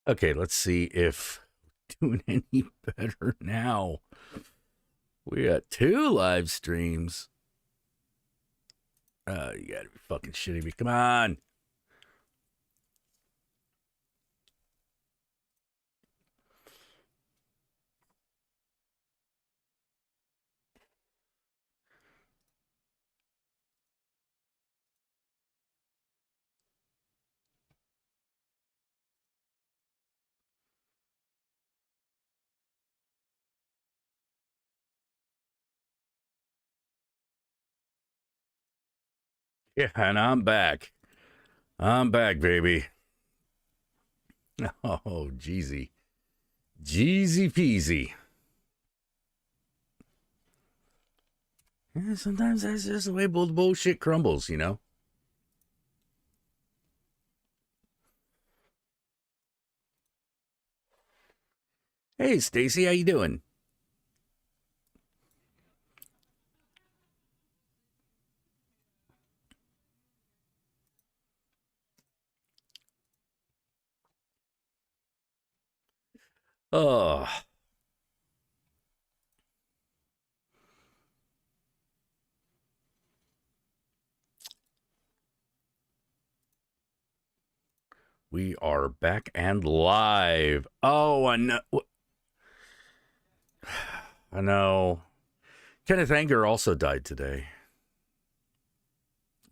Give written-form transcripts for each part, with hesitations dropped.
Okay, let's see if doing any better now. We got 2 live streams. You gotta be fucking shitting me. Come on. Yeah, and I'm back. I'm back, baby. Oh, Jeezy. Jeezy peasy. Yeah, sometimes that's just the way bullshit crumbles, you know? Hey, Stacy, how you doing? Oh, we are back and live. Oh, I know. I know. Kenneth Anger also died today.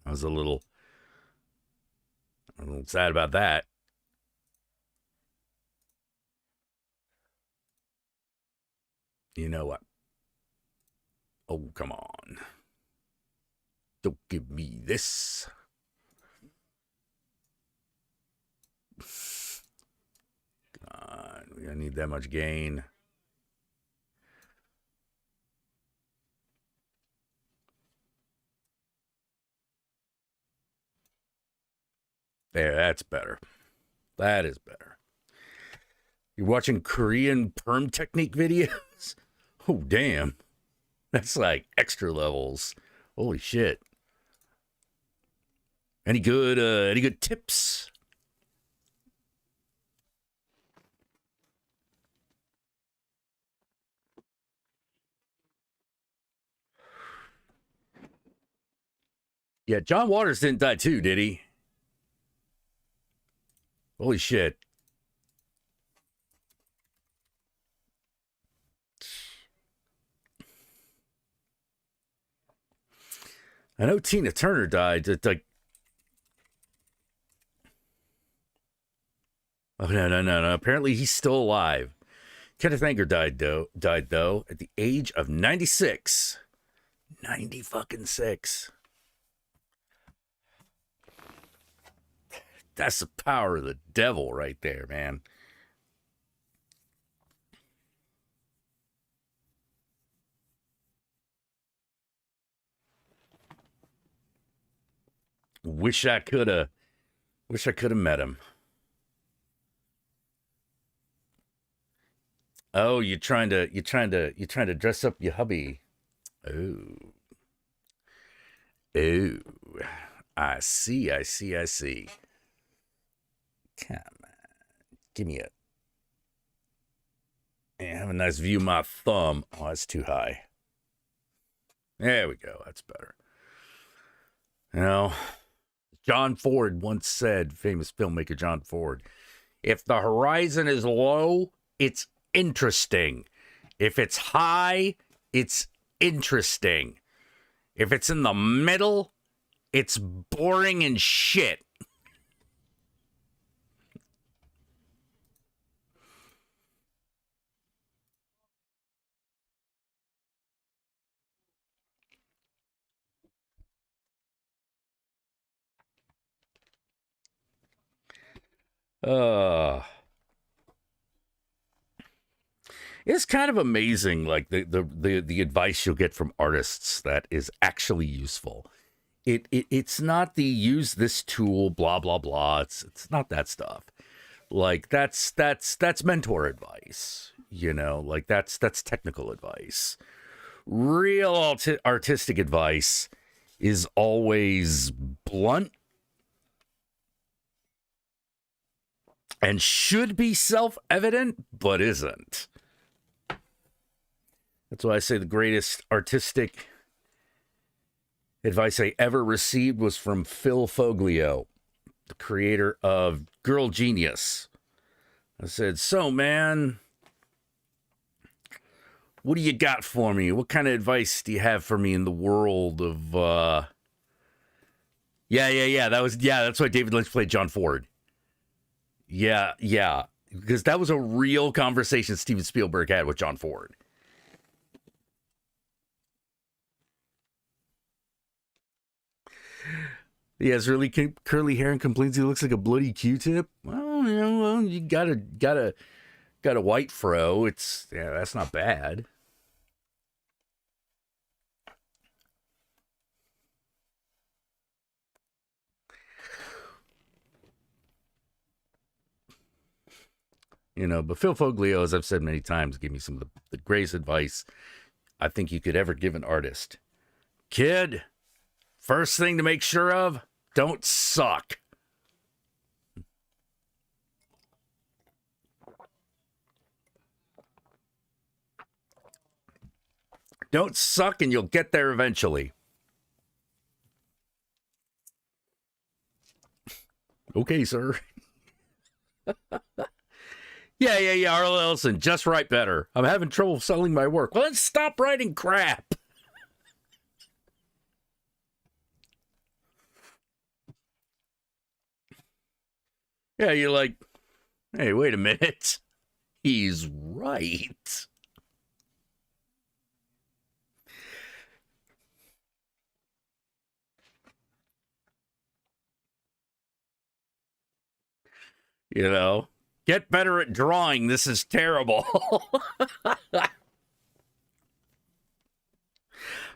I was a little sad about that. You know what? Oh, come on. Don't give me this. God, we don't need that much gain. There, that's better. That is better. You're watching Korean perm technique videos? Oh, damn. That's like extra levels. Holy shit. Any good tips? Yeah, John Waters didn't die too, did he? Holy shit. I know Tina Turner died. Like, oh no. Apparently he's still alive. Kenneth Anger died though at the age of 96. 90 fucking 6. That's the power of the devil right there, man. Wish I could have met him. Oh, you're trying to dress up your hubby. Oh. Oh. I see. Come on. Give me a have a nice view of my thumb. Oh, that's too high. There we go. That's better. You know, John Ford once said, famous filmmaker John Ford, if the horizon is low, it's interesting. If it's high, it's interesting. If it's in the middle, it's boring and shit. Uh it's kind of amazing, like the advice you'll get from artists that is actually useful. It's not the use this tool, blah blah blah. It's not that stuff. Like that's mentor advice. You know, like that's technical advice. Real artistic advice is always blunt and should be self-evident, but isn't. That's why I say the greatest artistic advice I ever received was from Phil Foglio, the creator of Girl Genius. I said, so, man, what do you got for me? What kind of advice do you have for me in the world of, that's why David Lynch played John Ford. Yeah. Because that was a real conversation Steven Spielberg had with John Ford. He has really curly hair and complains he looks like a bloody Q-tip. Well, you got a white fro. That's not bad. But Phil Foglio, as I've said many times, gave me some of the greatest advice I think you could ever give an artist. Kid, first thing to make sure of, don't suck. Don't suck and you'll get there eventually. Okay, sir. Yeah, Arlen Ellison, just write better. I'm having trouble selling my work. Well, then stop writing crap. Yeah, you're like, hey, wait a minute. He's right. Get better at drawing. This is terrible.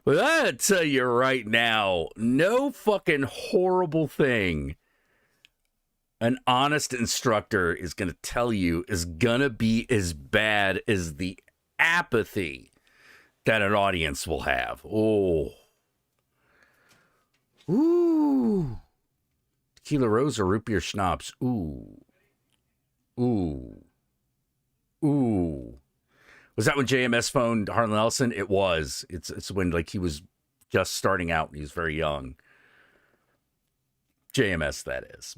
But I tell you right now, no fucking horrible thing an honest instructor is going to tell you is going to be as bad as the apathy that an audience will have. Oh. Ooh. Tequila Rose or root beer schnapps? Ooh. Was that when JMS phoned Harlan Ellison? It was. It's when he was just starting out and he was very young. JMS, that is.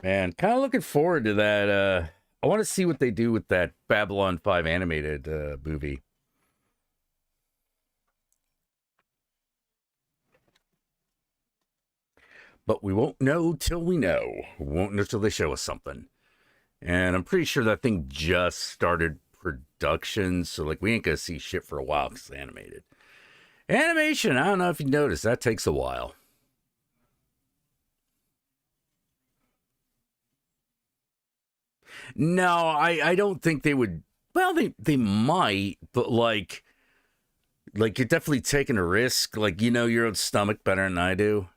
Man, kind of looking forward to that. I want to see what they do with that Babylon 5 animated movie. But we won't know till we know. We won't know till they show us something. And I'm pretty sure that thing just started production. So, we ain't going to see shit for a while because it's animated. Animation, I don't know if you noticed, that takes a while. No, I don't think they would. Well, they might, but you're definitely taking a risk. You know your own stomach better than I do.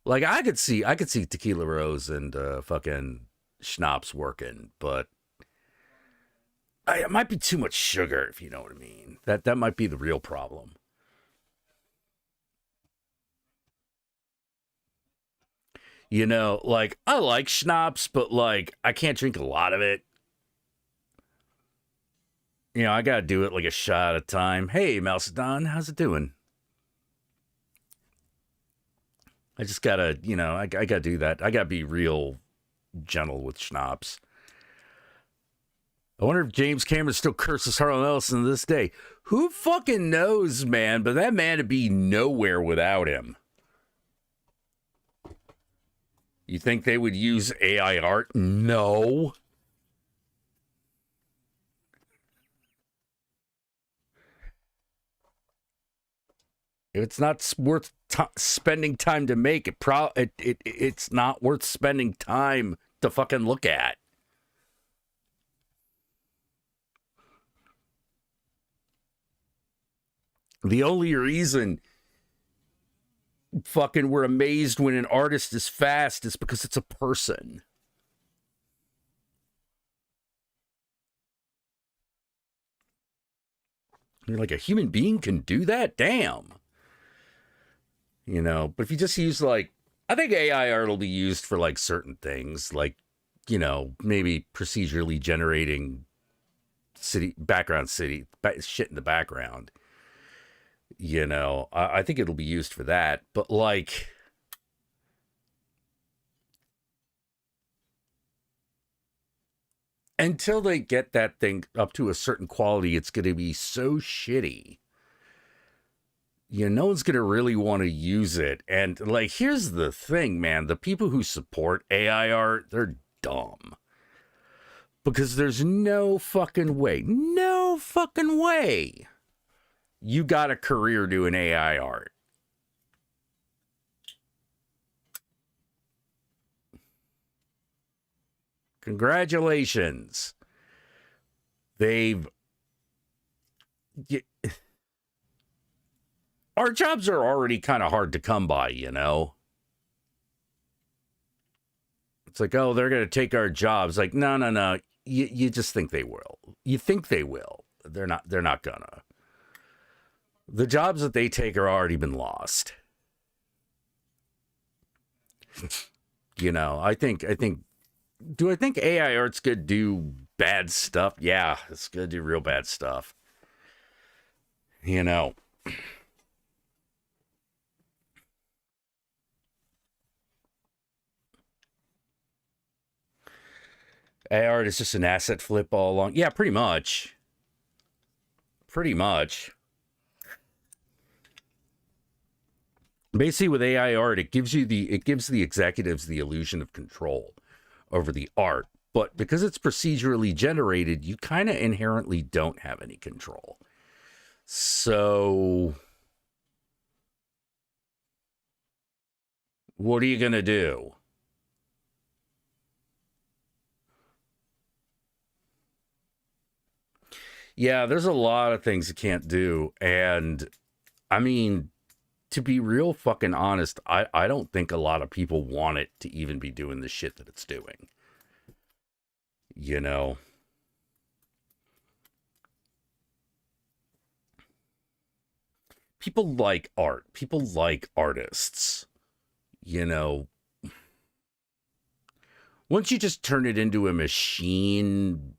I could see Tequila Rose and fucking schnapps working, but it might be too much sugar, if you know what I mean. That might be the real problem. I like schnapps, but I can't drink a lot of it. I gotta do it a shot at a time. Hey, Malcedon, how's it doing? I just gotta, I gotta do that. I gotta be real gentle with schnapps. I wonder if James Cameron still curses Harlan Ellison to this day. Who fucking knows, man? But that man would be nowhere without him. You think they would use AI art? No. If it's not worth spending time to make, it's not worth spending time to fucking look at. The only reason fucking we're amazed when an artist is fast is because it's a person. You're like, a human being can do that? Damn. But if you just use like, I think AI art will be used for like certain things, like, maybe procedurally generating shit in the background. I think it'll be used for that. But like, until they get that thing up to a certain quality, it's going to be so shitty. No one's going to really want to use it. And like, here's the thing, man. The people who support AI art, they're dumb. Because there's no fucking way you got a career doing AI art. Congratulations. Our jobs are already kind of hard to come by, It's like, oh, they're going to take our jobs. Like, no. You just think they will. You think they will. They're not gonna. The jobs that they take are already been lost. I think do I think AI art's gonna do bad stuff? Yeah, it's gonna do real bad stuff. AI art is just an asset flip all along. Yeah, pretty much. Basically, with AI art, it gives the executives the illusion of control over the art. But because it's procedurally generated, you kind of inherently don't have any control. So, what are you going to do? Yeah, there's a lot of things you can't do. And I mean, to be real fucking honest, I don't think a lot of people want it to even be doing the shit that it's doing. People like art. People like artists. Once you just turn it into a machine.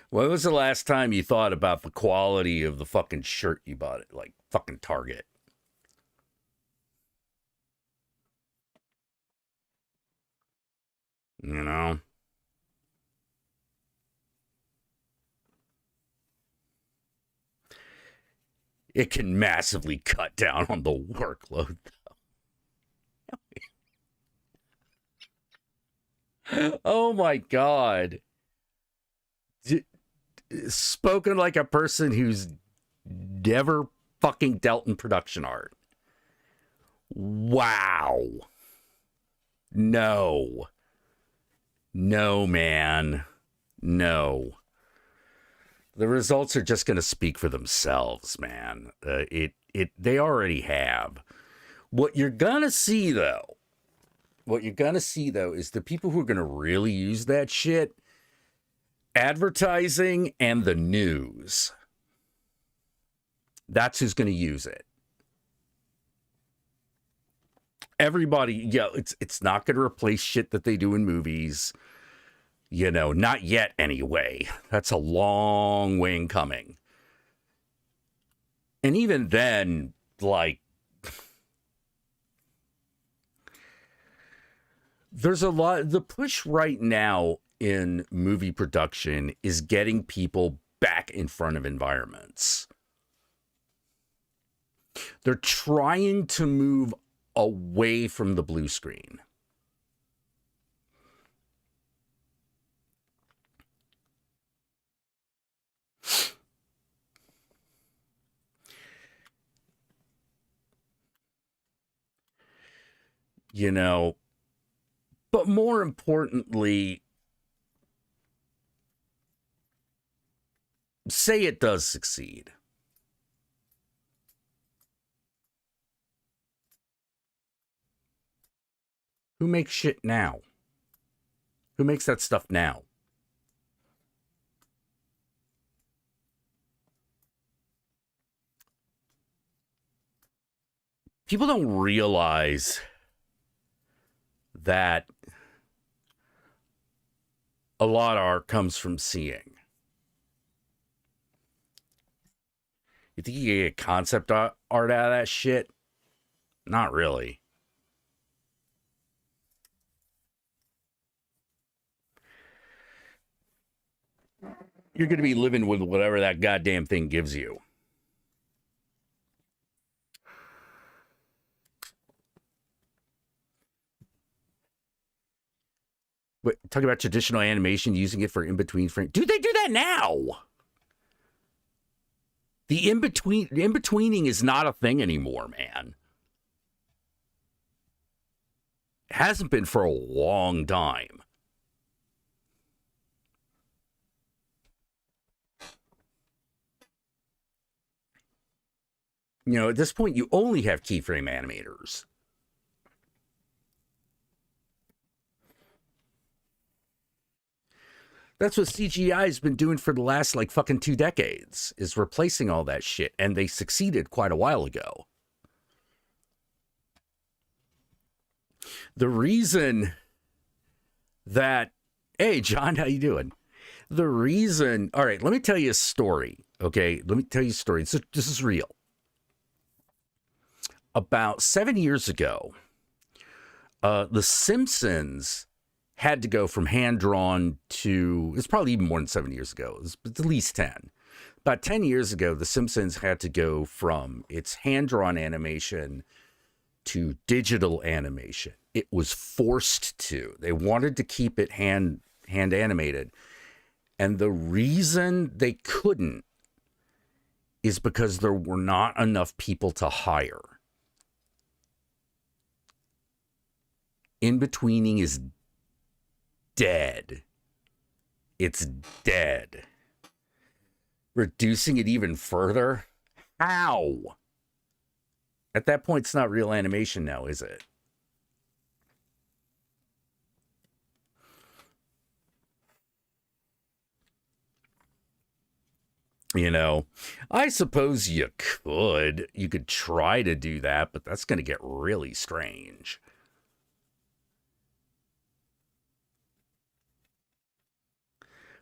When was the last time you thought about the quality of the fucking shirt you bought at, like, fucking Target? You know? It can massively cut down on the workload, though. Oh my God. Spoken like a person who's never fucking dealt in production art. Wow. No. No, man. No. The results are just going to speak for themselves, man. They already have. What you're going to see, though, is the people who are going to really use that shit, advertising and the news. That's who's going to use it. Everybody, yeah, it's not going to replace shit that they do in movies. Not yet anyway. That's a long way in coming. And even then, like, there's a lot. The push right now in movie production is getting people back in front of environments. They're trying to move away from the blue screen. But more importantly, say it does succeed. Who makes shit now? Who makes that stuff now? people don't realize that a lot of art comes from seeing. You think you get concept art out of that shit? Not really. You're going to be living with whatever that goddamn thing gives you. But talking about traditional animation, using it for in-between frame. Dude, they do that now. The in-betweening is not a thing anymore, man. It hasn't been for a long time. You know, at this point, you only have keyframe animators. That's what CGI has been doing for the last, like, fucking 2 decades, is replacing all that shit. And they succeeded quite a while ago. The reason that... Hey, John, how you doing? The reason... All right, let me tell you a story, okay? Let me tell you a story. This is real. About 7 years ago, The Simpsons had to go from hand-drawn to... It's probably even more than 7 years ago. It's at least 10. About 10 years ago, The Simpsons had to go from its hand-drawn animation to digital animation. It was forced to. They wanted to keep it hand animated. And the reason they couldn't is because there were not enough people to hire. In-betweening is dead. It's dead. Reducing it even further? How? At that point, it's not real animation now, is it? You know, I suppose you could. You could try to do that, but that's going to get really strange.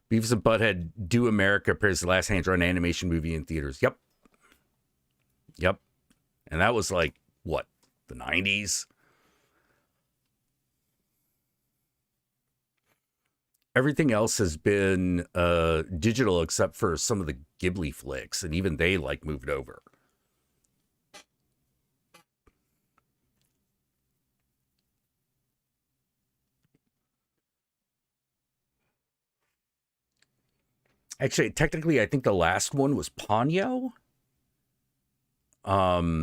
Beavis and Butthead Do America appears the last hand-drawn animation movie in theaters. Yep. And that was like, what, the 90s? Everything else has been digital except for some of the Ghibli flicks, and even they, like, moved over. Actually, technically, I think the last one was Ponyo. I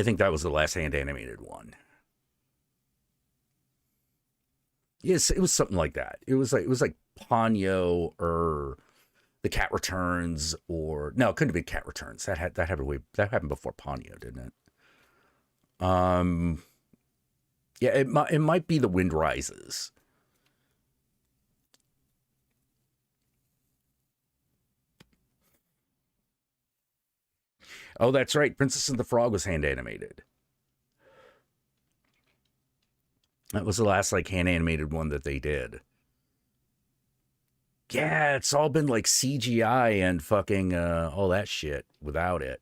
think that was the last hand-animated one. Yes, it was something like that. It was like Ponyo or The Cat Returns, or no, it couldn't have been Cat Returns. That happened before Ponyo, didn't it? Yeah, it might be The Wind Rises. Oh, that's right. Princess and the Frog was hand animated. That was the last, like, hand animated one that they did. Yeah, it's all been like CGI and fucking all that shit without it.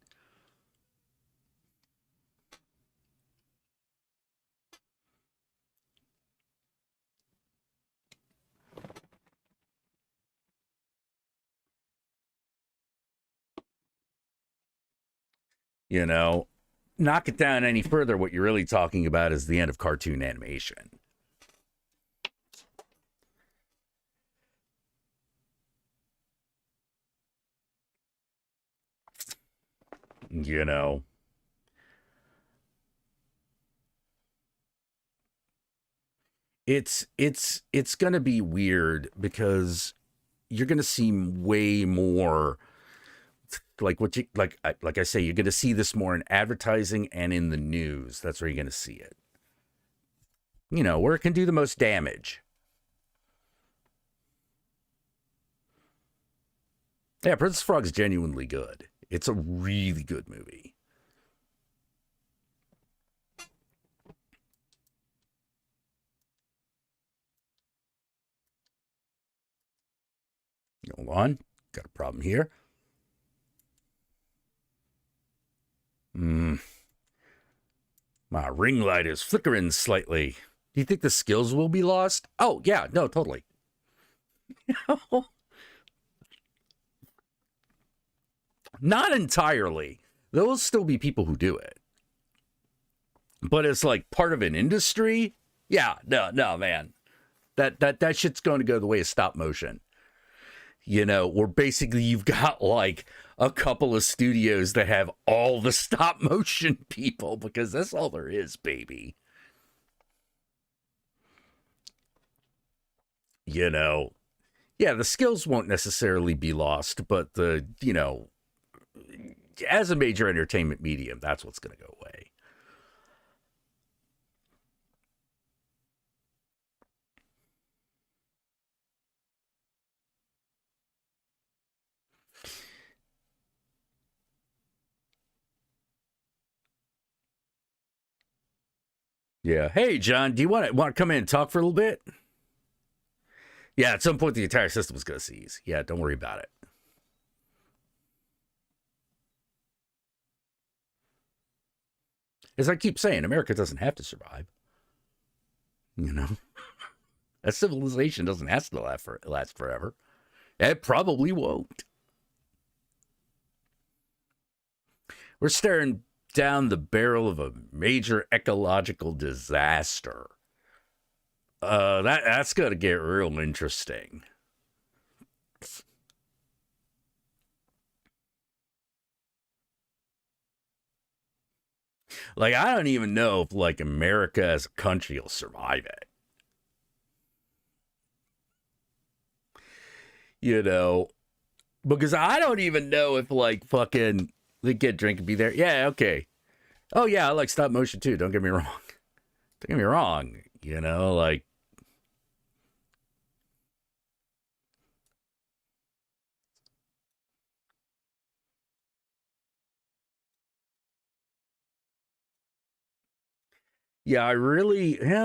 You know, knock it down any further, what you're really talking about is the end of cartoon animation. You know, it's going to be weird because you're going to see way more, like what you like I say, you're going to see this more in advertising and in the news. That's where you're going to see it. You know, where it can do the most damage. Yeah, Princess Frog's genuinely good. It's a really good movie. Hold on. Got a problem here. My ring light is flickering slightly. Do you think the skills will be lost? Oh, yeah. No, totally. Not entirely. There'll still be people who do it. But it's like part of an industry. Yeah, no, man. That shit's going to go the way of stop motion. You know, where basically you've got like a couple of studios that have all the stop motion people because that's all there is, baby. You know, yeah, the skills won't necessarily be lost, but as a major entertainment medium, that's what's going to go away. Yeah. Hey, John, do you want to come in and talk for a little bit? Yeah, at some point the entire system is going to seize. Yeah, don't worry about it. As I keep saying, America doesn't have to survive. You know, a civilization doesn't have to last forever. It probably won't. We're staring down the barrel of a major ecological disaster. That's going to get real interesting. Like, I don't even know if, like, America as a country will survive it. You know, because I don't even know if, like, fucking the Get Drink and Be There. Yeah, okay. Oh, yeah, I like stop motion too. Don't get me wrong. Don't get me wrong. You know, like, yeah,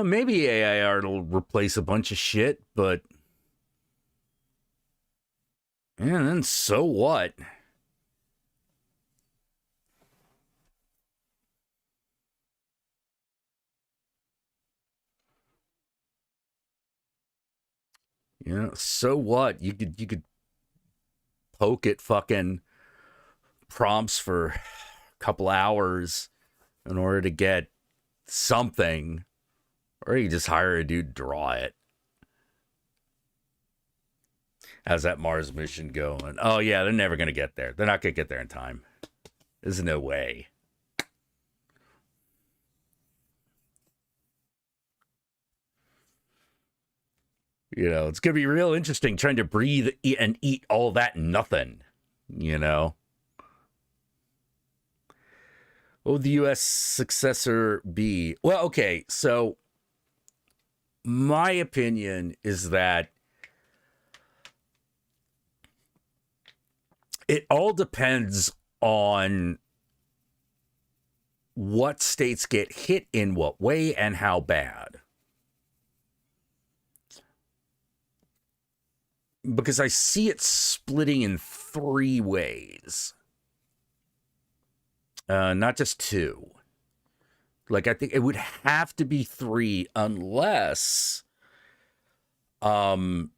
maybe AI art will replace a bunch of shit, but, yeah, then so what? You know, so what? You could poke at fucking prompts for a couple hours in order to get something, or you just hire a dude to draw it. How's that Mars mission going? Oh, yeah, they're never going to get there. They're not going to get there in time. There's no way. You know, it's going to be real interesting trying to breathe and eat all that nothing, you know? What would the U.S. successor be? Well, okay, so my opinion is that it all depends on what states get hit in what way and how bad. Because I see it splitting in three ways, not just two. Like, I think it would have to be three unless only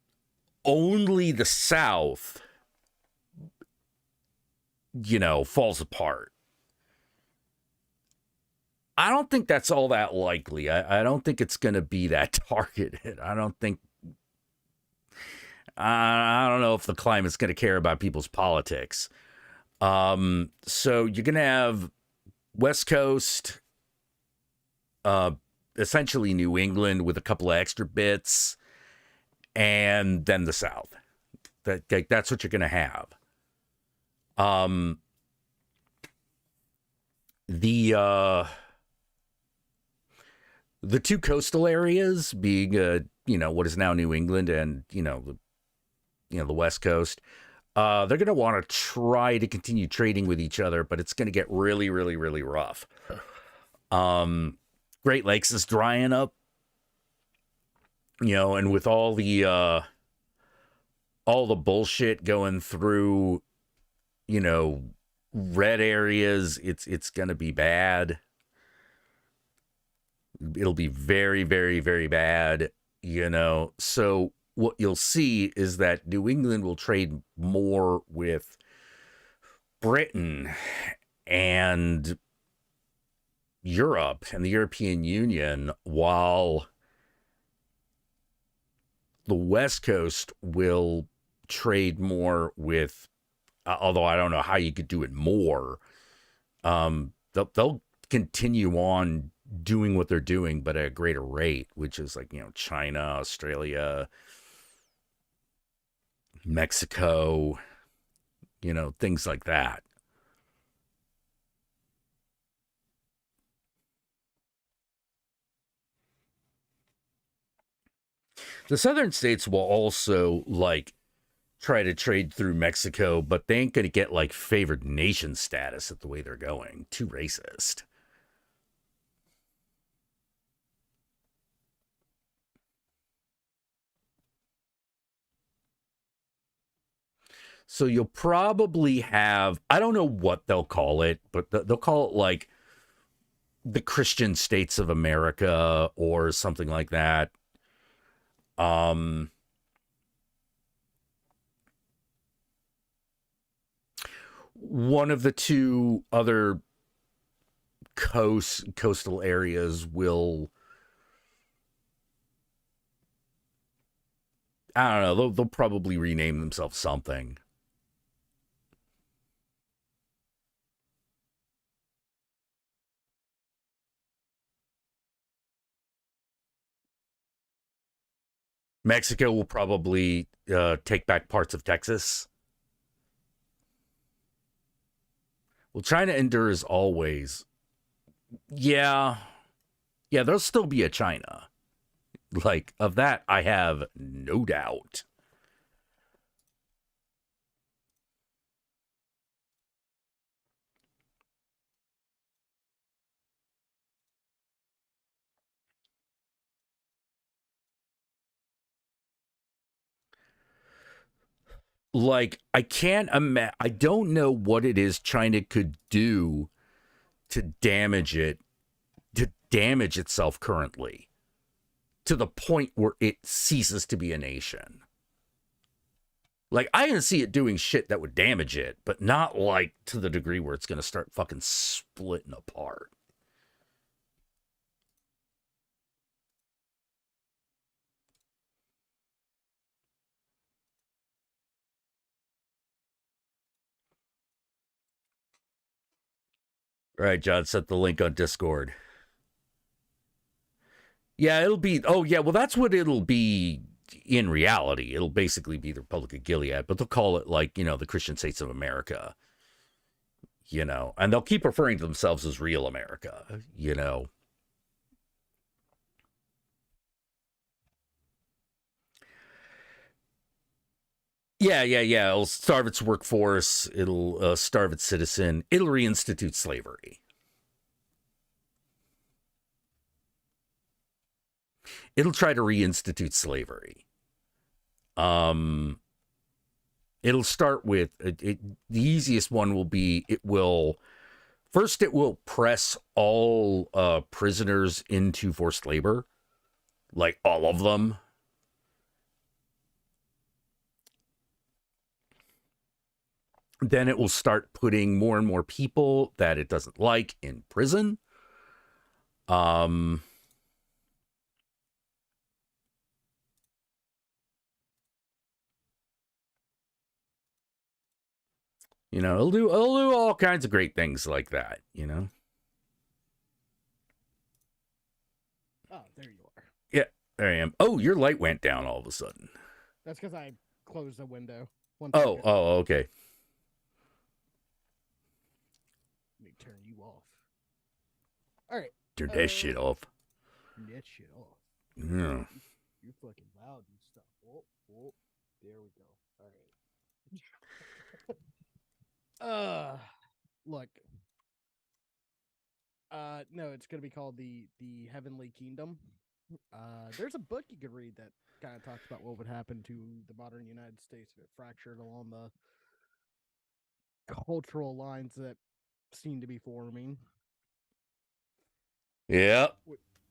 the South, falls apart. I don't think that's all that likely. I don't think it's going to be that targeted. I don't know if the climate's going to care about people's politics. So you're going to have West Coast, essentially New England with a couple of extra bits, and then the South. That's what you're going to have. The two coastal areas being, what is now New England and, the West Coast, they're going to want to try to continue trading with each other, but it's going to get really, really, really rough. Great Lakes is drying up, and with all the all the bullshit going through, you know, red areas, it's going to be bad. It'll be very, very, very bad, you know. So what you'll see is that New England will trade more with Britain and Europe and the European Union, while the West Coast will trade more with, although I don't know how you could do it more. They'll continue on doing what they're doing, but at a greater rate, which is like, you know, China, Australia, Mexico, you know, things like that. The southern states will also like try to trade through Mexico, but they ain't going to get like favored nation status at the way they're going. Too racist. So you'll probably have, I don't know what they'll call it, but they'll call it like the Christian states of America or something like that. Um, One of the two other coastal areas will, I don't know, they'll probably rename themselves something. Mexico will probably take back parts of Texas. Well, China endures always. Yeah. Yeah, there'll still be a China. Like, of that, I have no doubt. Like, I can't imagine, I don't know what it is China could do to damage it, to damage itself currently to the point where it ceases to be a nation. Like, I can see it doing shit that would damage it, but not like to the degree where it's going to start fucking splitting apart. All right, John, set the link on Discord. Yeah, it'll be, oh, yeah, well, that's what it'll be in reality. It'll basically be the Republic of Gilead, but they'll call it like, you know, the Christian States of America, you know, and they'll keep referring to themselves as real America, you know. Yeah, yeah, yeah. It'll starve its workforce. It'll starve its citizen. It'll reinstitute slavery. It'll try to reinstitute slavery. Um, it'll start with the easiest one will be it will first it will press all prisoners into forced labor, like all of them. Then it will start putting more and more people that it doesn't like in prison. Um, you know, it'll do all kinds of great things like that. You know. Oh, there you are. Yeah, there I am. Oh, your light went down all of a sudden. That's because I closed the window. Okay. Let me turn you off. All right. Turn that shit off. Turn that shit off. Yeah. You're fucking loud and stuff. Oh, there we go. All right. Look. No, it's gonna be called the Heavenly Kingdom. There's a book you could read that kind of talks about what would happen to the modern United States if it fractured along the cultural lines that seem to be forming. Yeah.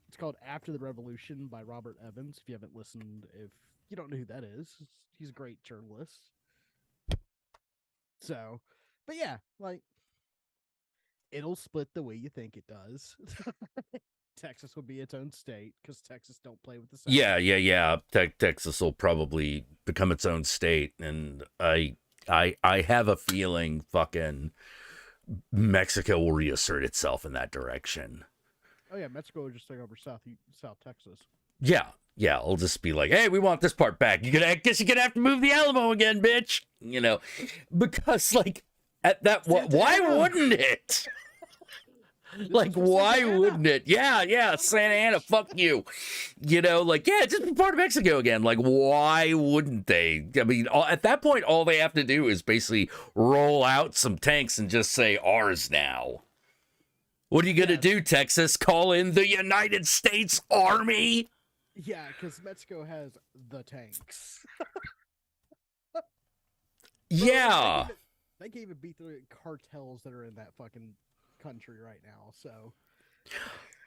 It's called After the Revolution by Robert Evans. If you haven't listened, if you don't know who that is, he's a great journalist. So, but yeah, like it'll split the way you think it does. Texas would be its own state because Texas don't play with the South. Yeah. Texas will probably become its own state, and I have a feeling fucking Mexico will reassert itself in that direction. Oh yeah, Mexico would just take over South Texas. Yeah, it'll just be like, hey, we want this part back. I guess you're gonna have to move the Alamo again, bitch. You know, because like at that, why wouldn't it? Like, why wouldn't it? Yeah, Santa Ana, fuck you. You know, like, yeah, just be part of Mexico again. Like, why wouldn't they? I mean, at that point, all they have to do is basically roll out some tanks and just say ours now. What are you going to do, Texas? Call in the United States Army? Yeah, because Mexico has the tanks. Yeah. They can't even beat the cartels that are in that fucking country right now, so.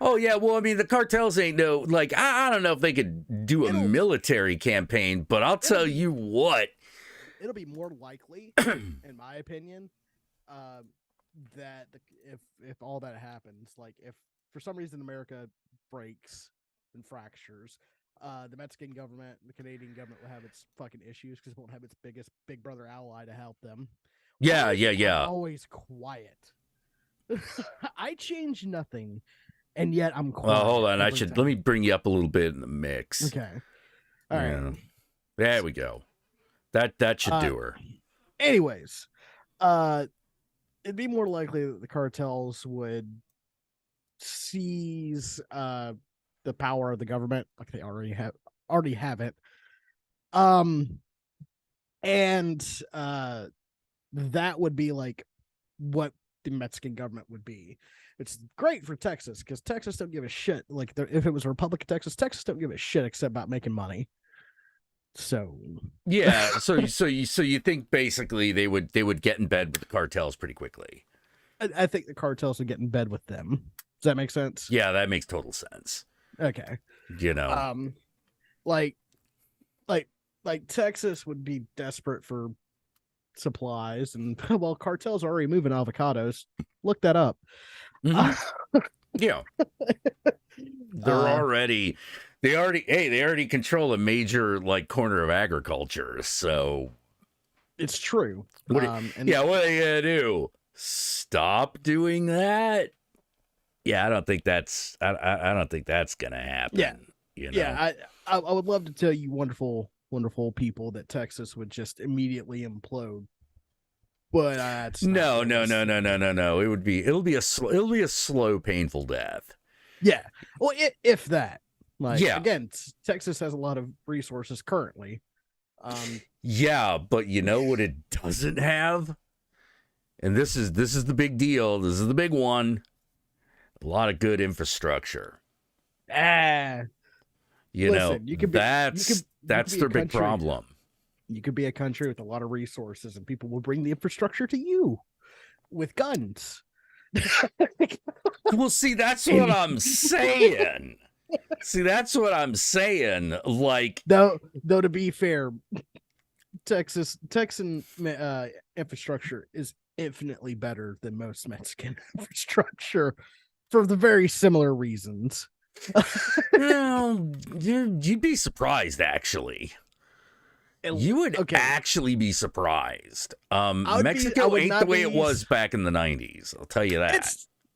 Oh, yeah, well, I mean, the cartels ain't no, like, I don't know if they could do a military campaign, but I'll tell you what. It'll be more likely, in my opinion, that if all that happens, like if for some reason America breaks and fractures, the Mexican government, the Canadian government will have its fucking issues because it won't have its biggest big brother ally to help them. Yeah. Always quiet. I change nothing, and yet I'm quiet. Well, hold on. Let me bring you up a little bit in the mix. Okay. All right. There we go. That should do her. Anyways, it'd be more likely that the cartels would seize the power of the government, like they already have it. And that would be like what the Mexican government would be. It's great for Texas because Texas don't give a shit. Like if it was a Republic of Texas don't give a shit except about making money. So yeah, so you think basically they would get in bed with the cartels pretty quickly? I think the cartels would get in bed with them. Does that make sense? Yeah, that makes total sense. Okay. You know, like Texas would be desperate for supplies, and well, cartels are already moving avocados. Look that up. Mm-hmm. Yeah, they already control a major like corner of agriculture. So it's true. What are you gonna do? Stop doing that? Yeah, I don't think that's gonna happen. Yeah, you know? Yeah. I would love to tell you wonderful people that Texas would just immediately implode. But no. It'll be a slow, painful death. Yeah. Well, if that. Like, yeah. Again, Texas has a lot of resources currently. Yeah, but you know what it doesn't have? And this is the big deal. This is the big one. A lot of good infrastructure. You know, that's their big problem. You could be a country with a lot of resources, and people will bring the infrastructure to you with guns. Well, see, that's what I'm saying. Like, though, to be fair, Texan infrastructure is infinitely better than most Mexican infrastructure for the very similar reasons. Well, you'd be surprised, actually. You would actually be surprised. Mexico ain't the way it was back in the 90s. I'll tell you that.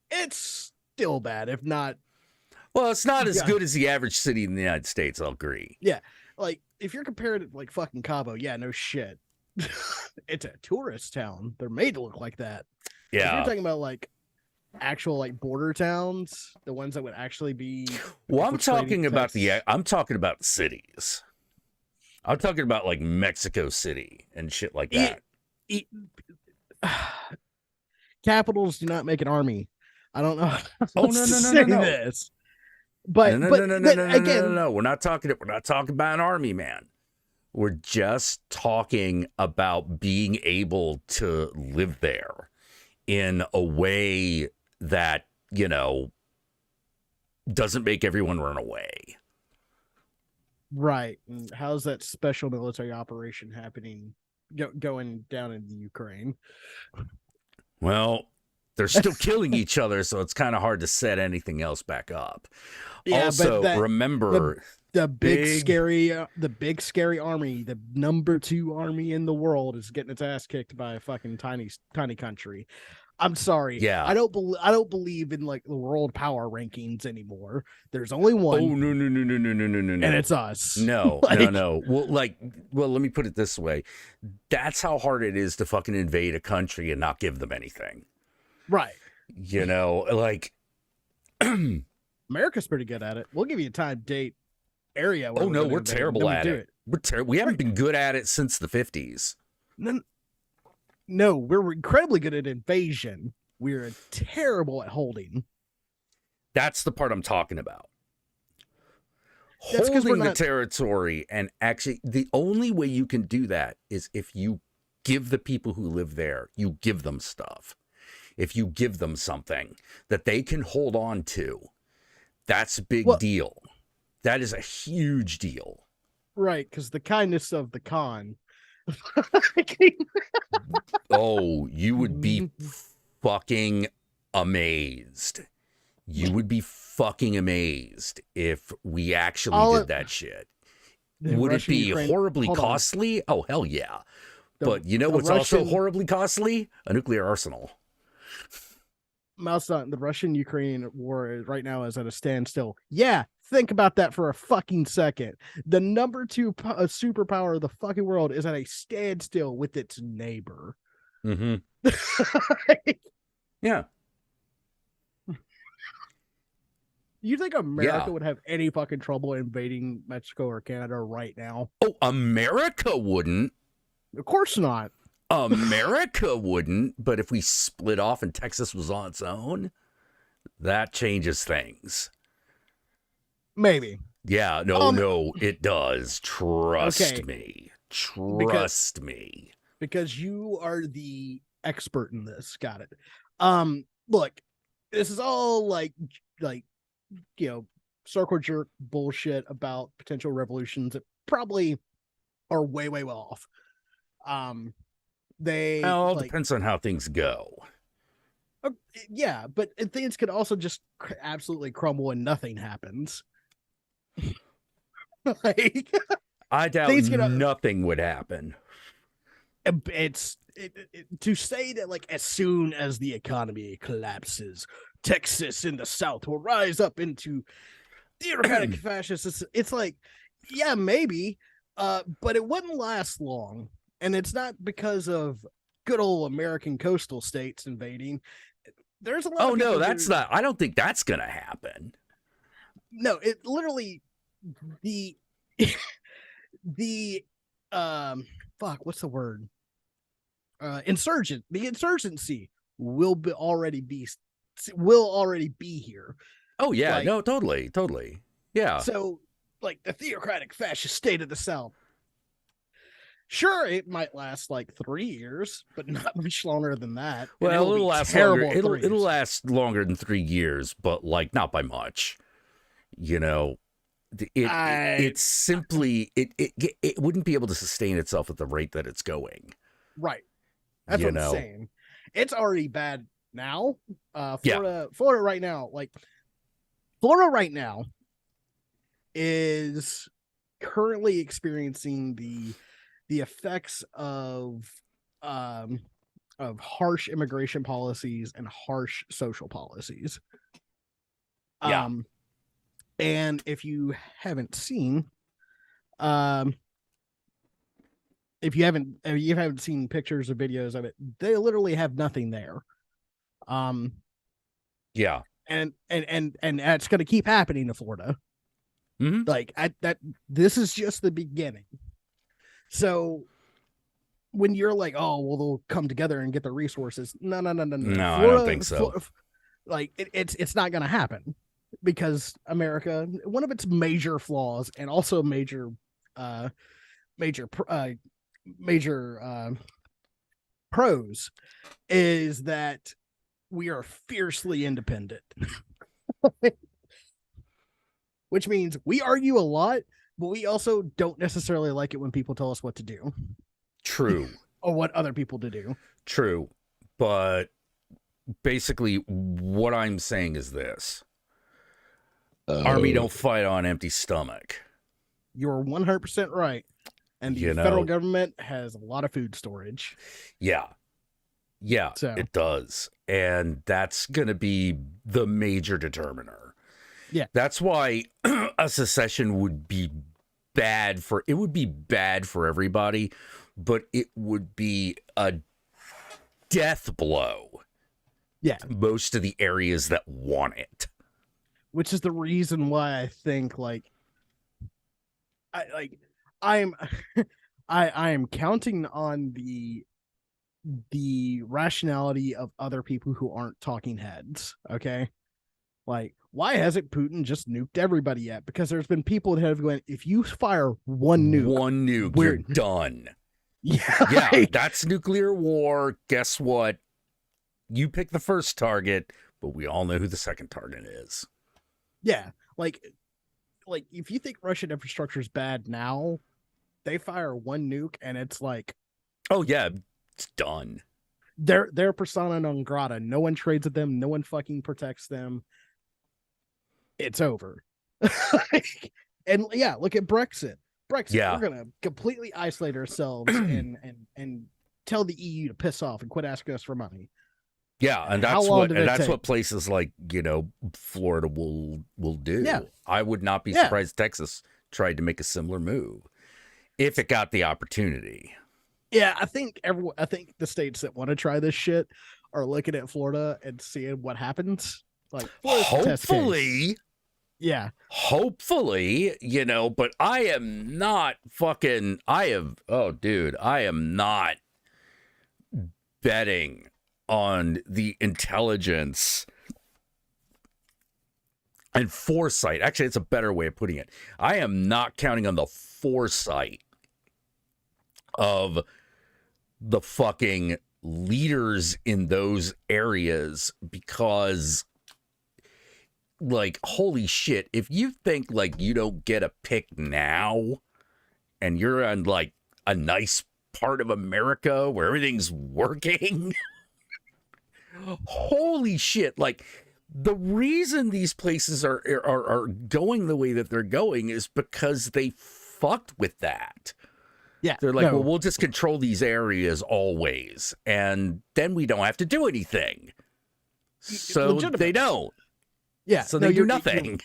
It's still bad, if not. Well, it's not as good as the average city in the United States, I'll agree. Yeah. Like, if you're comparing it like fucking Cabo, yeah, no shit. It's a tourist town. They're made to look like that. Yeah. If you're talking about like actual like border towns, the ones that would actually be. Well, I'm talking about the cities. I'm talking about like Mexico City and shit like that. Capitals do not make an army. I don't know. Oh no! This. But again, No. We're not talking about an army, man. We're just talking about being able to live there in a way that, doesn't make everyone run away. right. And how's that special military operation happening going down in the Ukraine? Well, they're still killing each other, so it's kind of hard to set anything else back up. Yeah, also, but remember the big scary army, the number 2 army in the world, is getting its ass kicked by a fucking tiny country. I'm sorry. Yeah. I don't believe in like the world power rankings anymore. There's only one. Oh no, and it's us. No. Well, let me put it this way. That's how hard it is to fucking invade a country and not give them anything. Right. America's pretty good at it. We'll give you a time, date, area. Oh no, we're terrible at it. We haven't been good at it since the 50s. No, we're incredibly good at invasion. We're terrible at holding. That's the part I'm talking about. Holding the territory, and actually, the only way you can do that is if you give the people who live there, you give them stuff. If you give them something that they can hold on to, that's a big deal. That is a huge deal. Right, because the kindness of the Khan. Oh, you would be fucking amazed. You would be fucking amazed if we actually did that shit. Would it be horribly costly? Oh, hell yeah. But you know what's also horribly costly? A nuclear arsenal. The Russian-Ukraine war right now is at a standstill. Yeah, think about that for a fucking second. The number 2 superpower of the fucking world is at a standstill with its neighbor. Mm-hmm. Yeah. You think America would have any fucking trouble invading Mexico or Canada right now? Oh, America wouldn't. Of course not. America wouldn't, but if we split off and Texas was on its own, that changes things. Maybe. Yeah, no, it does. Trust me. Trust me. Because you are the expert in this. Got it. Look, this is all like circle jerk bullshit about potential revolutions that probably are way well off. Depends on how things go. Yeah, but things could also just absolutely crumble and nothing happens. I doubt nothing would happen. To say that like as soon as the economy collapses, Texas in the South will rise up into theocratic fascists. It's like, yeah, maybe, but it wouldn't last long. And it's not because of good old American coastal states invading. There's a lot. Oh no, that's not. I don't think that's gonna happen. No, it literally the what's the word? The insurgency will already be here. Oh yeah, no, totally, yeah. So like the theocratic fascist state of the South. Sure, it might last like 3 years, but not much longer than that. Well, it'll last longer. It'll last longer than 3 years, but like not by much. It's simply it wouldn't be able to sustain itself at the rate that it's going. Right. That's what I'm saying. It's already bad now. Florida right now is currently experiencing the effects of harsh immigration policies and harsh social policies. And if you haven't seen, you haven't seen pictures or videos of it, they literally have nothing there. Yeah. And that's going to keep happening to Florida. Mm-hmm. This is just the beginning. So when you're like, oh, well, they'll come together and get the resources. No. No, Florida, I don't think so. It's not going to happen. because America, one of its major flaws and also uh, major, major pros is that we are fiercely independent, which means we argue a lot, but we also don't necessarily like it when people tell us what to do True. or what other people to do. True. But basically, what I'm saying is this. Army don't fight on empty stomach. You're 100% right. And the federal government has a lot of food storage. Yeah. Yeah, so. It does. And that's going to be the major determiner. Yeah. That's why a secession would be bad for everybody, but it would be a death blow. Yeah. To most of the areas that want it. Which is the reason why I think I am counting on the rationality of other people who aren't talking heads. Okay. Like, why hasn't Putin just nuked everybody yet? Because there's been people that have gone, if you fire one nuke, you're done. Yeah. Yeah. That's nuclear war. Guess what? You pick the first target, but we all know who the second target is. Yeah, like if you think Russian infrastructure is bad now, they fire one nuke and it's like, oh yeah, it's done. They're persona non grata. No one trades with them. No one fucking protects them. It's over. And yeah, look at Brexit. Yeah. We're gonna completely isolate ourselves and tell the EU to piss off and quit asking us for money. Yeah, and that's what places like, Florida will do. Yeah. I would not be surprised Texas tried to make a similar move if it got the opportunity. Yeah, I think the states that want to try this shit are looking at Florida and seeing what happens. Like, hopefully. Yeah. Hopefully, but I am not betting on the intelligence and foresight. Actually, it's a better way of putting it. I am not counting on the foresight of the fucking leaders in those areas, because, like, holy shit, if you think, like, you don't get a pick now and you're on, like, a nice part of America where everything's working... Holy shit. Like, the reason these places are going the way that they're going is because they fucked with that. Yeah. They're like, well, we'll just control these areas always, and then we don't have to do anything. So they don't. Yeah. So they do nothing.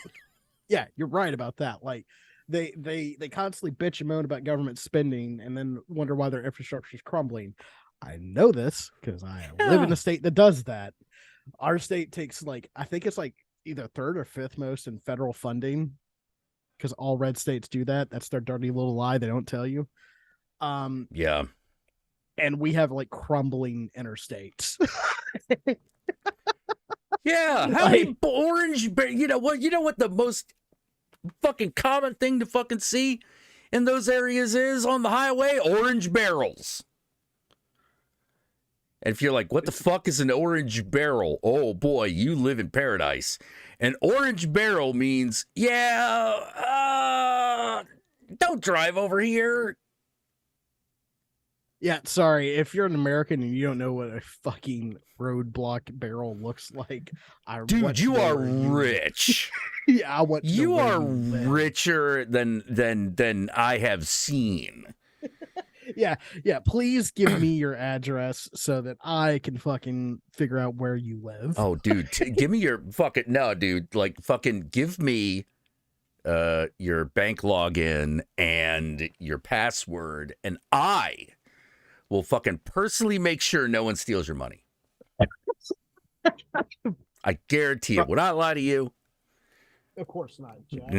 You're right about that. Like, they constantly bitch and moan about government spending and then wonder why their infrastructure is crumbling. I know this because I live in a state that does that. Our state takes, like, I think it's like either third or fifth most in federal funding, because all red states do that. That's their dirty little lie they don't tell you. Yeah. And we have, like, crumbling interstates. Yeah. How many orange, you know what the most fucking common thing to fucking see in those areas is on the highway? Orange barrels. And if you're like, what the fuck is an orange barrel? Oh, boy, you live in paradise. An orange barrel means, don't drive over here. Yeah, sorry. If you're an American and you don't know what a fucking roadblock barrel looks like, dude, you are rich. Yeah, you are richer than I have seen. Yeah. Please give me your address so that I can fucking figure out where you live. Oh, dude, give me your fucking dude. Like, fucking give me your bank login and your password, and I will fucking personally make sure no one steals your money. I guarantee it. Would I lie to you? Of course not, Jack.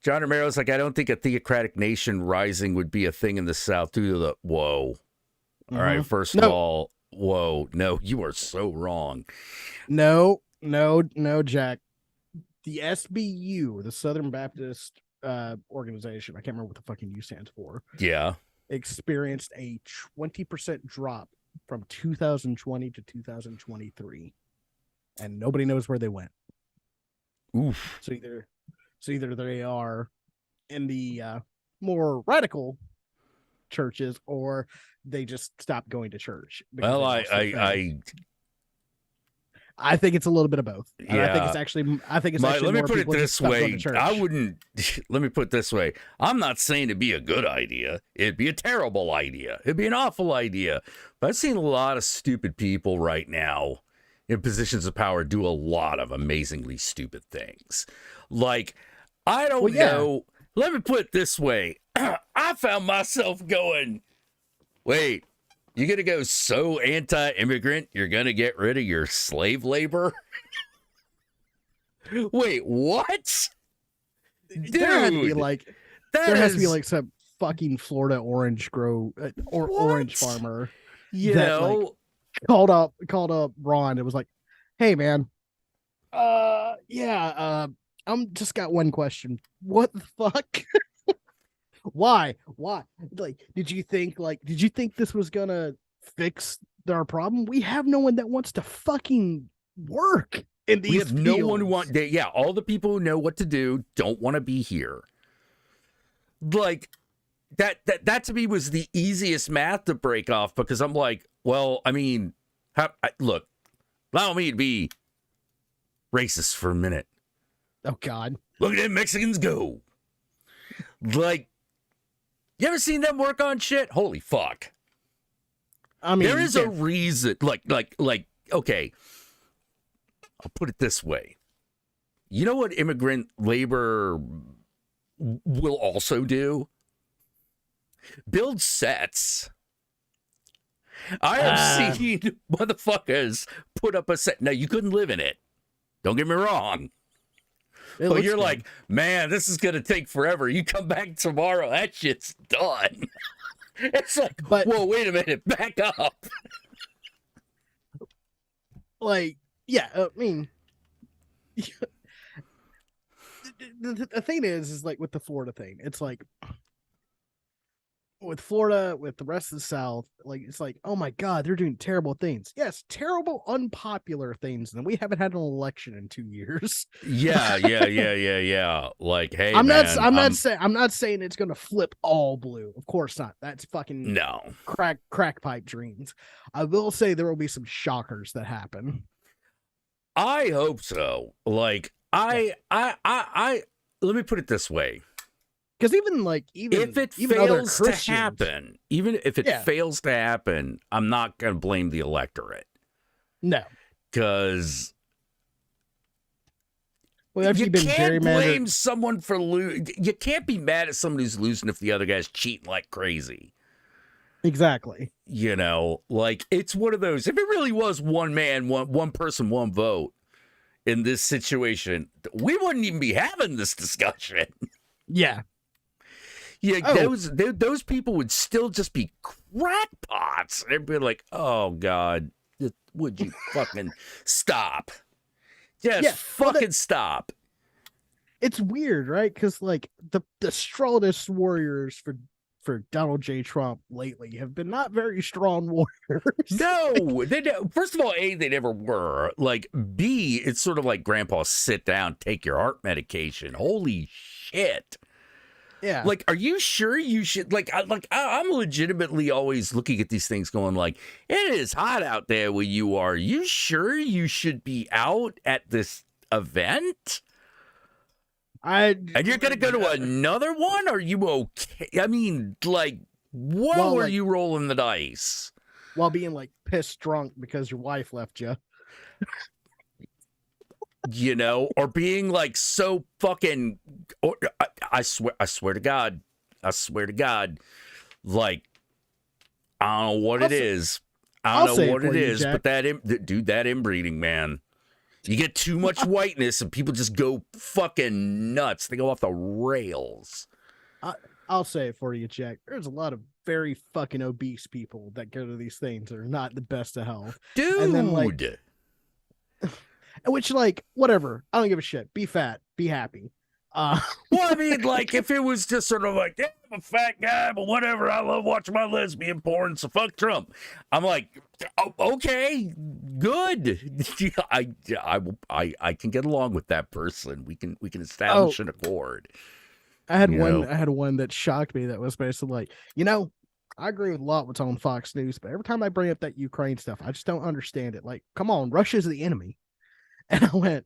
John Romero's like, I don't think a theocratic nation rising would be a thing in the South due to the... Whoa. All right, first of all, whoa. No, you are so wrong. No, Jack. the SBU, the Southern Baptist organization, I can't remember what the fucking U stands for, Yeah. experienced a 20% drop from 2020 to 2023, and nobody knows where they went. Oof. So either they are in the more radical churches, or they just stopped going to church. Well, I think it's a little bit of both. And yeah. I think it's actually Let me put it this way. I wouldn't, let me put it this way. I'm not saying it'd be a good idea. It'd be a terrible idea. It'd be an awful idea. But I've seen a lot of stupid people right now in positions of power do a lot of amazingly stupid things. Like, I don't know. Let me put it this way. I found myself going, wait, you gonna go so anti-immigrant you're gonna get rid of your slave labor? Wait, what? Dude, there has to be like some fucking Florida orange orange farmer, you know, called up Ron. It was like, hey man, I'm just got one question. What the fuck? Why? Like, did you think this was gonna fix our problem? We have no one that wants to fucking work in these. We have fields. No one who want. All the people who know what to do don't want to be here. Like that to me was the easiest math to break off, because I'm like, well, I mean, look, allow me to be racist for a minute. Oh God, look at them Mexicans go. Like, you ever seen them work on shit? Holy fuck. I mean, there is a reason. Like, okay, I'll put it this way. You know what immigrant labor will also do? Build sets. I have seen motherfuckers put up a set. Now, you couldn't live in it. Don't get me wrong. But you're good. Like, man, this is going to take forever. You come back tomorrow, that shit's done. It's like, whoa, wait a minute, back up. Like, yeah, I mean, the thing is like with the Florida thing, it's like, with Florida, with the rest of the South, like, it's like, oh my God, they're doing terrible things. Yes, terrible, unpopular things, and we haven't had an election in 2 years. Yeah. Like, hey, I'm not saying it's gonna flip all blue. Of course not. That's fucking crack pipe dreams. I will say there will be some shockers that happen. I hope so. Like, I let me put it this way. Because if it fails to happen, even if it fails to happen, I'm not going to blame the electorate. No, because you can't blame someone for losing. You can't be mad at someone who's losing if the other guy's cheating like crazy. Exactly. You know, like, it's one of those. If it really was one man, one person, one vote in this situation, we wouldn't even be having this discussion. Yeah. Yeah, those people would still just be crackpots. They'd be like, "Oh God, would you fucking stop? Just fucking stop." It's weird, right? Because like the strongest warriors for Donald J. Trump lately have been not very strong warriors. No, first of all, A, they never were. Like, B, it's sort of like Grandpa, sit down, take your heart medication. Holy shit. Yeah. Like, are you sure you should, I'm legitimately always looking at these things going like, it is hot out there where you are. You sure you should be out at this event? And you're going to go to another one? Are you okay? I mean, like, what were you rolling the dice? While being, like, pissed drunk because your wife left you. You know, or being like so fucking, I swear to God, like, I don't know what it is. I don't know what it is, but that inbreeding, man. You get too much whiteness and people just go fucking nuts. They go off the rails. I'll say it for you, Jack. There's a lot of very fucking obese people that go to these things that are not the best of health. Dude. And then, like, Which, like, whatever. I don't give a shit. Be fat. Be happy. Well, I mean, like, if it was just sort of like, yeah, I'm a fat guy, but whatever, I love watching my lesbian porn, so fuck Trump. I'm like, oh, okay, good. I can get along with that person. We can establish an accord. I had one that shocked me that was basically like, I agree with a lot what's on Fox News, but every time I bring up that Ukraine stuff, I just don't understand it. Like, come on, Russia's the enemy. And I went,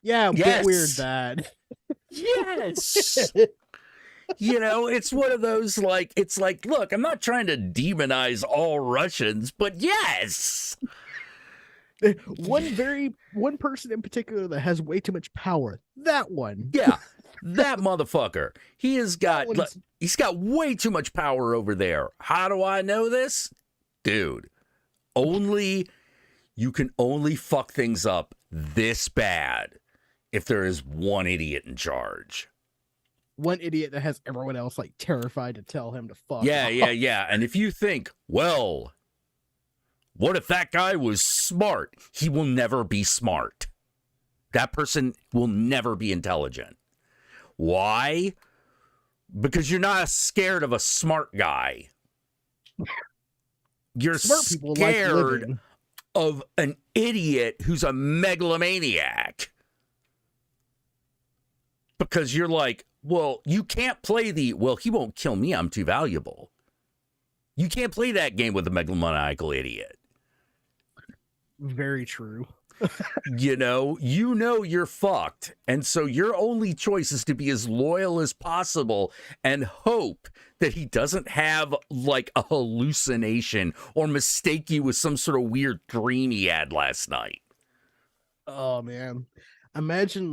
yeah, a bit weird that. Yes. It's one of those, like, it's like, look, I'm not trying to demonize all Russians, but yes. One person in particular that has way too much power. That one. Yeah. That motherfucker. He's got way too much power over there. How do I know this? Dude, you can only fuck things up this bad if there is one idiot in charge. One idiot that has everyone else like terrified to tell him to fuck. Yeah. And if you think, well, what if that guy was smart? He will never be smart. That person will never be intelligent. Why? Because you're not scared of a smart guy. You're scared of an idiot who's a megalomaniac. Because you're like, well, you can't play he won't kill me, I'm too valuable. You can't play that game with a megalomaniacal idiot. Very true. You're fucked. And so your only choice is to be as loyal as possible and hope that he doesn't have like a hallucination or mistake you with some sort of weird dream he had last night. Oh man. Imagine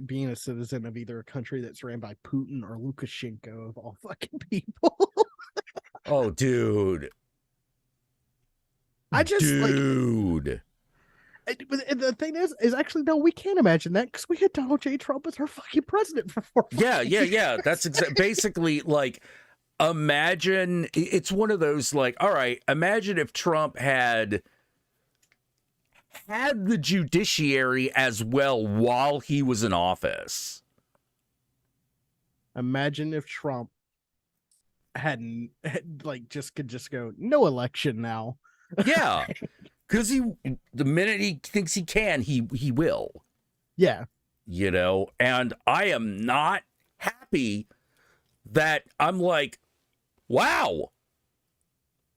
being a citizen of either a country that's ran by Putin or Lukashenko of all fucking people. Oh, dude. Dude. But the thing is actually, no, we can't imagine that because we had Donald J. Trump as our fucking president for 4 years. Yeah. That's basically like, imagine, it's one of those like, all right, imagine if Trump had the judiciary as well while he was in office. Imagine if Trump had could just go, no election now. Yeah. Because the minute he thinks he can, he will. Yeah. And I am not happy that I'm like, wow,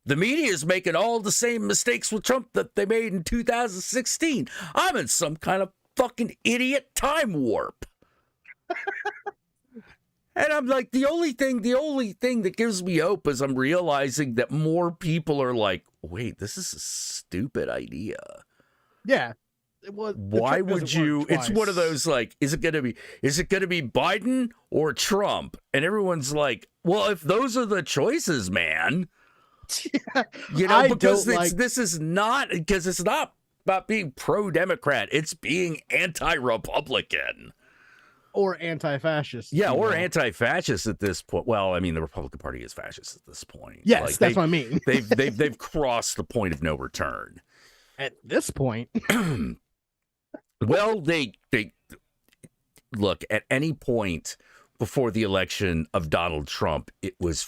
the media is making all the same mistakes with Trump that they made in 2016. I'm in some kind of fucking idiot time warp. And I'm like, the only thing that gives me hope is I'm realizing that more people are like, wait, this is a stupid idea. Yeah. Why would you? It's one of those like, is it going to be Biden or Trump? And everyone's like, well, if those are the choices, man, because this is not about being pro-Democrat. It's being anti-Republican. Or anti-fascist. Yeah, or anti-fascist at this point. Well, I mean, the Republican Party is fascist at this point. Yes, that's what I mean. they've crossed the point of no return. At this point. Well, they look, at any point before the election of Donald Trump, it was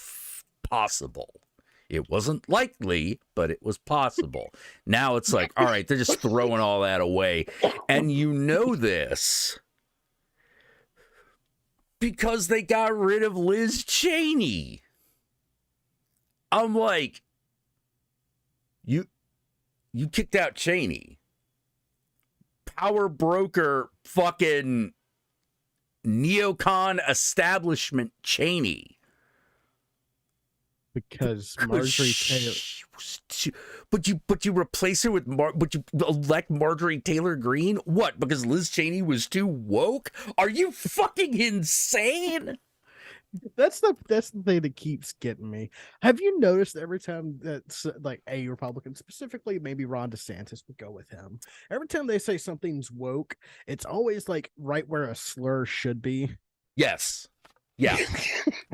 possible. It wasn't likely, but it was possible. Now it's like, all right, they're just throwing all that away. And this because they got rid of Liz Cheney. I'm like, you kicked out Cheney. Power broker fucking neocon establishment Cheney. Because Marjorie Taylor. But you replace her with but you elect Marjorie Taylor Greene? What? Because Liz Cheney was too woke? Are you fucking insane? That's the thing that keeps getting me. Have you noticed every time that's like a Republican, specifically maybe Ron DeSantis would go with him, every time they say something's woke, it's always like right where a slur should be? Yes. Yeah.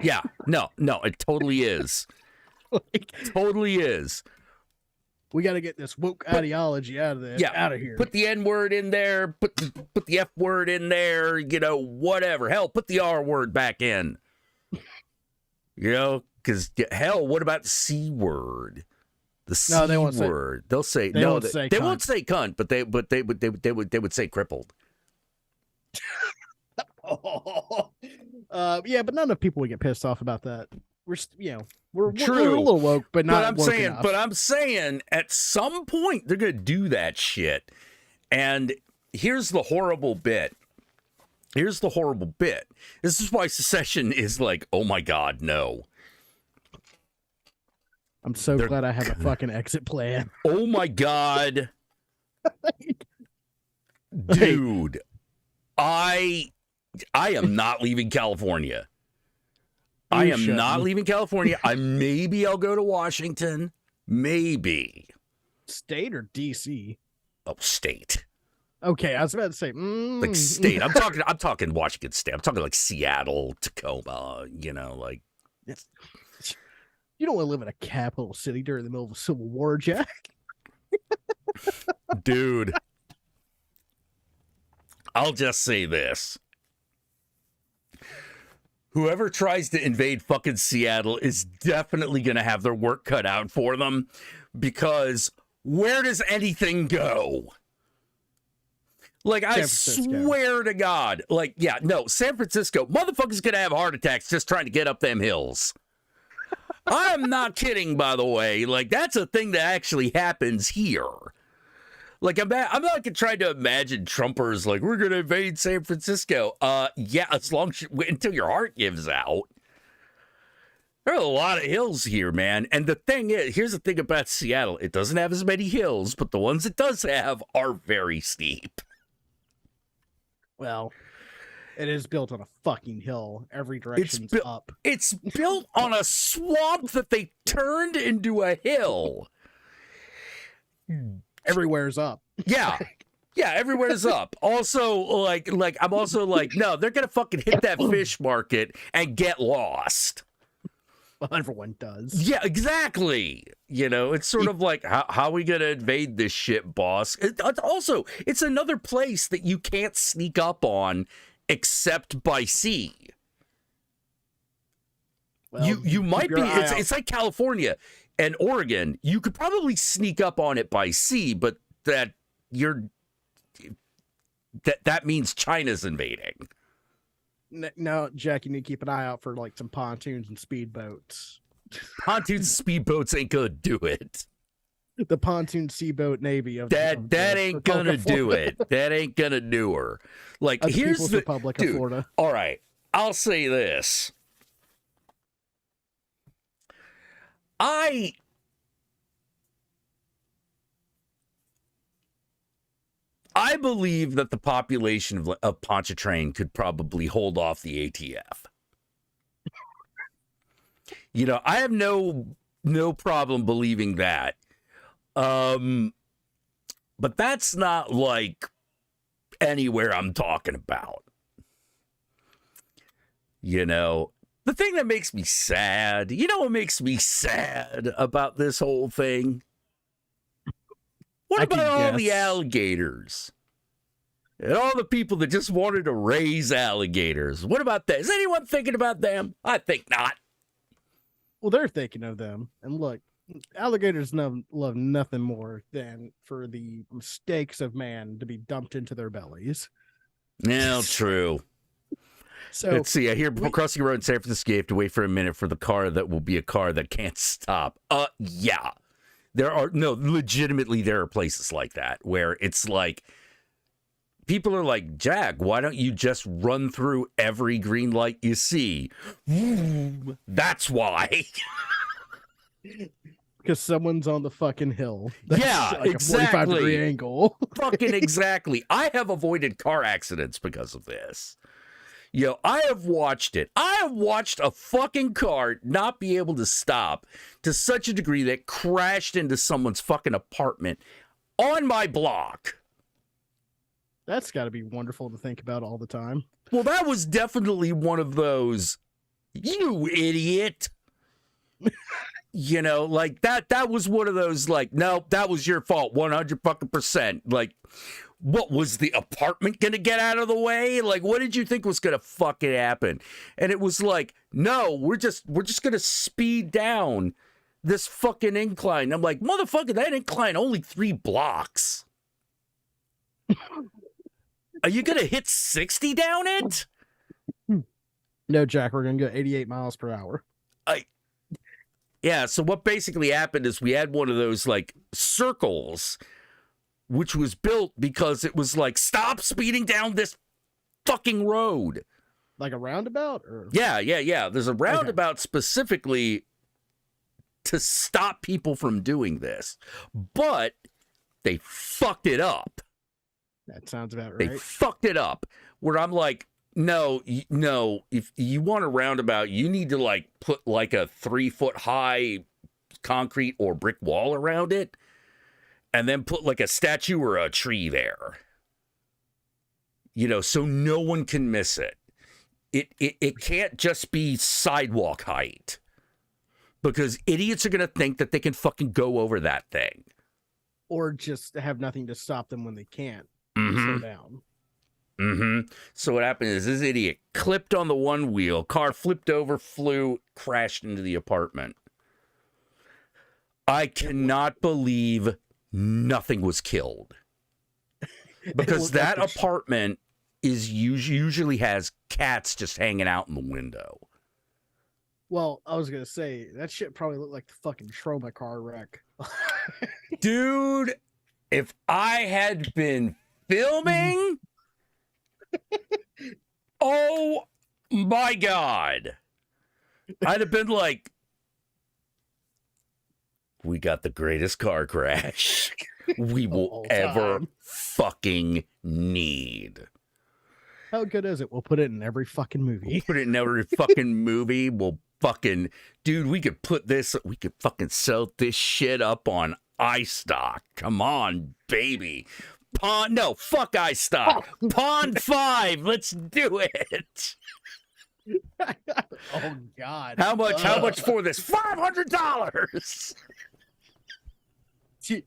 Yeah. No, it totally is. Totally is. We got to get this woke ideology out of here. Put the N word in there. Put the F word in there. You know, whatever. Hell, put the R word back in. You know, because hell, what about the C word? The C word. They'll say they won't say cunt, but they would say crippled. Yeah, but not enough people would get pissed off about that. We're a True. little woke, but not woke enough. But I'm saying at some point they're gonna do that shit. And here's the horrible bit. This is why secession is like, oh my God, no. I'm so glad I have a fucking exit plan. Oh my God. Dude, I am not leaving California. I am not leaving California. Maybe I'll go to Washington. Maybe. State or DC? Oh, state. Okay, I was about to say like state. I'm talking Washington State. I'm talking like Seattle, Tacoma, you know, like you don't want to live in a capital city during the middle of a civil war, Jack. Dude. I'll just say this. Whoever tries to invade fucking Seattle is definitely going to have their work cut out for them, because where does anything go? Like, I swear to God. Like, yeah, no, San Francisco, motherfuckers going to have heart attacks just trying to get up them hills. I'm not kidding, by the way. Like, that's a thing that actually happens here. Like, I'm not trying to imagine Trumpers like, we're going to invade San Francisco. Yeah, as long as until your heart gives out. There are a lot of hills here, man. And the thing is, here's the thing about Seattle. It doesn't have as many hills, but the ones it does have are very steep. Well, it is built on a fucking hill. Every direction's up. It's built on a swamp that they turned into a hill. Everywhere's up. Yeah. Yeah, everywhere's up. Also, like I'm also like, no, they're gonna fucking hit that fish market and get lost. Well, everyone does. Yeah, exactly. You know, it's sort of like, how are we gonna invade this shit, boss? It's another place that you can't sneak up on except by sea. Well, you might be. It's like California and Oregon. You could probably sneak up on it by sea, but that means China's invading. No, Jack, you need to keep an eye out for like some pontoons and speedboats. Pontoons and speedboats ain't gonna do it. The pontoon seaboat navy of that ain't gonna do it. That ain't gonna do her. Like, here's the Republic of Florida. All right, I'll say this. I believe that the population of Pontchartrain could probably hold off the ATF. You know, I have no problem believing that. But that's not like anywhere I'm talking about. You know, the thing that makes me sad, you know what makes me sad about this whole thing? What about all the alligators? And all the people that just wanted to raise alligators? What about that? Is anyone thinking about them? I think not. Well, they're thinking of them. And look, alligators love nothing more than for the mistakes of man to be dumped into their bellies. Yeah, true. So let's see. I hear crossing the road in San Francisco, you have to wait for a minute for the car that will be a car that can't stop. Yeah. There are legitimately there are places like that where it's like people are like, Jack, why don't you just run through every green light you see? That's why. Because someone's on the fucking hill. Yeah, like exactly. A 45-degree angle. Fucking exactly. I have avoided car accidents because of this. You know, I have watched it. I have watched a fucking car not be able to stop to such a degree that crashed into someone's fucking apartment on my block. That's got to be wonderful to think about all the time. Well, that was definitely one of those, you idiot. You know, like that was one of those, like, no, that was your fault, 100%. Like, what was the apartment gonna get out of the way? Like, what did you think was gonna fucking happen? And it was like, no, we're just gonna speed down this fucking incline. I'm like, motherfucker, that incline only 3 blocks. Are you gonna hit 60 down it? No, Jack, we're gonna go 88 miles per hour. Yeah, so what basically happened is we had one of those, like, circles, which was built because it was like, stop speeding down this fucking road. Like a roundabout? Or Yeah. There's a roundabout specifically to stop people from doing this. But they fucked it up. That sounds about right. They fucked it up. Where I'm like, no, if you want a roundabout, you need to, like, put like a 3-foot high concrete or brick wall around it, and then put like a statue or a tree there. You know, so no one can miss it. It can't just be sidewalk height, because idiots are going to think that they can fucking go over that thing. Or just have nothing to stop them when they can't slow down. So what happened is this idiot clipped on the one wheel, car flipped over, flew, crashed into the apartment. I cannot believe nothing was killed, because that apartment usually has cats just hanging out in the window. Well, I was gonna say that shit probably looked like the fucking trauma car wreck. Dude, if I had been filming, oh my God, I'd have been like, we got the greatest car crash we will ever fucking need. How good is it? We'll put it in every fucking movie. We'll put it in every fucking movie. We'll fucking, dude, we could fucking sell this shit up on iStock. Come on, baby. Fuck iStock. Pond 5. Let's do it. Oh God. How much for this? $500.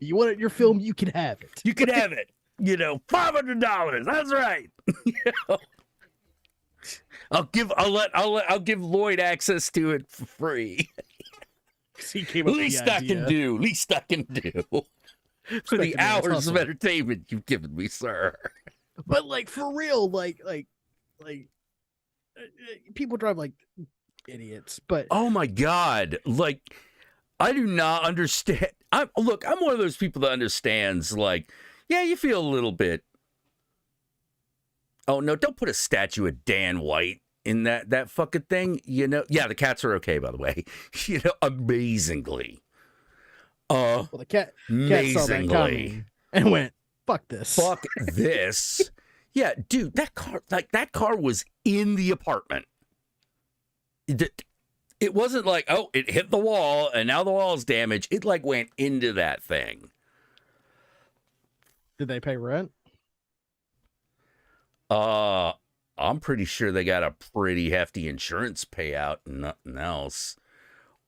You want it in your film, you can have it. You can have it. You know, $500. That's right. You know? I'll give Lloyd access to it for free. Least I can do. For the hours of entertainment you've given me, sir. But like, for real, like people drive like idiots. But oh my God, like, I do not understand. I'm one of those people that understands, like, yeah, you feel a little bit. Oh no, don't put a statue of Dan White in that fucking thing. You know, yeah, the cats are okay, by the way. You know, amazingly. Well, the cat saw that coming and went, fuck this. Fuck this. Yeah, dude, that car was in the apartment. It wasn't like, oh, it hit the wall and now the wall's damaged. It like went into that thing. Did they pay rent? I'm pretty sure they got a pretty hefty insurance payout and nothing else.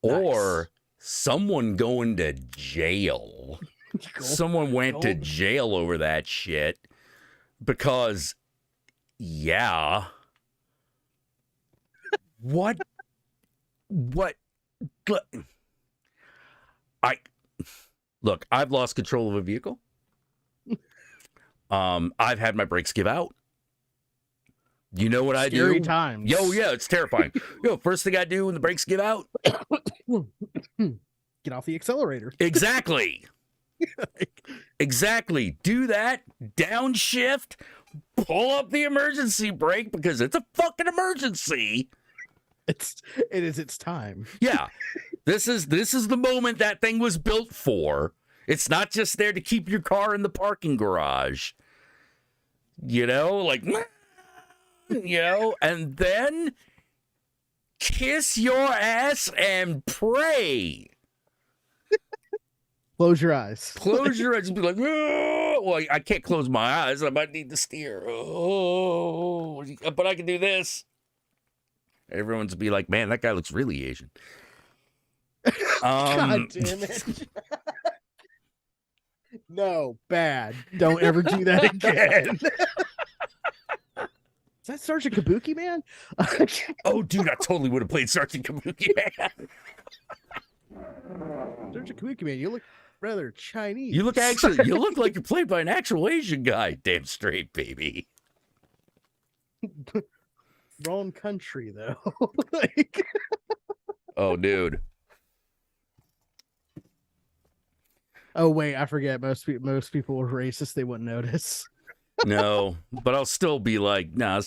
Nice. Or someone going to jail. Someone went to jail over that shit. Because, yeah. What? Look, I've lost control of a vehicle. I've had my brakes give out. You know what I do? Scary times. Yo, yeah, it's terrifying. First thing I do when the brakes give out? Get off the accelerator. Exactly. Exactly. Do that. Downshift. Pull up the emergency brake because it's a fucking emergency. It is its time. Yeah. This is the moment that thing was built for. It's not just there to keep your car in the parking garage. You know, like, you know, and then kiss your ass and pray. Close your eyes. Close your eyes and be like, oh, well, I can't close my eyes. I might need to steer. Oh, but I can do this. Everyone's be like, man, that guy looks really Asian. God damn it. No, bad. Don't ever do that again. Is that Sergeant Kabuki, man? Oh, dude, I totally would have played Sergeant Kabuki, man. Sergeant Kabuki, man, you look rather Chinese. You look like you're played by an actual Asian guy. Damn straight, baby. Wrong country, though. Oh, dude. Oh wait, I forget. Most people were racist. They wouldn't notice. No, but I'll still be like, I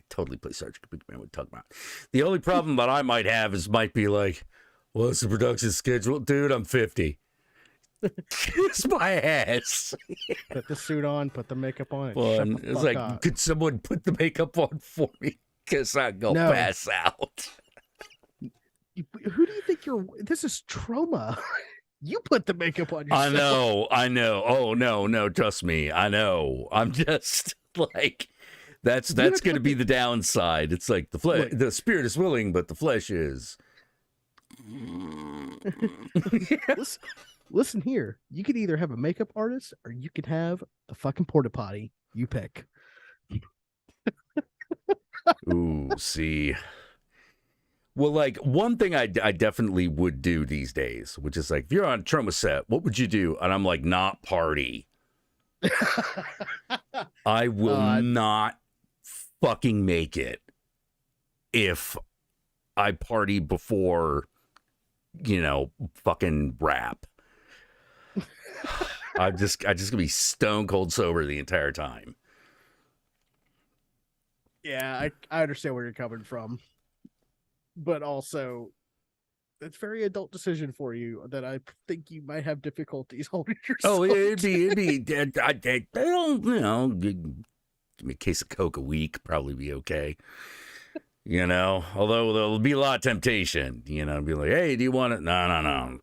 totally play Sergeant Kabuki, man. What are you talking about? The only problem that I might have might be like, what's the production schedule? Dude, I'm 50. Kiss my ass. Put the suit on, put the makeup on. It's like, up. Could someone put the makeup on for me? Because I'm going to pass out. Who do you think you're? This is trauma. You put the makeup on yourself. I know. Oh, no, trust me. I know. I'm just like, that's going to be the downside. It's like the spirit is willing, but the flesh is. Listen here. You could either have a makeup artist or you could have a fucking porta potty. You pick. Ooh, see. Well, like, one thing I definitely would do these days, which is like, if you're on a trauma set, what would you do? And I'm like, not party. I will not fucking make it if I party before, fucking rap. I'm just gonna be stone cold sober the entire time. Yeah, I understand where you're coming from. But also, it's a very adult decision for you that I think you might have difficulties holding yourself. Oh, it'd be, give me a case of Coke a week, probably be okay. Although there'll be a lot of temptation, be like, hey, do you want it? No.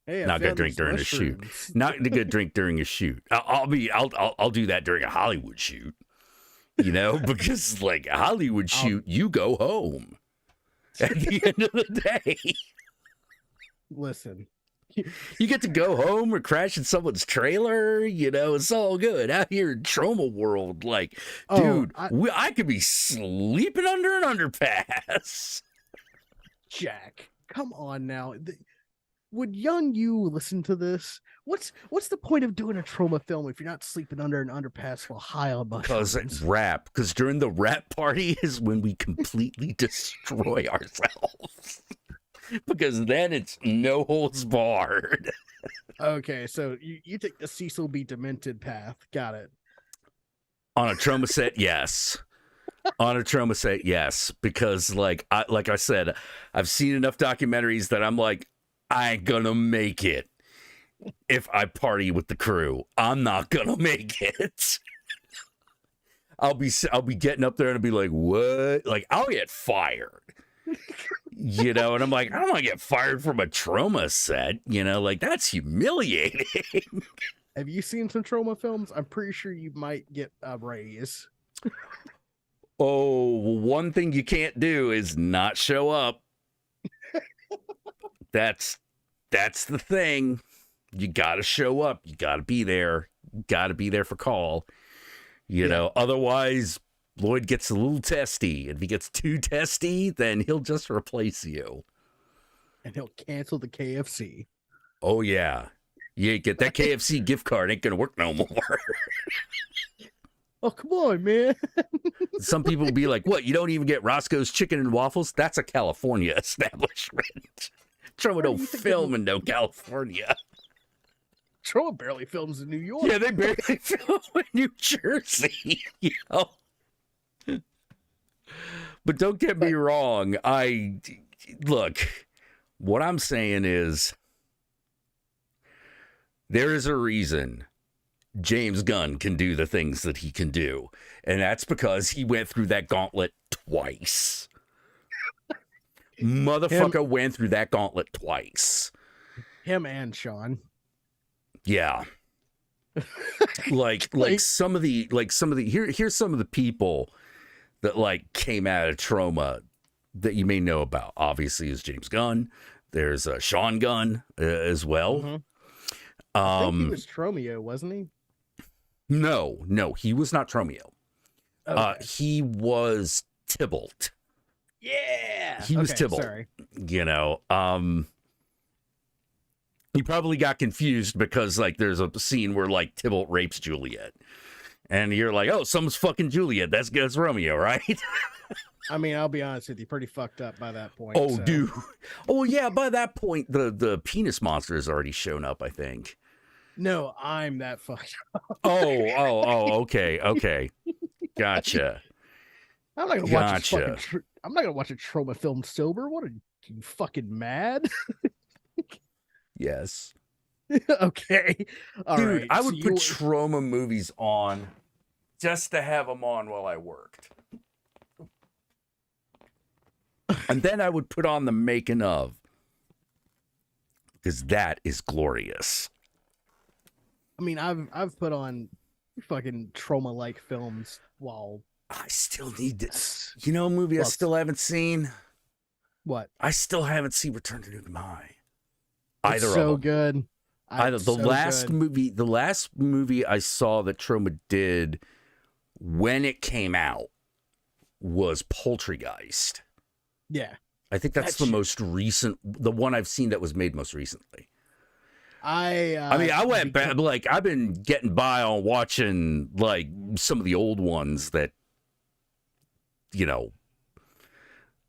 Hey, not gonna drink during a shoot. Not a good drink during a shoot. I'll do that during a Hollywood shoot, because like a Hollywood shoot, you go home. At the end of the day, listen, you get to go home or crash in someone's trailer. It's all good out here in trauma world. Like, dude, I could be sleeping under an underpass. Jack, come on now. Would young you listen to this? What's the point of doing a trauma film if you're not sleeping under an underpass while high on mushrooms? Because during the rap party is when we completely destroy ourselves. Because then it's no holds barred. Okay, so you take the Cecil B. Demented path. Got it. On a trauma set, yes. On a trauma set, yes. Because like I said, I've seen enough documentaries that I'm like, I ain't gonna make it. If I party with the crew, I'm not gonna make it. I'll be getting up there and I'll be like, what? Like, I'll get fired. And I'm like, I don't want to get fired from a trauma set. Like, that's humiliating. Have you seen some trauma films? I'm pretty sure you might get a raise. Oh, one thing you can't do is not show up. That's the thing. You got to show up. You got to be there. You got to be there for call. Otherwise, Lloyd gets a little testy. If he gets too testy, then he'll just replace you. And he'll cancel the KFC. Oh, yeah. You get that KFC gift card. Ain't going to work no more. Oh, come on, man. Some people will be like, what? You don't even get Roscoe's Chicken and Waffles? That's a California establishment. Trauma don't film in no California. Trauma barely films in New York. Yeah, they barely film in New Jersey. But don't get me wrong. Look, what I'm saying is there is a reason James Gunn can do the things that he can do. And that's because he went through that gauntlet twice. Motherfucker went through that gauntlet twice. Him and Sean. Yeah. like some of the here's some of the people that like came out of trauma that you may know about. Obviously is James Gunn. There's Sean Gunn as well. Mhm. I think he was Tromeo, wasn't he? No, he was not Tromeo. Okay. He was Tybalt. Yeah. He was Okay, Tybalt. sorry. You know, you probably got confused because like there's a scene where like Tybalt rapes Juliet, and you're like, oh, someone's fucking Juliet. That's Romeo, right? I mean, I'll be honest with you, pretty fucked up by that point. Oh, so. dude. Oh, yeah. By that point, the penis monster has already shown up, I think. No, I'm that fucked up. Oh. Okay. Gotcha. I'm not gonna watch a fucking. I'm not gonna watch a trauma film sober. What are you fucking mad? Yes. Okay. All dude, right. I would put trauma movies on just to have them on while I worked. And then I would put on the making of, because that is glorious. I mean, I've put on fucking trauma-like films while I still need to. You know, a movie I still haven't seen. What? I still haven't seen Return to Nukem High. It's so good. The last movie I saw that Trauma did when it came out was Poltergeist. Yeah. I think that's the most recent, the one I've seen that was made most recently. I mean, I went back, like, I've been getting by on watching, like, some of the old ones that, you know,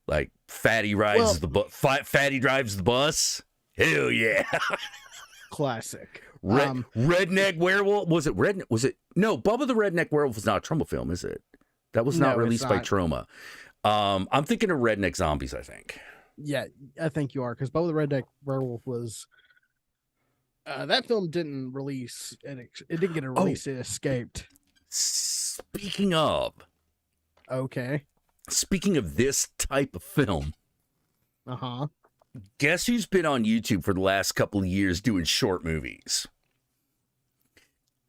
like, Fatty Drives the Bus. Hell yeah. Classic. Redneck Werewolf. Was it Redneck? No, Bubba the Redneck Werewolf was not a Trauma film, is it? That was not released by Trauma. I'm thinking of Redneck Zombies, I think. Yeah, I think you are, because Bubba the Redneck Werewolf was... that film didn't release, and it didn't get a release. It escaped. Speaking of this type of film, guess who's been on YouTube for the last couple of years doing short movies?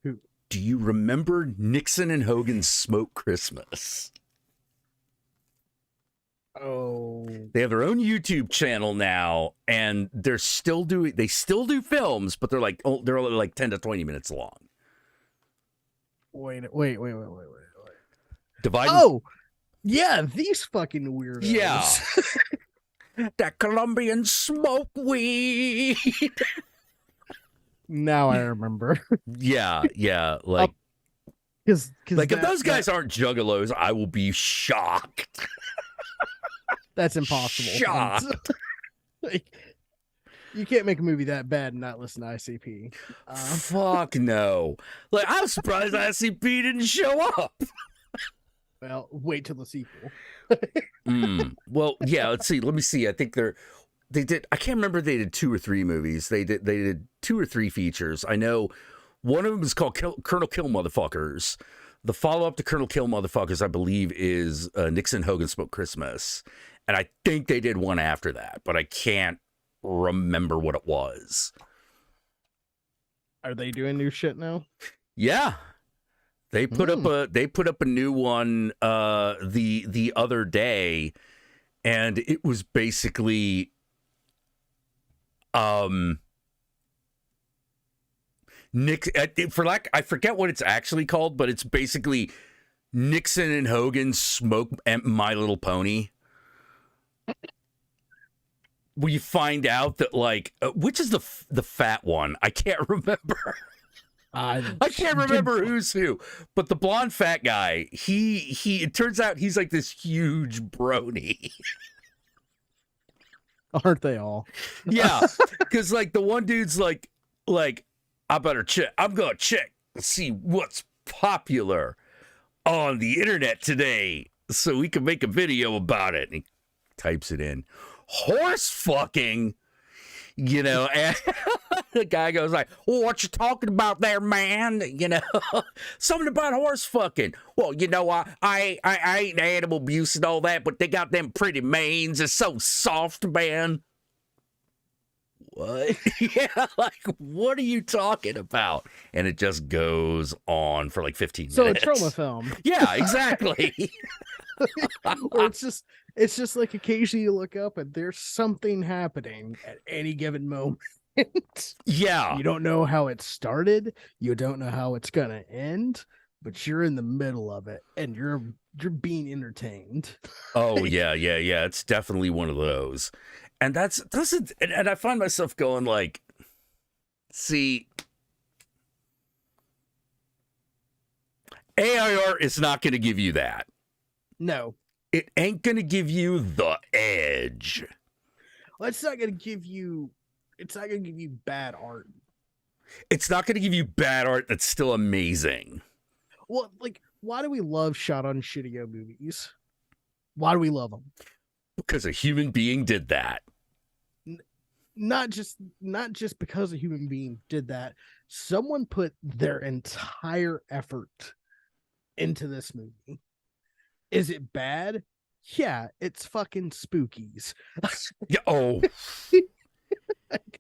Who? Do you remember Nixon and Hogan's Smoke Christmas? Oh, they have their own YouTube channel now, and they still do films, but they're only like 10 to 20 minutes long. Wait. Dividing. Oh, yeah, these fucking weirdos. Yeah. That Colombian smoke weed. Now I remember. Yeah. Like, because if those guys aren't juggalos, I will be shocked. That's impossible. Shocked. Like, you can't make a movie that bad and not listen to ICP. Fuck no. Like, I'm surprised ICP didn't show up. Well, wait till the sequel. Well, yeah, let's see. Let me see. I think they did. I can't remember if they did 2 or 3 movies. They did 2 or 3 features. I know one of them is called Colonel Kill Motherfuckers. The follow-up to Colonel Kill Motherfuckers, I believe, is Nixon Hogan Smoke Christmas. And I think they did one after that, but I can't remember what it was. Are they doing new shit now? Yeah. They put up a new one the other day, and it was basically I forget what it's actually called, but it's basically Nixon and Hogan Smoke My Little Pony. We find out that, like, which is the fat one? I can't remember. I can't remember who's who, but the blonde fat guy, it turns out he's like this huge brony. Aren't they all? Yeah, because like the one dude's like I'm gonna check to see what's popular on the internet today so we can make a video about it. And he types it in. Horse fucking, you know, and the guy goes like, "Oh, what you talking about there, man? You know, something about horse fucking." Well, you know, I ain't animal abuse and all that, but they got them pretty manes. It's so soft, man. what? Yeah, like, what are you talking about? And it just goes on for like 15 So a minutes. trauma film. Yeah, exactly. Or it's just like occasionally you look up and there's something happening at any given moment. Yeah. You don't know how it started, you don't know how it's gonna end, but you're in the middle of it and you're being entertained. Oh, yeah. It's definitely one of those. And and I find myself going like, see, AIR is not going to give you that. No. It ain't going to give you the edge. Well, it's not gonna give you bad art. It's not going to give you bad art that's still amazing. Well, like, why do we love shot on shitty movies? Why do we love them? Because a human being did that. Not just because a human being did that. Someone put their entire effort into this movie. Is it bad? Yeah, it's fucking spookies. Yeah. Oh.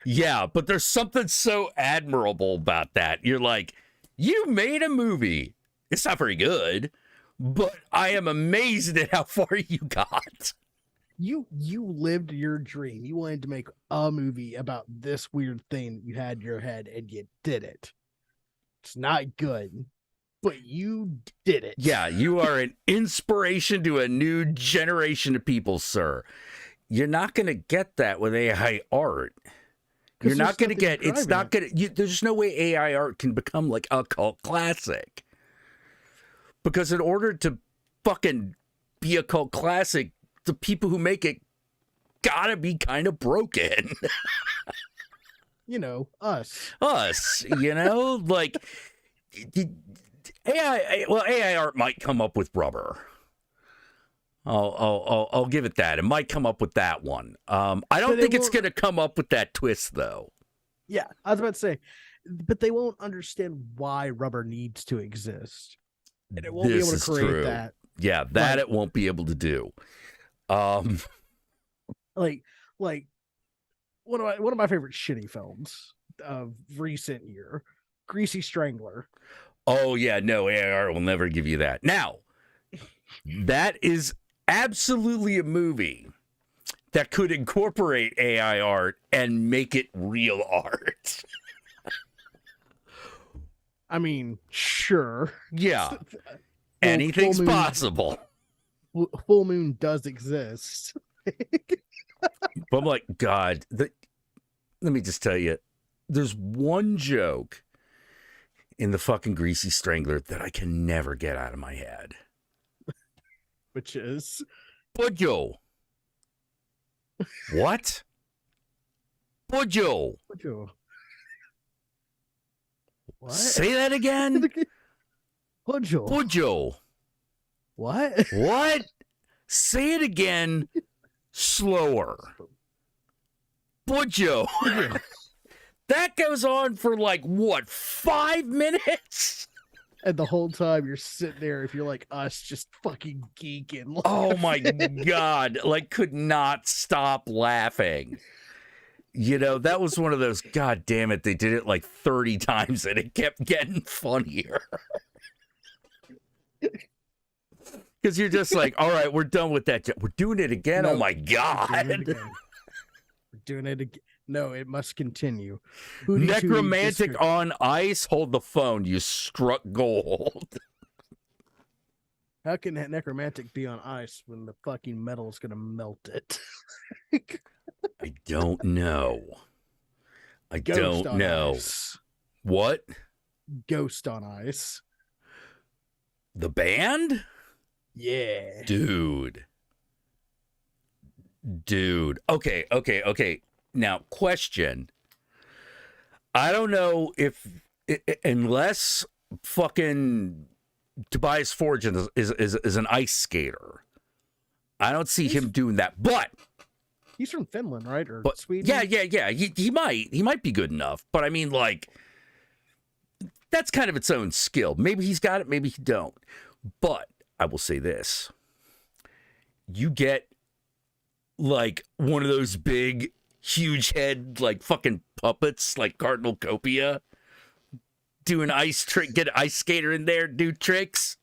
Yeah, but there's something so admirable about that. You're like, you made a movie. It's not very good, but I am amazed at how far you got. You lived your dream. You wanted to make a movie about this weird thing you had in your head, and you did it. It's not good, but you did it. Yeah, you are an inspiration to a new generation of people, sir. You're not going to get that with AI art. You're not going to get, it's not going to, there's no way AI art can become like a cult classic. Because in order to fucking be a cult classic, the people who make it gotta be kind of broken. You know, us. Us, you know? Like, AI art might come up with rubber. I'll give it that. It might come up with that one. I don't think it's going to come up with that twist, though. Yeah, I was about to say, but they won't understand why rubber needs to exist, and it won't be able to create that. Yeah, that it won't be able to do. Like one of my favorite shitty films of recent year, Greasy Strangler. Oh yeah, no, AIR will never give you that. Now, that is absolutely a movie that could incorporate AI art and make it real art. I mean, sure. Yeah. Anything's possible. Full Moon does exist. But I'm like, God, let me just tell you, there's one joke in the fucking Greasy Strangler that I can never get out of my head. Which is? Poggio. What? Poggio. What? Say that again? Poggio. Poggio. What? What? Say it again. Slower. Poggio. That goes on for like, what, 5 minutes? And the whole time you're sitting there, if you're like us, just fucking geeking. Oh my God. Like, could not stop laughing. You know, that was one of those, God damn it, they did it like 30 times and it kept getting funnier. Because you're just like, all right, we're done with that. We're doing it again? No, oh my God. We're doing it again. No, it must continue. Necromantic on ice? Hold the phone. You struck gold. How can that necromantic be on ice when the fucking metal is going to melt it? I don't know. I don't know. Ice. What? Ghost on Ice. The band? Yeah. Dude. Okay. Now, question. I don't know if, unless fucking Tobias Forge is an ice skater, I don't see him doing that. But he's from Finland, right? Or Sweden? Yeah. He might be good enough. But I mean, like, that's kind of its own skill. Maybe he's got it, maybe he don't. But I will say this. You get like one of those big, huge head, like fucking puppets, like Cardinal Copia, doing ice trick, get an ice skater in there, do tricks.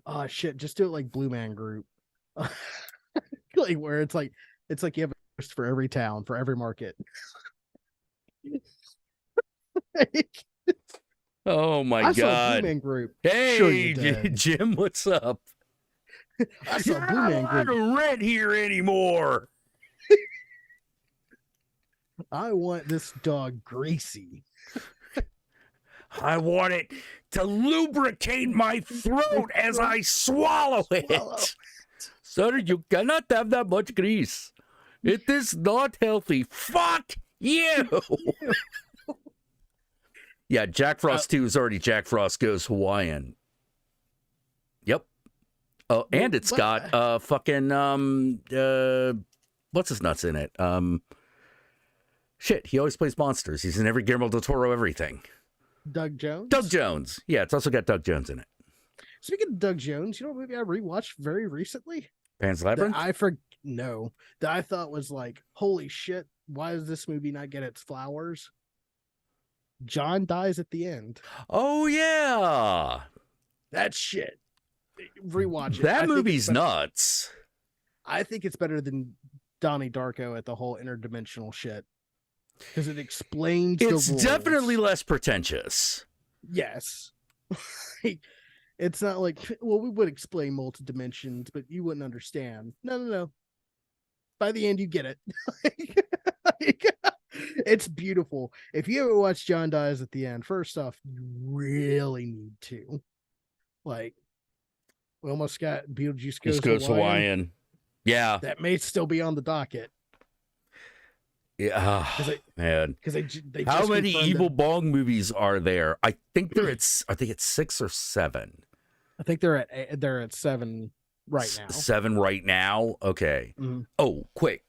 Oh shit, just do it like Blue Man Group. Like where it's like you have a for every town, for every market. Oh my I saw Blue God. Man Group. Hey, Sure you did. Jim, what's up? I saw You're Blue not Man allowed Group. to rent here anymore. I want this dog greasy. I want it to lubricate my throat as I swallow it. Sir, you cannot have that much grease. It is not healthy. Fuck you. Yeah, Jack Frost 2 is already Jack Frost Goes Hawaiian. Yep. Oh, and it's got fucking what's his nuts in it? Shit, he always plays monsters. He's in every Guillermo del Toro everything. Doug Jones? Doug Jones. Yeah, it's also got Doug Jones in it. Speaking of Doug Jones, you know what movie I rewatched very recently? Pan's Labyrinth? That I thought was like, holy shit, why does this movie not get its flowers? John dies at the end. Oh, yeah. That shit. Rewatch it. That movie's nuts. I think it's better than Donnie Darko at the whole interdimensional shit. Because it explains the rules. It's definitely less pretentious. Yes. It's not like, well, we would explain multi-dimensions, but you wouldn't understand. No. By the end, you get it. It's beautiful. If you ever watch John Dies at the end, first off, you really need to. Like, we almost got Beetlejuice Goes Hawaiian. Yeah. That may still be on the docket. Yeah, man. Because they how many Evil Bong movies are there? I think it's 6 or 7. I think they're at 7 right now. 7 right now. Okay. Mm-hmm. Oh, quick.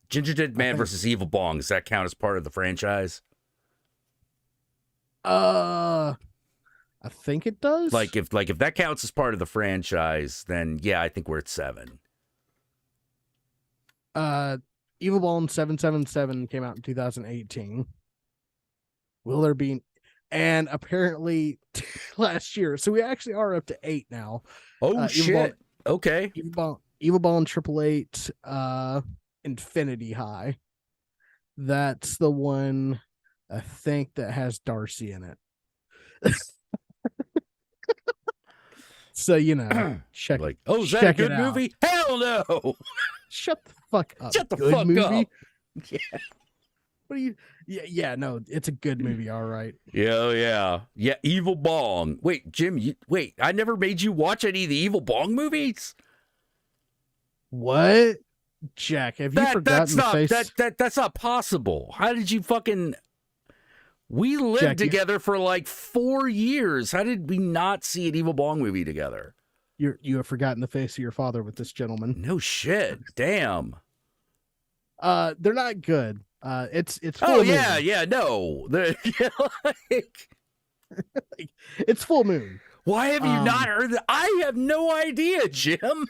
Ginger Dead Man versus Evil Bong. Does that count as part of the franchise? I think it does. Like if that counts as part of the franchise, then yeah, I think we're at 7. Evil Bong 777 came out in 2018. Will there be? And apparently last year, so we actually are up to 8 now. Oh shit! Okay. Evil Bong 888, Infinity High. That's the one I think that has Darcy in it. So check. Like, oh, is that a good movie? Hell no! Shut the fuck up. Shut the fuck up. Yeah. What are you? Yeah. No, it's a good movie. All right. Yeah. Evil Bong. Wait, Jim. I never made you watch any of the Evil Bong movies. What, Jack? Have you forgotten the face? That's not possible. How did you fucking? We lived together for like 4 years. How did we not see an Evil Bong movie together? You have forgotten the face of your father with this gentleman. No shit. Damn. They're not good. It's full oh moon. yeah, no. It's full moon. Why have you not heard that? I have no idea, Jim.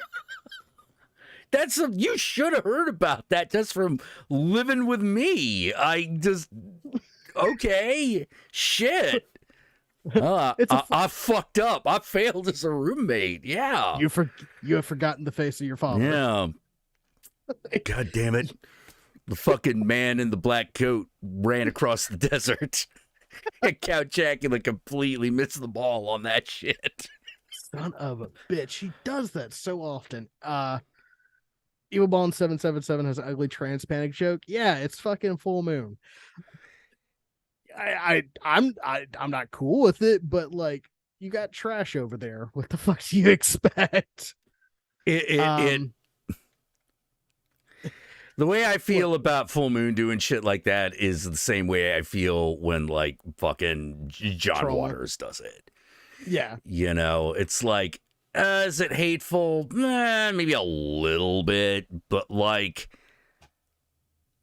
You should have heard about that just from living with me. Okay, shit. I fucked up. I failed as a roommate. Yeah. You have forgotten the face of your father. Yeah. God damn it. The fucking man in the black coat ran across the desert. And Count Jackula completely missed the ball on that shit. Son of a bitch. He does that so often. Evil Bong 777 has an ugly trans panic joke. Yeah, it's fucking full moon. I'm not cool with it, but like, you got trash over there. What the fuck do you expect? The way I feel about Full Moon doing shit like that is the same way I feel when like fucking John Waters does it. Yeah. It's like, is it hateful? Maybe a little bit, but like,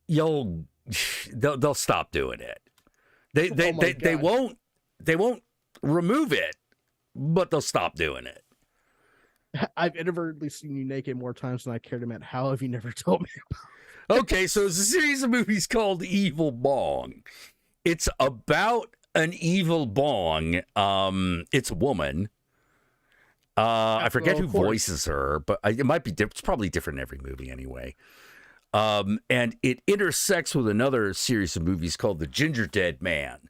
they'll stop doing it. They won't remove it, but they'll stop doing it. I've inadvertently seen you naked more times than I care to admit. How have you never told me? Okay, so it's a series of movies called Evil Bong. It's about an evil bong. It's a woman. I forget who voices her, but it might be different. It's probably different in every movie anyway. And it intersects with another series of movies called The Gingerbread Man.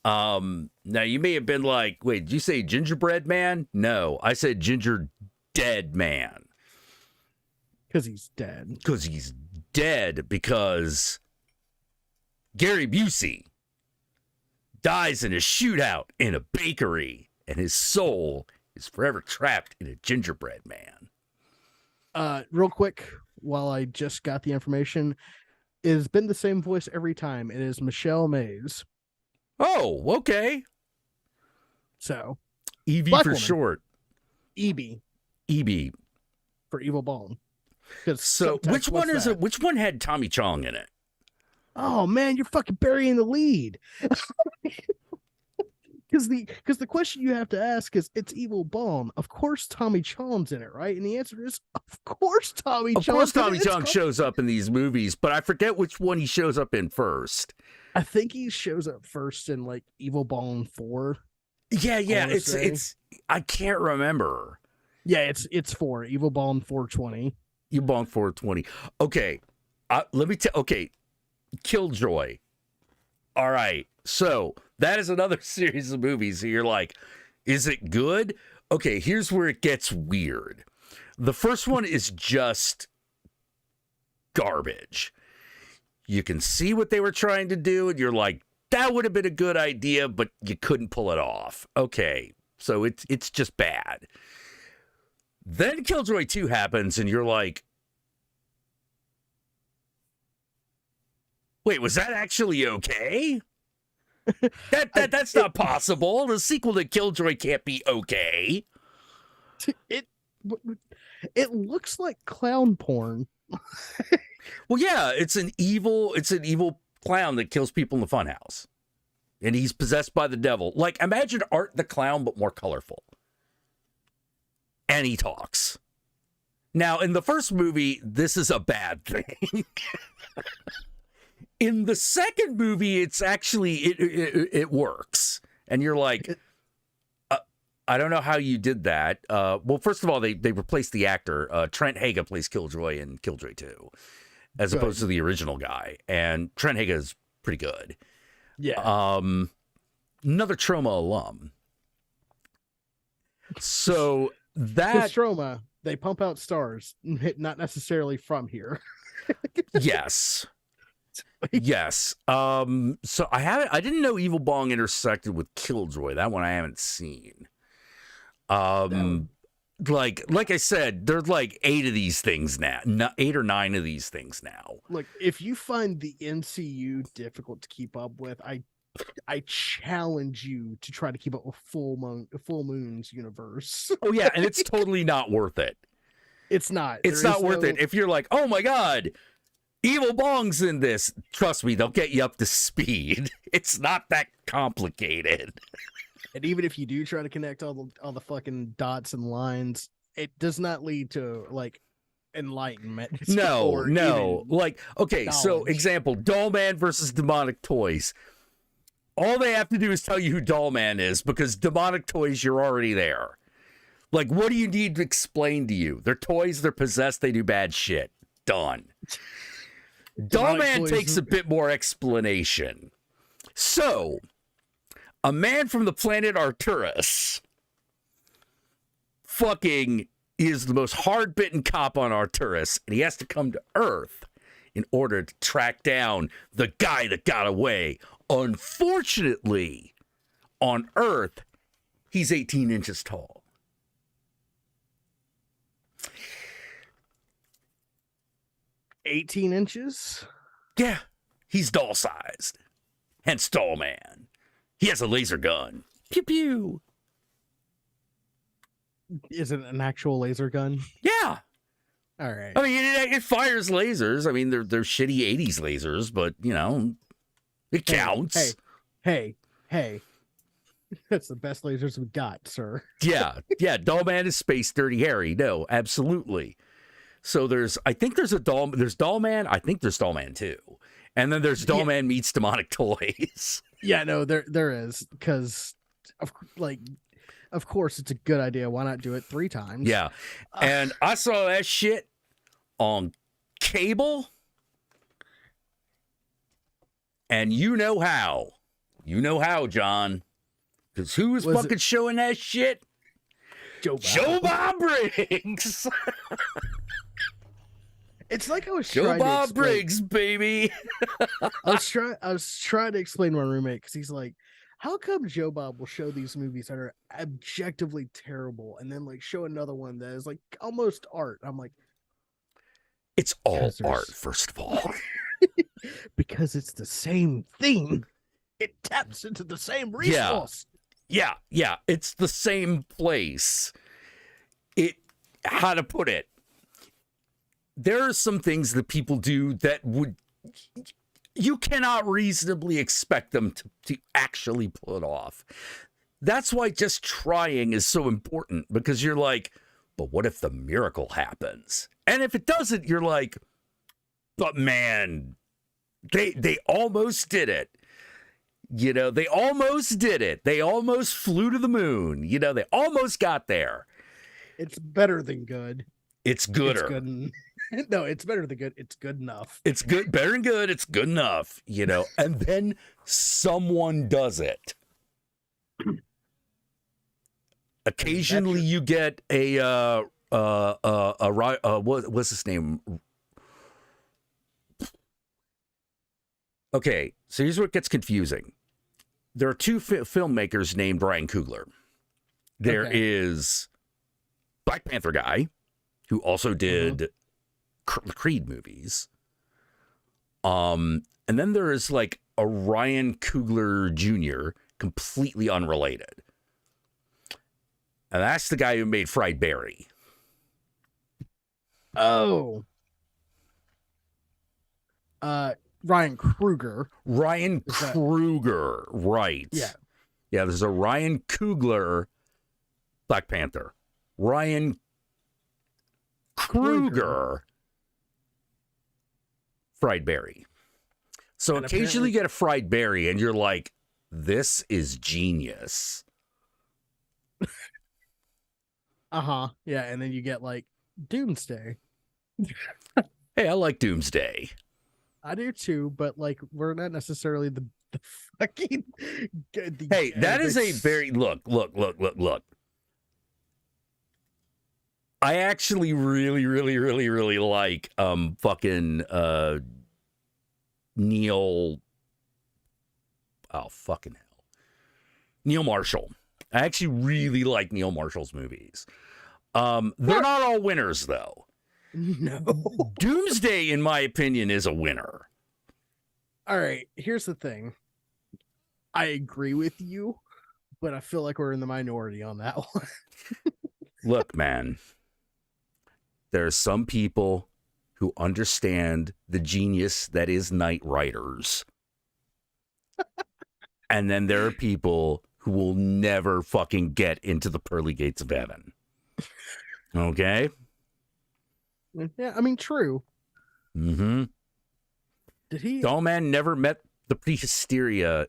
Now you may have been like, wait, did you say Gingerbread Man? No, I said Ginger Dead Man. Because he's dead. Because he's dead because Gary Busey dies in a shootout in a bakery, and his soul is forever trapped in a gingerbread man. Real quick, while I just got the information, it has been the same voice every time. It is Michelle Mays. Oh, okay. So, Evie Black for woman. short. EB EB. for Evil Bong. So, which one is it? Which one had Tommy Chong in it? Oh man, you're fucking burying the lead. Because the question you have to ask is, it's Evil Bong. Of course, Tommy Chong's in it, right? And the answer is, of course, Tommy Chong. Of course, Tommy Chong shows up in these movies, but I forget which one he shows up in first. I think he shows up first in like Evil Bong 4. Yeah. It's I can't remember. Yeah, it's 4. Evil Bong 420. Evil Bong 420. Okay, let me tell. Okay, Killjoy. All right, so that is another series of movies that you're like, is it good? Okay, here's where it gets weird. The first one is just garbage. You can see what they were trying to do, and you're like, that would have been a good idea, but you couldn't pull it off. Okay, so it's just bad. Then Killjoy 2 happens, and you're like, wait, was that actually okay? That's not possible. The sequel to Killjoy can't be okay. It looks like clown porn. Well, yeah, it's an evil clown that kills people in the funhouse. And he's possessed by the devil. Like, imagine Art the Clown, but more colorful. And he talks. Now, in the first movie, this is a bad thing. In the second movie, it's actually, it works. And you're like, I don't know how you did that. Well, first of all, they replaced the actor. Trent Haga plays Killjoy in Killjoy 2, as opposed to the original guy. And Trent Haga is pretty good. Yeah. Another Trauma alum. So that Troma, they pump out stars, not necessarily from here. Yes. Yes. So I didn't know Evil Bong intersected with Killjoy. That one I haven't seen. Like I said, there's like 8 of these things now. 8 or 9 of these things now. Look, if you find the MCU difficult to keep up with, I challenge you to try to keep up with Full Moon's universe. Oh yeah, and it's totally not worth it. It's not. It's not worth it. If you're like, oh my God, Evil Bong's in this, trust me, they'll get you up to speed. It's not that complicated. And even if you do try to connect all the fucking dots and lines, it does not lead to like enlightenment. No. Like, okay, knowledge. So example, Doll Man versus Demonic Toys. All they have to do is tell you who Doll Man is, because Demonic Toys, you're already there. Like, what do you need to explain to you? They're toys, they're possessed, they do bad shit. Done. Doll Man takes a bit more explanation. So, a man from the planet Arcturus fucking is the most hard-bitten cop on Arcturus, and he has to come to Earth in order to track down the guy that got away. Unfortunately, on Earth, he's 18 inches tall. $18 Yeah, he's doll-sized. Hence Doll Man. He has a laser gun. Pew pew. Is it an actual laser gun? Yeah. All right. I mean, it fires lasers. I mean, they're shitty 80s lasers, but, you know, it counts. Hey. That's the best lasers we got, sir. Yeah, yeah. Doll Man is Space Dirty Harry. No, absolutely. So I think there's there's Doll Man. I think there's Doll Man 2. And then there's Doll Yeah. Man meets demonic toys. Yeah, no, there is, because of course it's a good idea. Why not do it 3 times? Yeah. And I saw that shit on cable. And you know how. You know how, John. Because who was fucking showing that shit? Joe Bob Briggs. It's like I was Joe trying Bob to explain, Briggs, baby. I was trying to explain to my roommate, because he's like, how come Joe Bob will show these movies that are objectively terrible and then like show another one that is like almost art? I'm like, It's all 'Cause there's- art, first of all. because it's the same thing. It taps into the same resource. Yeah. It's the same place. How to put it? There are some things that people do that you cannot reasonably expect them to actually pull it off. That's why just trying is so important, because you're like, but what if the miracle happens? And if it doesn't, you're like, but man, they almost did it. You know, they almost did it. They almost flew to the moon. You know, they almost got there. It's better than good. It's gooder. It's good. No, it's better than good. It's good enough. It's good, better than good. It's good enough, you know. And then someone does it. Occasionally, you get what's his name? Okay, so here's where it gets confusing. There are 2 filmmakers named Ryan Coogler. There is Black Panther guy, who also did Creed movies. And then there is like a Ryan Coogler Jr., completely unrelated. And that's the guy who made Fried Berry. Oh. Ryan Kruger. Ryan Kruger, right. Yeah. Yeah, there's a Ryan Coogler, Black Panther. Ryan Kruger, Fried Berry. So And occasionally you get a Fried Berry and you're like, this is genius. Yeah, and then you get like Doomsday. Hey, I like Doomsday. I do too, but like we're not necessarily the fucking. Hey, that is a very look. I actually really like fucking Neil. Oh fucking hell, Neil Marshall. I actually really like Neil Marshall's movies. They're not all winners though. No. Doomsday, in my opinion, is a winner. All right, here's the thing. I agree with you, but I feel like we're in the minority on that one. Look, man, there are some people who understand the genius that is Knight Riders. And then there are people who will never fucking get into the pearly gates of heaven. Okay? Yeah, I mean, true. Mm-hmm. Did he? Doll Man never met the prehysteria.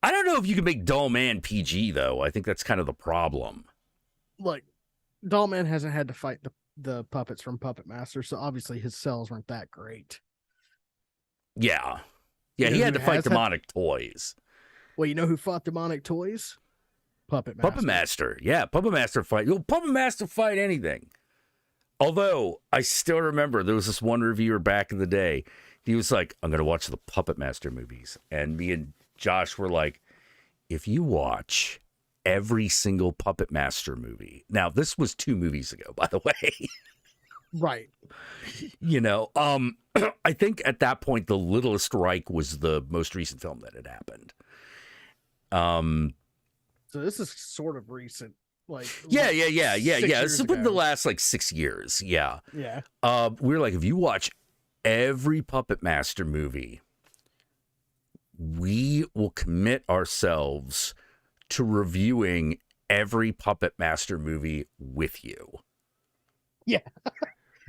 I don't know if you can make Doll Man PG, though. I think that's kind of the problem. Look, Dollman hasn't had to fight the puppets from Puppet Master, so obviously his cells weren't that great. Yeah. Yeah, You he know had who to fight has had- demonic toys. Well, you know who fought demonic toys? Puppet Master. Puppet Master. Yeah, Puppet Master fight. You'll Puppet Master fight anything. Although, I still remember there was this one reviewer back in the day. He was like, I'm going to watch the Puppet Master movies. And me and Josh were like, if you watch every single Puppet Master movie. Now, this was 2 movies ago, by the way. Right. You know, I think at that point, The Littlest Reich was the most recent film that had happened. So this is sort of recent. Like Yeah. 6 It's years within the ago. last like 6 years. Yeah. Yeah. We were like, if you watch every Puppet Master movie, we will commit ourselves to reviewing every Puppet Master movie with you. Yeah.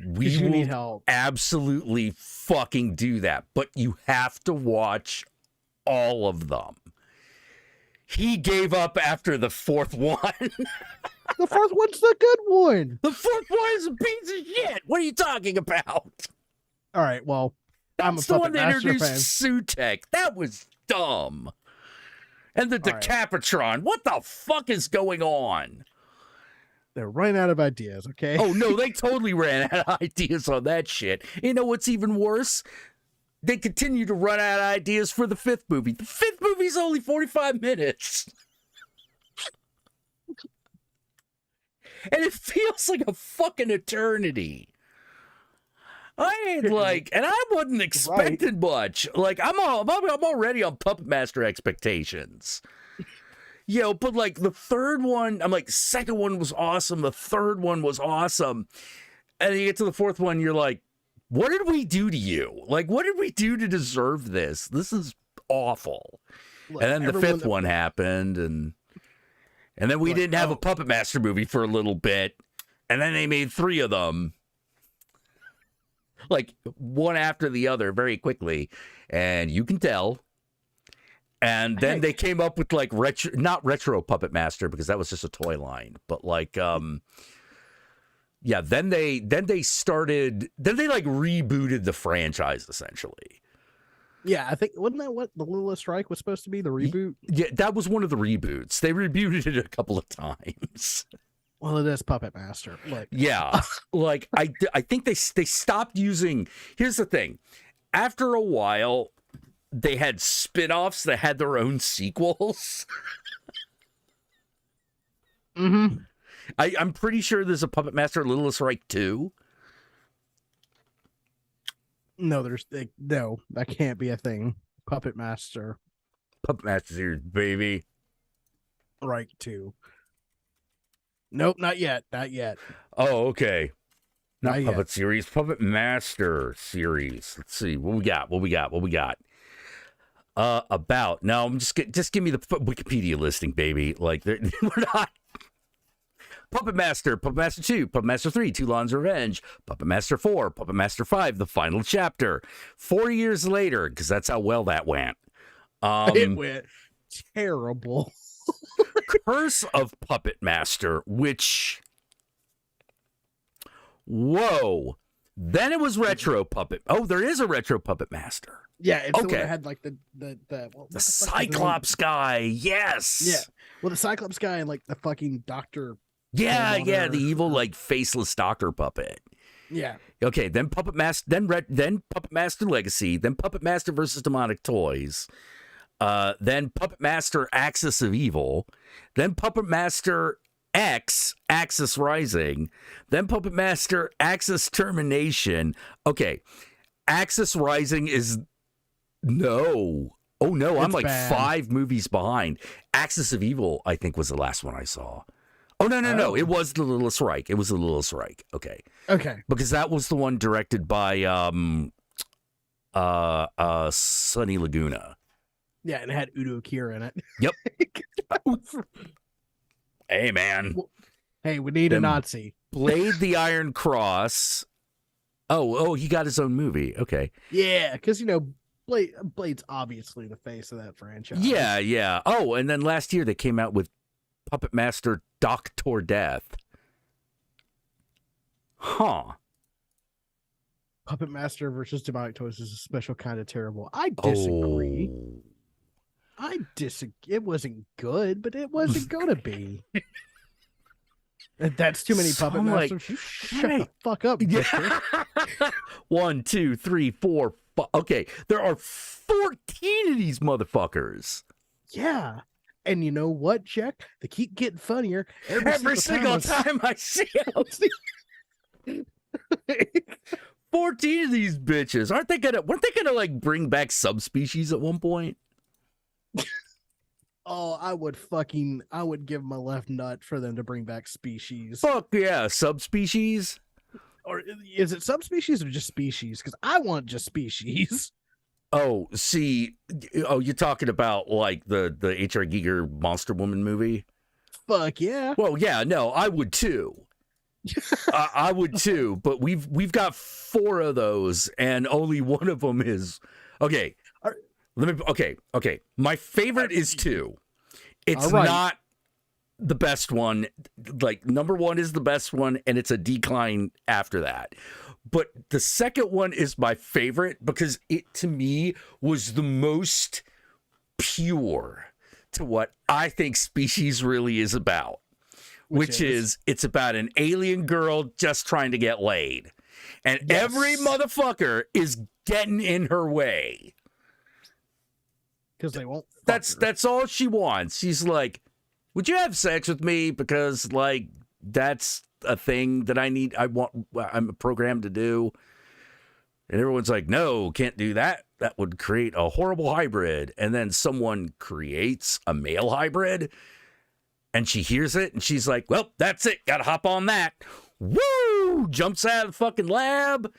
We You will need help. absolutely fucking do that, but you have to watch all of them. He gave up after the fourth one. The fourth one's the good one. The fourth one is a piece of shit. What are you talking about? All right, well, I'm a That's the one Puppet that Master introduced fan. Sutek. That was dumb. And the All right. Decapitron. What the fuck is going on? They're running out of ideas, okay? Oh, no, they totally ran out of ideas on that shit. You know what's even worse? They continue to run out of ideas for the fifth movie. The fifth movie's only 45 minutes. And it feels like a fucking eternity. I ain't like, and I wasn't expecting much. Like, I'm already on Puppet Master expectations. You know, but like the third one, I'm like, second one was awesome. The third one was awesome. And then you get to the fourth one, you're like, what did we do to you? Like, what did we do to deserve this? This is awful. Look, and then the fifth one happened, and then we didn't have a Puppet Master movie for a little bit. And then they made 3 of them. Like, one after the other very quickly. And you can tell. And then they came up with like not retro Puppet Master, because that was just a toy line, but like then they like rebooted the franchise essentially. Yeah, I think, wasn't that what the Little Strike was supposed to be, the reboot? Yeah, that was one of the reboots. They rebooted it a couple of times. Well, it is Puppet Master. Like, yeah, like I think they stopped using. Here's the thing: after a while, they had spin-offs that had their own sequels. mm-hmm. I'm pretty sure there's a Puppet Master Little Strike 2. No, no, that can't be a thing. Puppet Master series, baby. Right 2. Nope, not yet. Not yet. Oh, okay. Not Not Puppet yet. series, Puppet Master series. Let's see what we got. About now, I'm just give me the Wikipedia listing, baby. Like we're not. Puppet Master 2, Puppet Master 3, Two Lawns Revenge, Puppet Master 4, Puppet Master 5, the final chapter. 4 years later, because that's how well that went. It went terrible. Curse of Puppet Master, which, whoa, then it was Retro Puppet. Oh, there is a Retro Puppet Master. Yeah, it's the one Okay. that had like the Cyclops guy. Yes. Yeah. Well, the Cyclops guy and like the fucking doctor. Yeah, Killmonger. the evil like faceless doctor puppet. Yeah. Okay, then Puppet Master, then Puppet Master Legacy, then Puppet Master versus Demonic Toys, then Puppet Master Axis of Evil, then Puppet Master X Axis Rising, then Puppet Master Axis Termination. Okay, Axis Rising is no. Oh no, I'm It's like bad. 5 movies behind. Axis of Evil, I think, was the last one I saw. Oh, no. It was the Little Strike. Okay. Okay. Because that was the one directed by Sonny Laguna. Yeah, and it had Udo Kier in it. Yep. Hey, man. Hey, we need a Nazi. Blade the Iron Cross. Oh, he got his own movie. Okay. Yeah, because, Blade's obviously the face of that franchise. Yeah. Oh, and then last year they came out with Puppet Master Doctor Death. Huh. Puppet Master versus Demonic Toys is a special kind of terrible. I disagree. Oh. I disagree. It wasn't good, but it wasn't going to be. That's too many So Puppet I'm like, Masters. You shut the fuck up, Victor. 1, 2, 3, 4, 5. Okay, there are 14 of these motherfuckers. Yeah. And you know what, Jack? They keep getting funnier Every single time I see them. 14 of these bitches. Weren't they gonna like bring back subspecies at one point? Oh, I would give my left nut for them to bring back species. Fuck yeah, subspecies. Or is it subspecies or just species? Because I want just species. Oh, see, oh, you're talking about like the H.R. Giger Monster Woman movie? Fuck yeah. Well, yeah, no, I would too. I would too, but we've got 4 of those, and only one of them is okay. Are- Okay. My favorite is 2. It's All right. not the best one. Like number 1 is the best one, and it's a decline after that. But the second one is my favorite because it to me was the most pure to what I think Species really is about. Which is it's about an alien girl just trying to get laid. And every motherfucker is getting in her way. Because they won't. That's all she wants. She's like, would you have sex with me? Because like that's a thing that I'm programmed to do. And everyone's like, no, can't do that. That would create a horrible hybrid. And then someone creates a male hybrid. And she hears it, and she's like, well, that's it. Got to hop on that. Woo! Jumps out of the fucking lab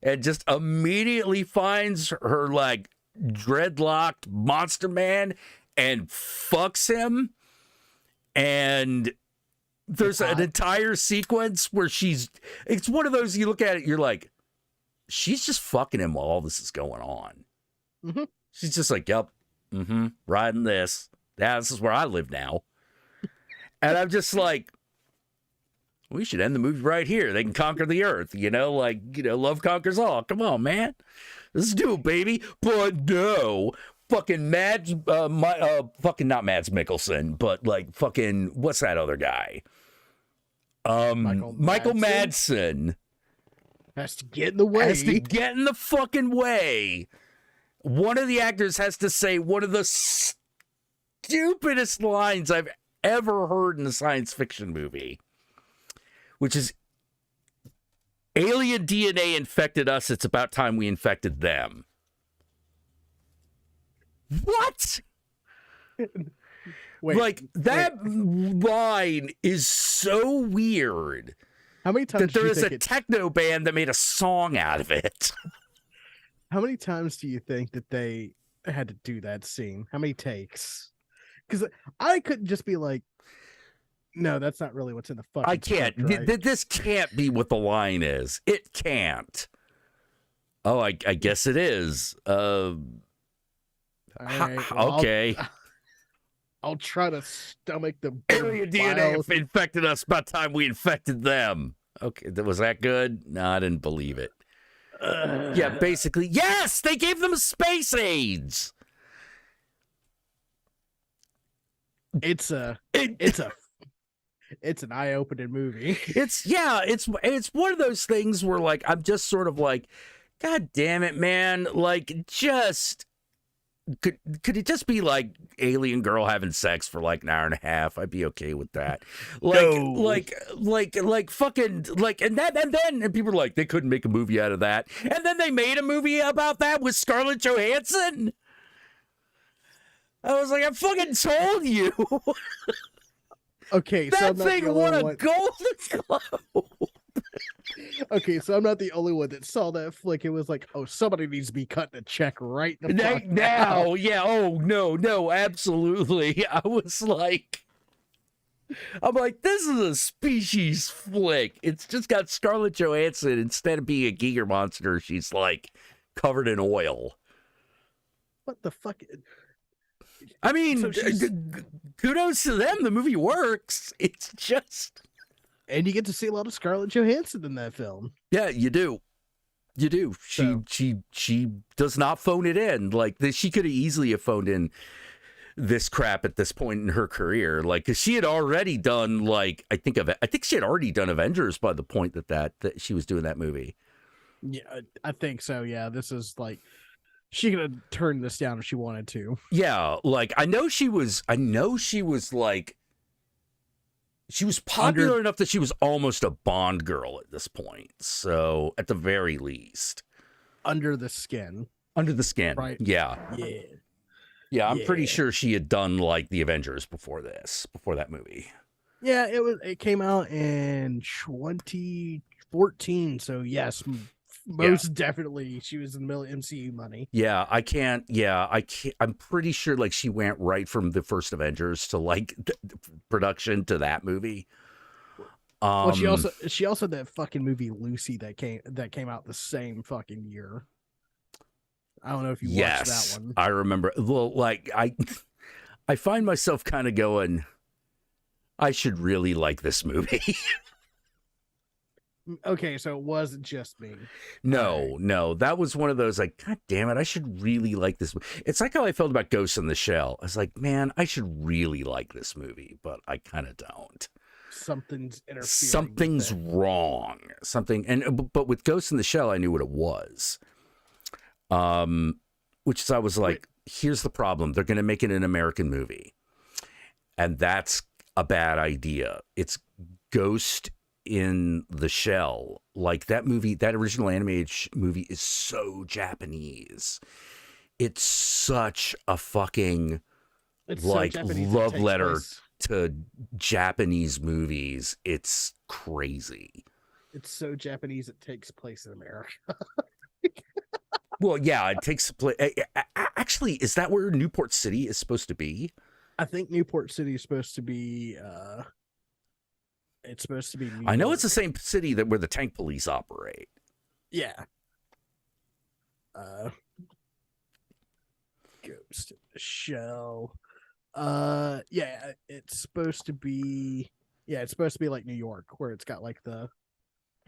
and just immediately finds her, like, dreadlocked monster man and fucks him. And there's an entire sequence where it's one of those, you look at it, you're like, she's just fucking him while all this is going on. Mm-hmm. She's just like, yep, riding this. Yeah, this is where I live now. And I'm just like, we should end the movie right here. They can conquer the earth, love conquers all. Come on, man. Let's do it, baby. But no, fucking fucking not Mads Mikkelsen, but like fucking, what's that other guy? Michael Madsen. Has to get in the way. Has to get in the fucking way. One of the actors has to say one of the stupidest lines I've ever heard in a science fiction movie, which is alien DNA infected us. It's about time we infected them. What? That line is so weird. How many times that there is a techno band that made a song out of it? How many times do you think that they had to do that scene? How many takes? Because I couldn't just be like, no, that's not really what's in the fucking I can't. Script, right? This can't be what the line is. It can't. Oh, I guess it is. Right, okay. I'll try to stomach the alien DNA infected us. About time we infected them. Okay, was that good? No, I didn't believe it. Yeah, basically, yes, they gave them space AIDS. It's an eye-opening movie. It's one of those things where like I'm just sort of like, God damn it, man! Like, just could it just be like alien girl having sex for like an hour and a half? I'd be okay with that. Like fucking like, and then people are like, they couldn't make a movie out of that, and then they made a movie about that with Scarlett Johansson. I was like, I fucking told you. Okay, so that thing won a Golden Globe. Okay, so I'm not the only one that saw that flick. It was like, oh, somebody needs to be cutting a check right now. Yeah. Oh no, absolutely. I'm like, this is a Species flick. It's just got Scarlett Johansson. Instead of being a Giger monster, she's like covered in oil. What the fuck? I mean, kudos to them. The movie works. It's just... And you get to see a lot of Scarlett Johansson in that film. Yeah, you do. You do. She does not phone it in. Like, she could have easily have phoned in this crap at this point in her career. Like, because she had already done, like, I think she had already done Avengers by the point that she was doing that movie. Yeah, I think so. Yeah, this is like... She could have turned this down if she wanted to. Yeah, like I know she was like, she was popular enough that she was almost a Bond girl at this point. So at the very least, Under the Skin, right? Yeah. I'm pretty sure she had done like the Avengers before that movie. Yeah, it came out in 2014. So yes, Most definitely, she was in the middle of MCU money. Yeah, I can't. Yeah, I can't. I'm pretty sure like she went right from the first Avengers to like production to that movie. Well, she also that fucking movie Lucy that came out the same fucking year. I don't know if you watched that yes, one. I remember. Well, like I find myself kind of going, I should really like this movie. Okay, so it wasn't just me. No, that was one of those like, God damn it, I should really like this. It's like how I felt about Ghost in the Shell. I was like, man, I should really like this movie, but I kind of don't. Something's interfering. Something's wrong. But with Ghost in the Shell, I knew what it was. Which is I was like, here's the problem: they're going to make it an American movie, and that's a bad idea. It's Ghost in the Shell. Like that movie, that original animated movie is so Japanese. It's such a fucking like love letter to Japanese movies. It's crazy. It's so Japanese it takes place in America. Well, yeah, it takes place. Actually, is that where Newport City is supposed to be? I think Newport City is supposed to be. It's supposed to be. I know it's the same city where the tank police operate. Yeah. Ghost in the Shell. Yeah, it's supposed to be. Yeah, it's supposed to be like New York, where it's got like the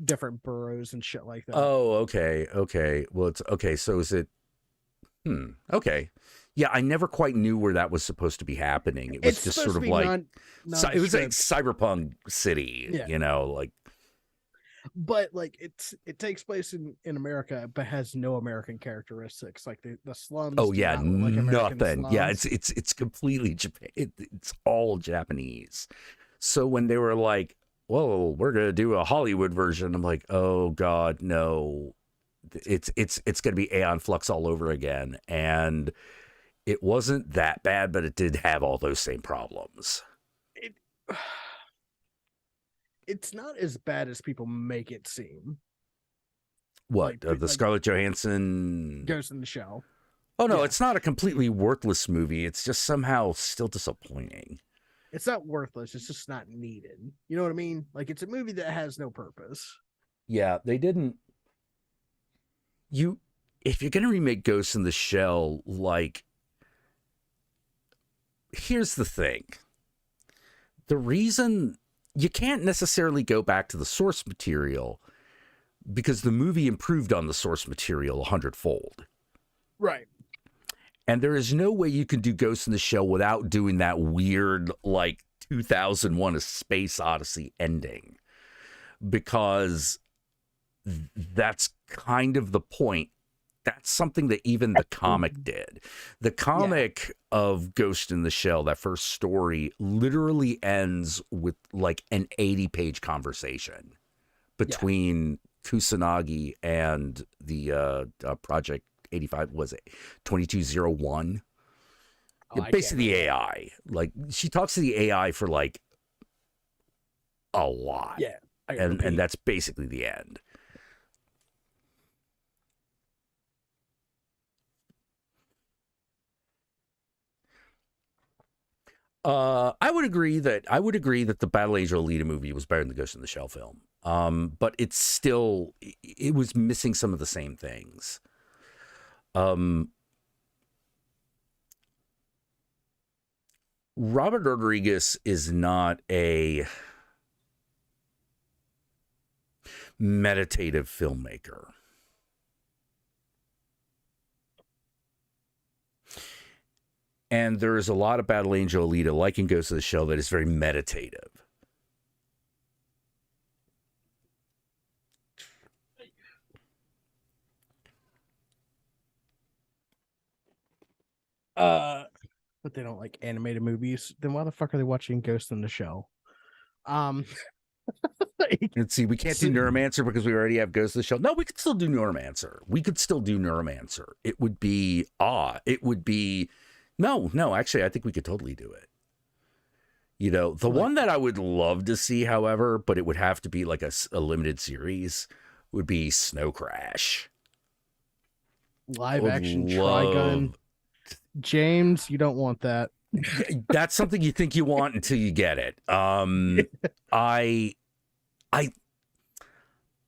different boroughs and shit like that. Oh, okay. Well, it's okay. So is it? Okay. Yeah, I never quite knew where that was supposed to be happening. It was It's just supposed sort to of be like it was like cyberpunk city, Yeah. like. But like it takes place in America, but has no American characteristics. Like the slums. Oh yeah, do not look like American nothing. slums. Yeah, it's completely Japan. It's all Japanese. So when they were like, "Whoa, we're gonna do a Hollywood version," I'm like, "Oh God, no!" It's gonna be Aeon Flux all over again, and it wasn't that bad, but it did have all those same problems. It's not as bad as people make it seem. What the Scarlett Johansson Ghost in the Shell? Oh no, it's not a completely worthless movie. It's just somehow still disappointing. It's not worthless. It's just not needed. You know what I mean? Like it's a movie that has no purpose. Yeah, they didn't. If you're gonna remake Ghost in the Shell, like, here's the thing. The reason you can't necessarily go back to the source material because the movie improved on the source material 100-fold. Right. And there is no way you can do Ghost in the Shell without doing that weird, like, 2001 A Space Odyssey ending. Because that's kind of the point. That's something that even the comic did. The comic of Ghost in the Shell, that first story, literally ends with like an 80-page conversation between Kusanagi and the Project 85, was it 2201? Basically the AI. Like, she talks to the AI for like a lot. Yeah. And that's basically the end. I would agree that the Battle Angel Alita movie was better than the Ghost in the Shell film. But it was missing some of the same things. Robert Rodriguez is not a meditative filmmaker. And there is a lot of Battle Angel Alita, like in Ghost of the Shell, that is very meditative. But they don't like animated movies. Then why the fuck are they watching Ghost in the Shell? Let's see, we can't do Neuromancer because we already have Ghost of the Shell. No, we could still do Neuromancer. It would be It would be no. Actually, I think we could totally do it. You know, the one that I would love to see, however, but it would have to be like a limited series, would be Snow Crash. Live Would action love- Trigun. James, you don't want that. That's something you think you want until you get it. I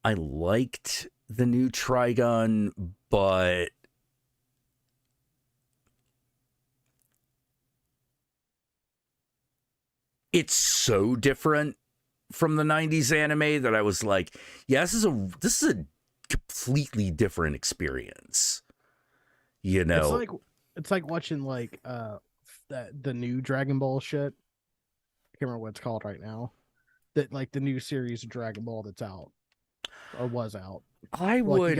liked the new Trigun, but it's so different from the 90s anime that I was like, yeah, this is a completely different experience. You know, It's like watching like the new Dragon Ball shit. I can't remember what it's called right now. That like the new series of Dragon Ball that's out or was out. I Like, would.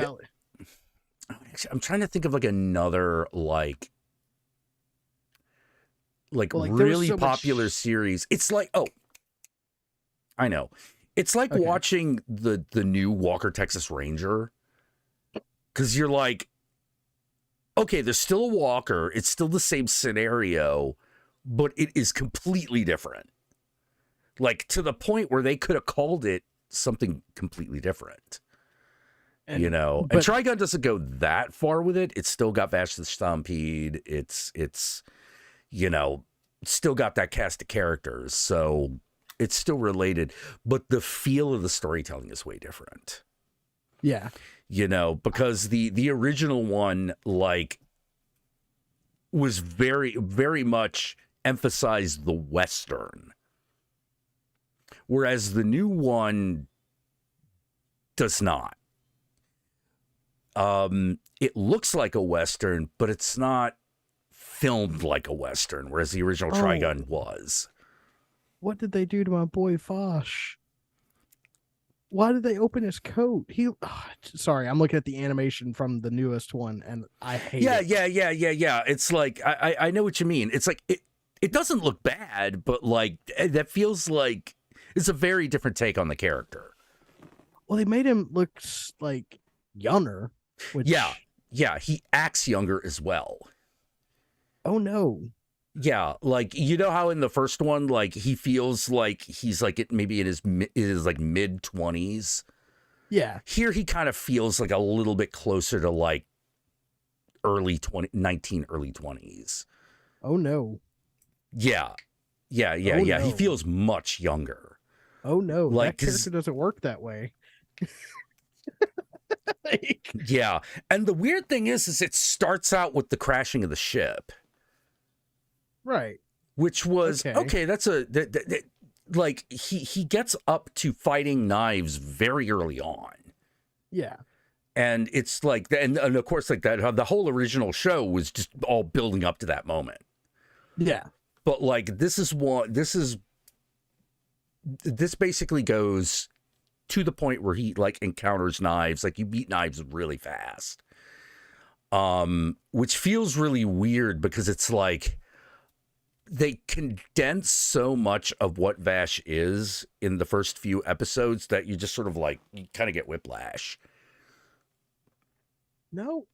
I'm trying to think of like another like really so popular much... series. It's like, oh, I know. It's like watching the new Walker Texas Ranger, because you're like, okay, there's still a Walker. It's still the same scenario, but it is completely different. Like, to the point where they could have called it something completely different. And Trigun doesn't go that far with it. It's still got Vash the Stampede. It's still got that cast of characters. So it's still related, but the feel of the storytelling is way different. Yeah. Because the original one, like, was very, very much emphasized the Western. Whereas the new one does not. It looks like a Western, but it's not filmed like a Western, whereas the original Trigun was. What did they do to my boy Fosh? Why did they open his coat? Sorry, I'm looking at the animation from the newest one, and I hate it. Yeah. It's like, I know what you mean. It's like, it doesn't look bad, but like, that feels like it's a very different take on the character. Well, they made him look like younger. Which... Yeah, he acts younger as well. Oh no. Yeah, like, how in the first one, like, he feels like he's like maybe in his like mid 20s. Yeah. Here he kind of feels like a little bit closer to like early 20s. Oh no. Yeah. No. He feels much younger. Oh no, like, that character doesn't work that way. Yeah, and the weird thing is it starts out with the crashing of the ship, right? Which was okay. That's like he gets up to fighting knives very early on. Yeah, and it's like, and of course, like that, the whole original show was just all building up to that moment. Yeah, but like this basically goes to the point where he like encounters knives. Like, you beat knives really fast, which feels really weird because it's like they condense so much of what Vash is in the first few episodes that you just sort of like, you kind of get whiplash. No,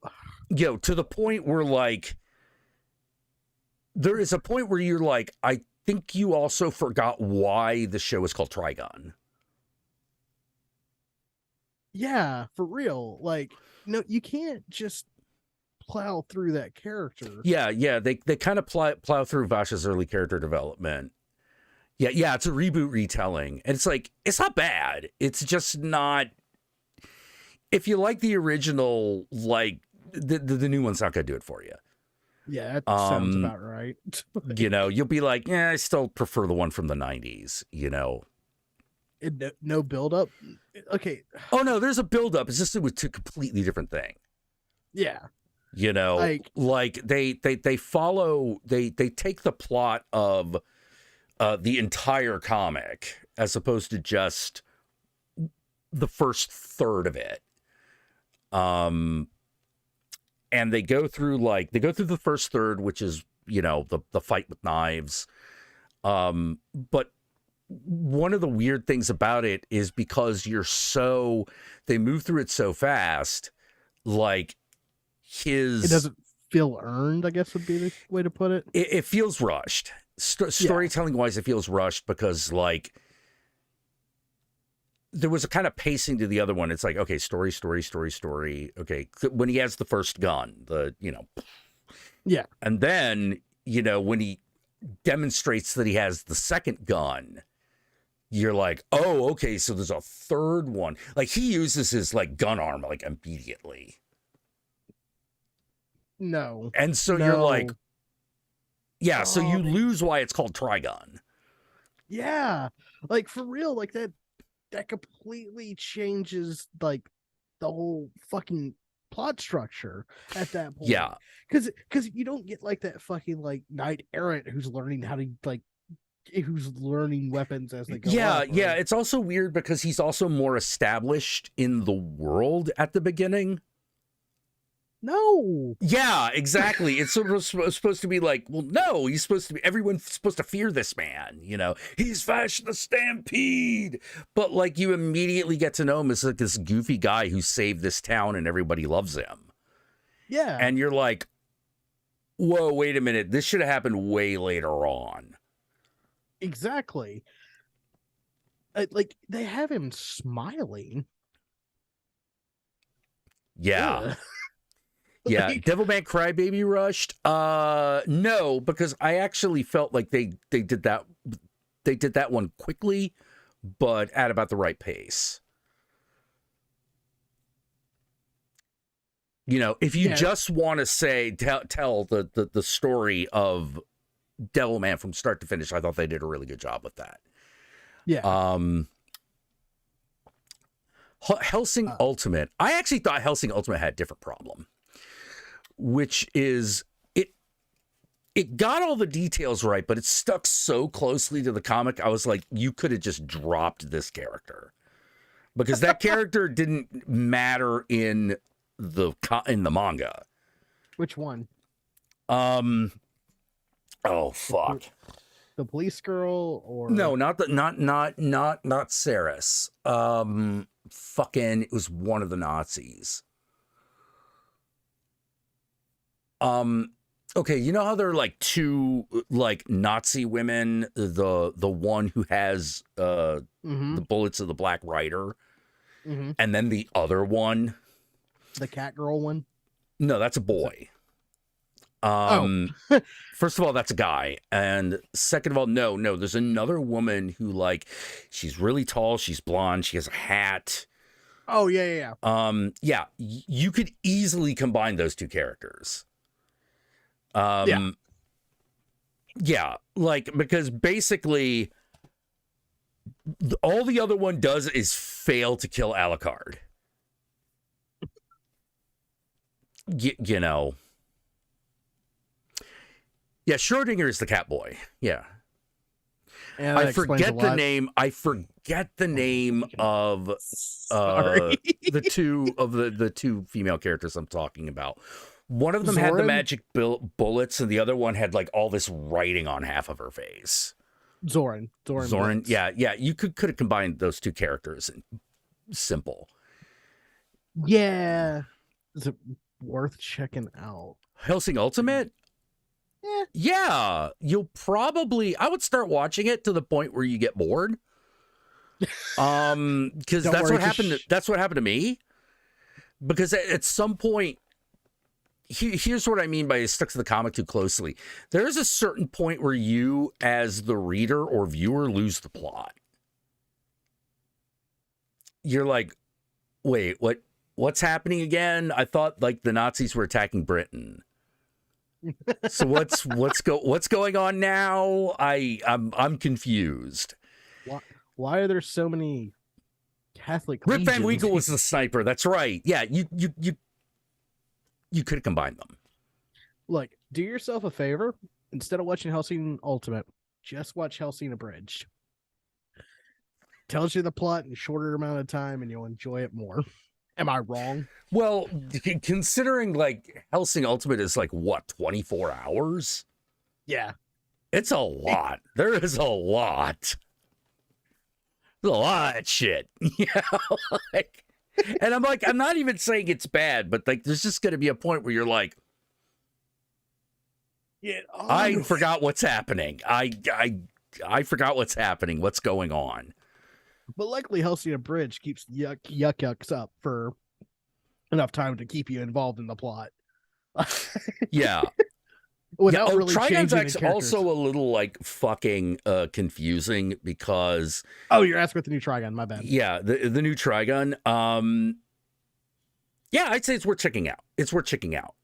to the point where like there is a point where you're like, I think you also forgot why the show is called Trigun. Yeah, for real. Like, no, you can't just plow through that character. Yeah. They kind of plow through Vash's early character development. Yeah. It's a reboot retelling, and it's like, it's not bad. It's just not. If you like the original, like the new one's not gonna do it for you. Yeah, that sounds about right. You'll be like, I still prefer the one from the 90s. No build up. Okay. Oh no, there's a build up. It's just it was a completely different thing. Yeah. Like they follow, they take the plot of the entire comic as opposed to just the first third of it. And they go through the first third, which is, the fight with knives. But one of the weird things about it is because they move through it so fast, like it doesn't feel earned, I guess would be the way to put it. It feels rushed. Storytelling wise, it feels rushed because like there was a kind of pacing to the other one. It's like, okay, story, story, story, story. Okay, when he has the first gun, Yeah. and then, when he demonstrates that he has the second gun, you're like, oh, okay, so there's a third one. Like, he uses his, like, gun arm, like, immediately. No. And so you're like, yeah, so you Oh, lose why it's called Trigun. Yeah. Like, for real, like, that completely changes, like, the whole fucking plot structure at that point. Yeah. Because you don't get, like, that fucking, like, knight errant who's learning how to, like, who's learning weapons as they go up, Yeah. It's also weird because he's also more established in the world at the beginning. No. Yeah, exactly. It's supposed to be like, well, no, everyone's supposed to fear this man, He's fashioned the stampede. But, like, you immediately get to know him as, like, this goofy guy who saved this town and everybody loves him. Yeah. And you're like, whoa, wait a minute. This should have happened way later on. Exactly. Like, they have him smiling. Yeah. Ugh. Yeah, Like, Devilman Crybaby rushed. No, because I actually felt like they did that one quickly, but at about the right pace. If you just want to say tell the story of Devilman from start to finish, I thought they did a really good job with that. yeah. Hellsing Ultimate. I actually thought Hellsing Ultimate had a different problem, which is it got all the details right, but it stuck so closely to the comic. I was like, you could have just dropped this character, because that character didn't matter in the manga. Which one? Oh fuck. The police girl, or No, not Saris. Fucking, it was one of the Nazis. Okay, you know how there are, like, two, like, Nazi women, the one who has the bullets of the Black Rider, and then the other one, the cat girl one? No, that's a boy. First of all, that's a guy, and second of all, no, there's another woman who, like, she's really tall, she's blonde, she has a hat. Oh, yeah. Yeah, you could easily combine those two characters. Yeah, like, because basically all the other one does is fail to kill Alucard. Yeah, Schrodinger is the cat boy. Yeah. I forget the name. I forget the name of the two female characters I'm talking about. One of them had the magic bullets, and the other one had, like, all this writing on half of her face. Zoran. Yeah. You could have combined those two characters. Simple. Yeah. Is it worth checking out? Hellsing Ultimate? Yeah. I would start watching it to the point where you get bored. Because that's what happened. That's what happened to me. Because at some point, here's what I mean by it stuck to the comic too closely. There is a certain point where you, as the reader or viewer, lose the plot. You're like, wait, what's happening again? I thought, like, the Nazis were attacking Britain. So what's going on now? I'm confused. Why are there so many Catholic? Rip Van Winkle was the sniper. That's right. Yeah, you could have combined them. Look, do yourself a favor. Instead of watching Hellsing Ultimate, just watch Hellsing Abridged. Tells you the plot in a shorter amount of time, and you'll enjoy it more. Am I wrong? Well, considering, like, Hellsing Ultimate is, like, what, 24 hours? Yeah. It's a lot. There is a lot. There's a lot of shit. Yeah. Like, and I'm like, I'm not even saying it's bad, but, like, there's just going to be a point where you're like, I forgot what's happening. I forgot what's happening. What's going on? But luckily, Helsing Bridge keeps yucks up for enough time to keep you involved in the plot. Yeah. Without really Trigon's changing the characters. also a little like fucking confusing because Oh, you're asking with the new Trigon, my bad. yeah, the new Trigon. Yeah, I'd say it's worth checking out. It's worth checking out.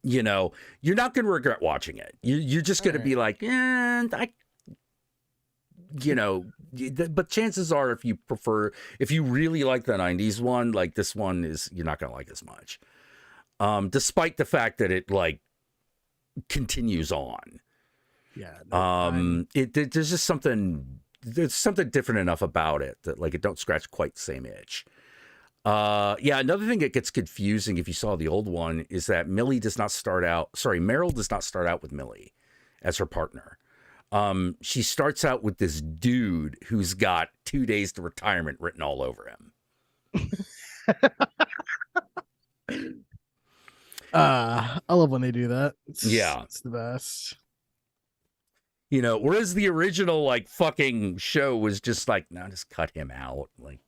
You know, you're not going to regret watching it. You're just going to be like, but chances are if you really like the 90s one, like this one you're not going to like as much. Despite the fact that it like continues on. Yeah. There's just something different enough about it that like it don't scratch quite the same itch. Another thing that gets confusing if you saw the old one is that Meryl does not start out with Millie as her partner. She starts out with this dude who's got 2 days to retirement written all over him. I love when they do that. It's the best. You know, whereas the original like fucking show was just like, no, just cut him out. Like,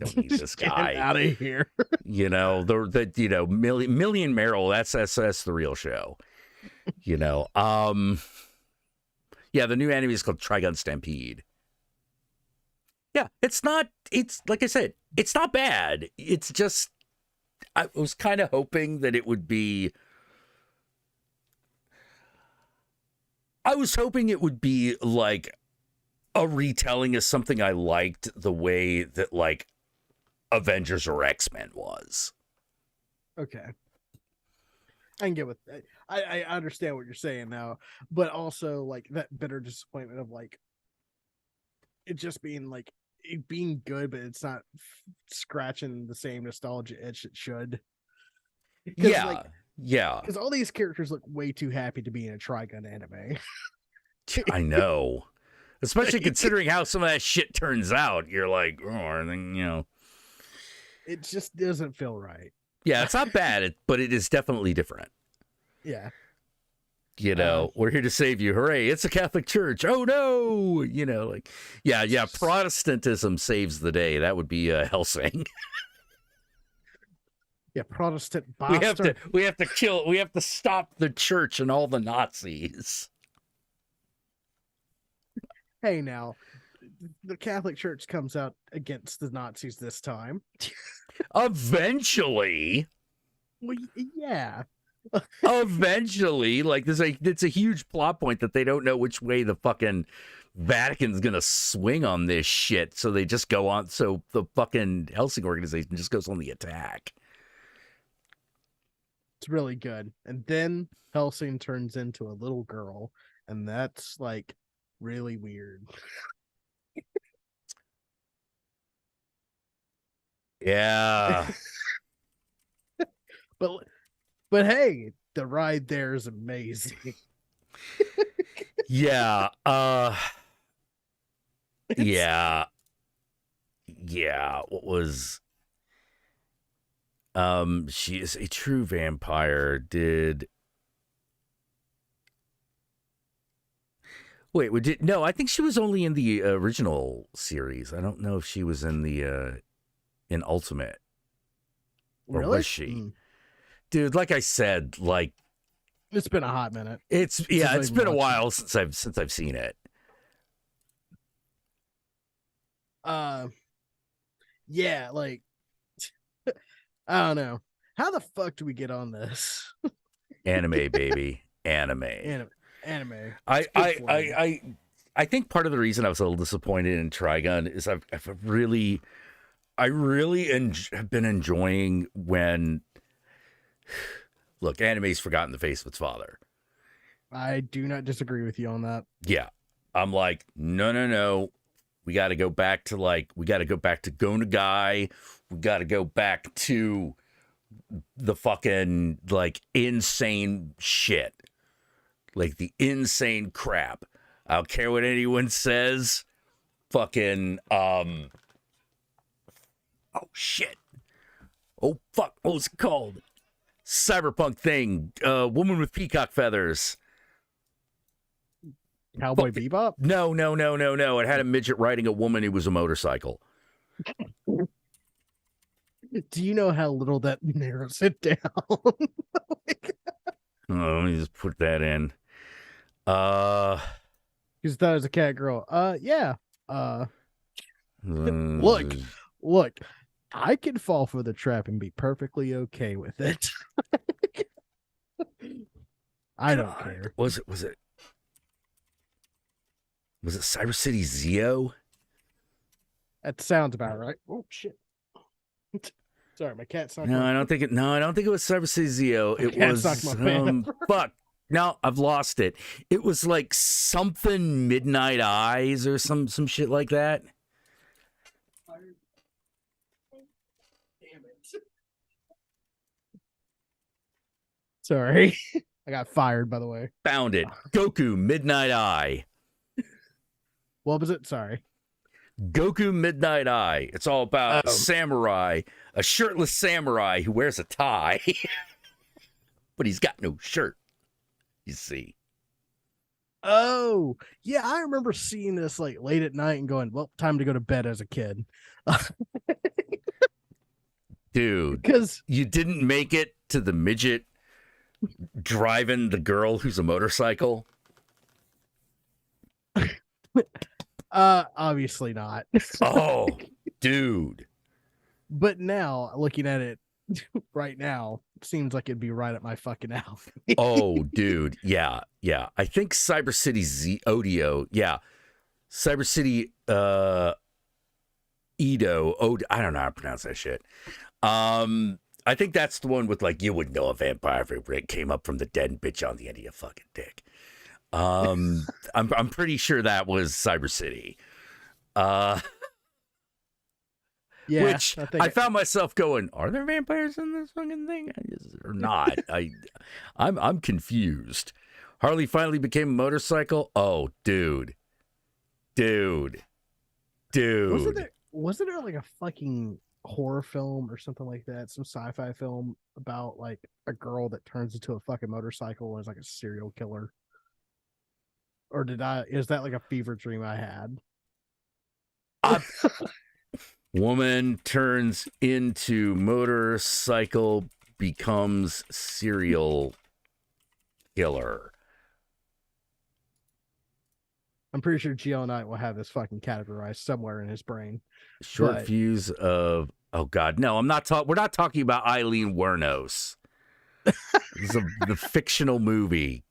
don't need this guy. Get him out of here. You know, Millie and Meryl, that's the real show. You know, yeah, the new anime is called Trigun Stampede. Yeah, it's like I said, it's not bad. It's just, I was kind of hoping that it would be, like a retelling of something I liked the way that like Avengers or X-Men was. Okay. I can get with that. I understand what you're saying now, but also like that bitter disappointment of like it just being like it being good, but it's not scratching the same nostalgia itch it should. Yeah, because all these characters look way too happy to be in a Trigun anime. I know, especially considering how some of that shit turns out. You're like, oh, then it just doesn't feel right. Yeah, it's not bad, but it is definitely different. Yeah. You know, we're here to save you. Hooray, it's a Catholic church. Oh, no. You know, like, yeah, Protestantism saves the day. That would be Hellsing. Yeah, Protestant bastard. We have to stop the church and all the Nazis. Hey, now, the Catholic Church comes out against the Nazis this time. Eventually. Well, yeah. Eventually, like it's a huge plot point that they don't know which way the fucking Vatican's gonna swing on this shit, so they just go on. So the fucking Helsing organization just goes on the attack. It's really good, and then Helsing turns into a little girl, and that's like really weird. Yeah. But hey, the ride there is amazing. Yeah. Yeah. What was she is a true vampire. No, I think she was only in the original series. I don't know if she was in the in Ultimate. Or really? Was she? Dude, like I said, like it's been a hot minute. It's been a while since I've seen it. Yeah, like I don't know. How the fuck do we get on this? Anime, baby. Anime. I think part of the reason I was a little disappointed in Trigun is I've really have been enjoying when look, anime's forgotten the face of its father. I do not disagree with you on that. Yeah. I'm like, no. We got to go back to Gonagai. We got to go back to the fucking like insane shit. Like the insane crap. I don't care what anyone says. Fucking oh shit. Oh fuck, what was it called? Cyberpunk thing. Woman with peacock feathers. Cowboy Bebop? No. It had a midget riding a woman who was a motorcycle. Do you know how little that narrows it down? Oh, let me just put that in. Because that was a cat girl. Yeah. Look, look, I can fall for the trap and be perfectly okay with it. I don't care. Was it Cyber City Zeo? That sounds about right. Oh shit. Sorry, my cat's not. No, I don't think it was Cyber City Zeo. It was fuck. No, I've lost it. It was like something Midnight Eyes or some shit like that. Damn it. Sorry. I got fired, by the way. Found it. Goku Midnight Eye. What was it? Sorry. Goku Midnight Eye. It's all about a samurai, a shirtless samurai who wears a tie, but he's got no shirt. You see. Oh, yeah, I remember seeing this like late at night and going, well, time to go to bed as a kid. Dude, because you didn't make it to the midget driving the girl who's a motorcycle. Obviously not. Oh, dude. But now, looking at it right now, seems like it'd be right at my fucking alley. Oh, dude. Yeah. I think Cyber City Odio. Yeah. Cyber City Edo. I don't know how to pronounce that shit. I think that's the one with like, you would know a vampire if it came up from the dead and bit you on the end of your fucking dick. I'm pretty sure that was Cyber City. Yeah, which I found myself going, are there vampires in this fucking thing? Or not? I'm confused. Harley finally became a motorcycle. Oh, dude. Wasn't there like a fucking horror film or something like that? Some sci-fi film about like a girl that turns into a fucking motorcycle as like a serial killer? Or is that like a fever dream I had? Woman turns into motorcycle, becomes serial killer. I'm pretty sure Geo Knight will have this fucking categorized somewhere in his brain. Short fuse of, oh God, no, I'm not we're not talking about Eileen Wuornos. This is the fictional movie.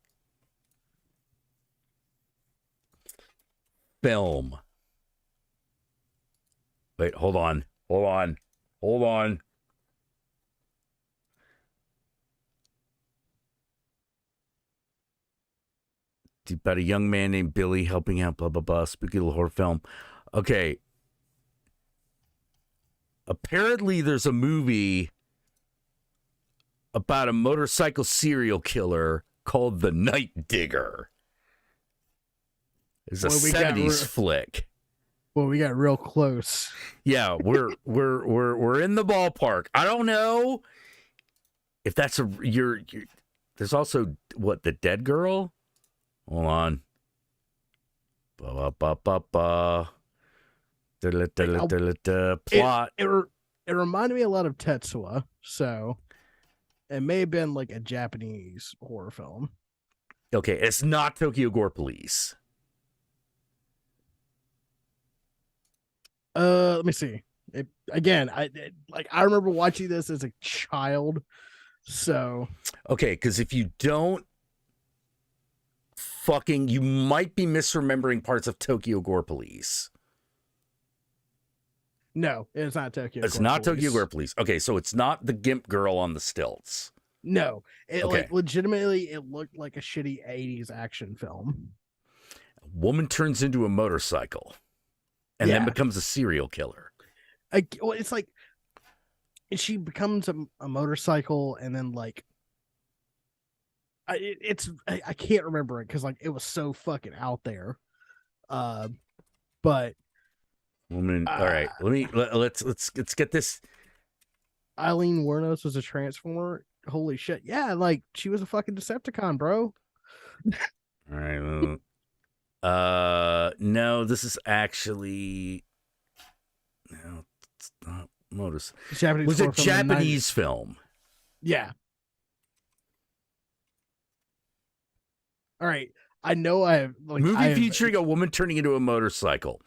Film. Wait, hold on. About a young man named Billy helping out, blah, blah, blah, spooky little horror film. Okay. Apparently there's a movie about a motorcycle serial killer called The Night Digger. It's a 70s flick. Well, we got real close. Yeah, we're in the ballpark. I don't know if that's there's also what, The Dead Girl? Hold on. Plot. It reminded me a lot of Tetsuo, so it may have been like a Japanese horror film. Okay, it's not Tokyo Gore Police. Let me see. I remember watching this as a child, so okay, because if you don't you might be misremembering parts of Tokyo Gore Police. No, it's not Tokyo. It's not Tokyo Gore Police. Okay, so it's not the Gimp girl on the stilts. No, like legitimately, it looked like a shitty '80s action film. A woman turns into a motorcycle, and then becomes a serial killer. It's like she becomes a motorcycle, and then like I can't remember it because like it was so fucking out there. But woman. All right, let's get this. Eileen Wuornos was a Transformer. Holy shit! Yeah, like she was a fucking Decepticon, bro. All right. No, this is actually no, it's not Motorcycle. Japanese Was a horror film in the 90s. Japanese film. Yeah. All right. I know I have Movie featuring a woman turning into a motorcycle.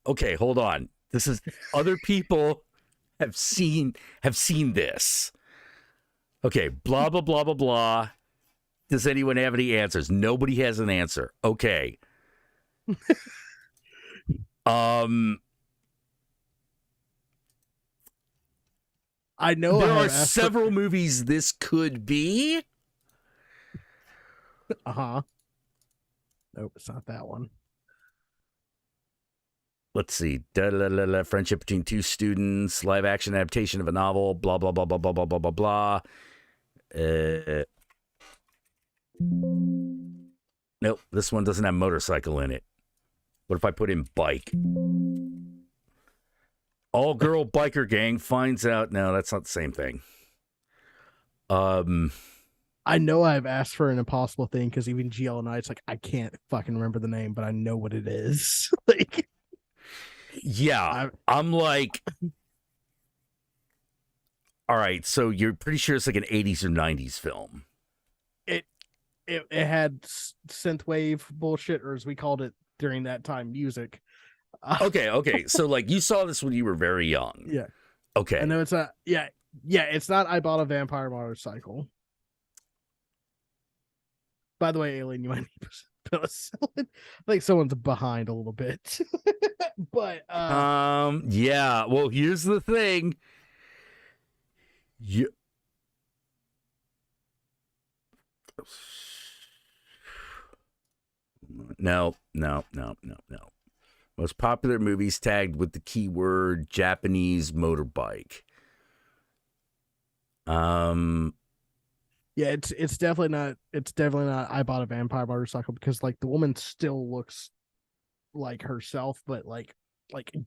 Okay, hold on. This is other people have seen this. Okay, blah blah blah blah blah. Does anyone have any answers? Nobody has an answer. Okay. I know there are several movies this could be. Uh-huh. Nope, it's not that one. Let's see. Friendship between two students, live action adaptation of a novel, blah, blah, blah, blah, blah, blah, blah, blah, blah. Nope, this one doesn't have motorcycle in it. What if I put in bike? All-girl biker gang finds out. No, that's not the same thing. I know I've asked for an impossible thing because even GL and it's like, I can't fucking remember the name, but I know what it is. Like, yeah, I'm like, all right, so you're pretty sure it's like an 80s or 90s film. It had synthwave bullshit, or as we called it during that time, music. Okay. So like you saw this when you were very young. Yeah. Okay. I know it's not. Yeah. It's not. I bought a vampire motorcycle. By the way, Alien, you might need penicillin. I think someone's behind a little bit. But yeah. Well, here's the thing. No. Most popular movies tagged with the keyword Japanese motorbike. Yeah, it's definitely not I bought a vampire motorcycle, because like the woman still looks like herself, but like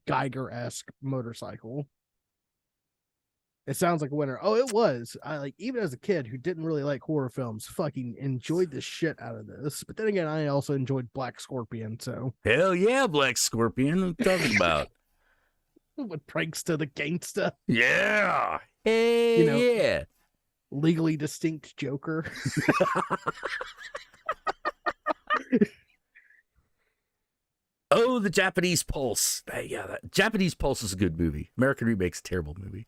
Geiger-esque motorcycle. It sounds like a winner. Oh, it was. I like, even as a kid who didn't really like horror films, fucking enjoyed the shit out of this. But then again, I also enjoyed Black Scorpion, so hell yeah, Black Scorpion. What are you talking about? With Prankster the Gangsta. Yeah. Hey, yeah. Legally Distinct Joker. Oh, the Japanese Pulse. Yeah, that Japanese Pulse is a good movie. American Remake's a terrible movie.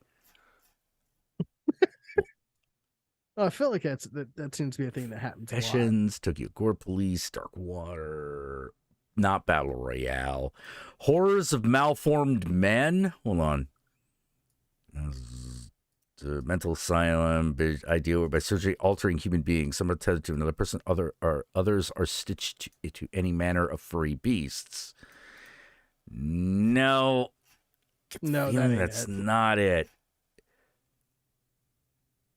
I feel like that seems to be a thing that happens a lot. Sessions, Tokyo Gore Police, Dark Water, not Battle Royale. Horrors of Malformed Men. Hold on. The mental asylum idea where by surgery altering human beings, some are tethered to another person, others are stitched to any manner of furry beasts. No, that's not it.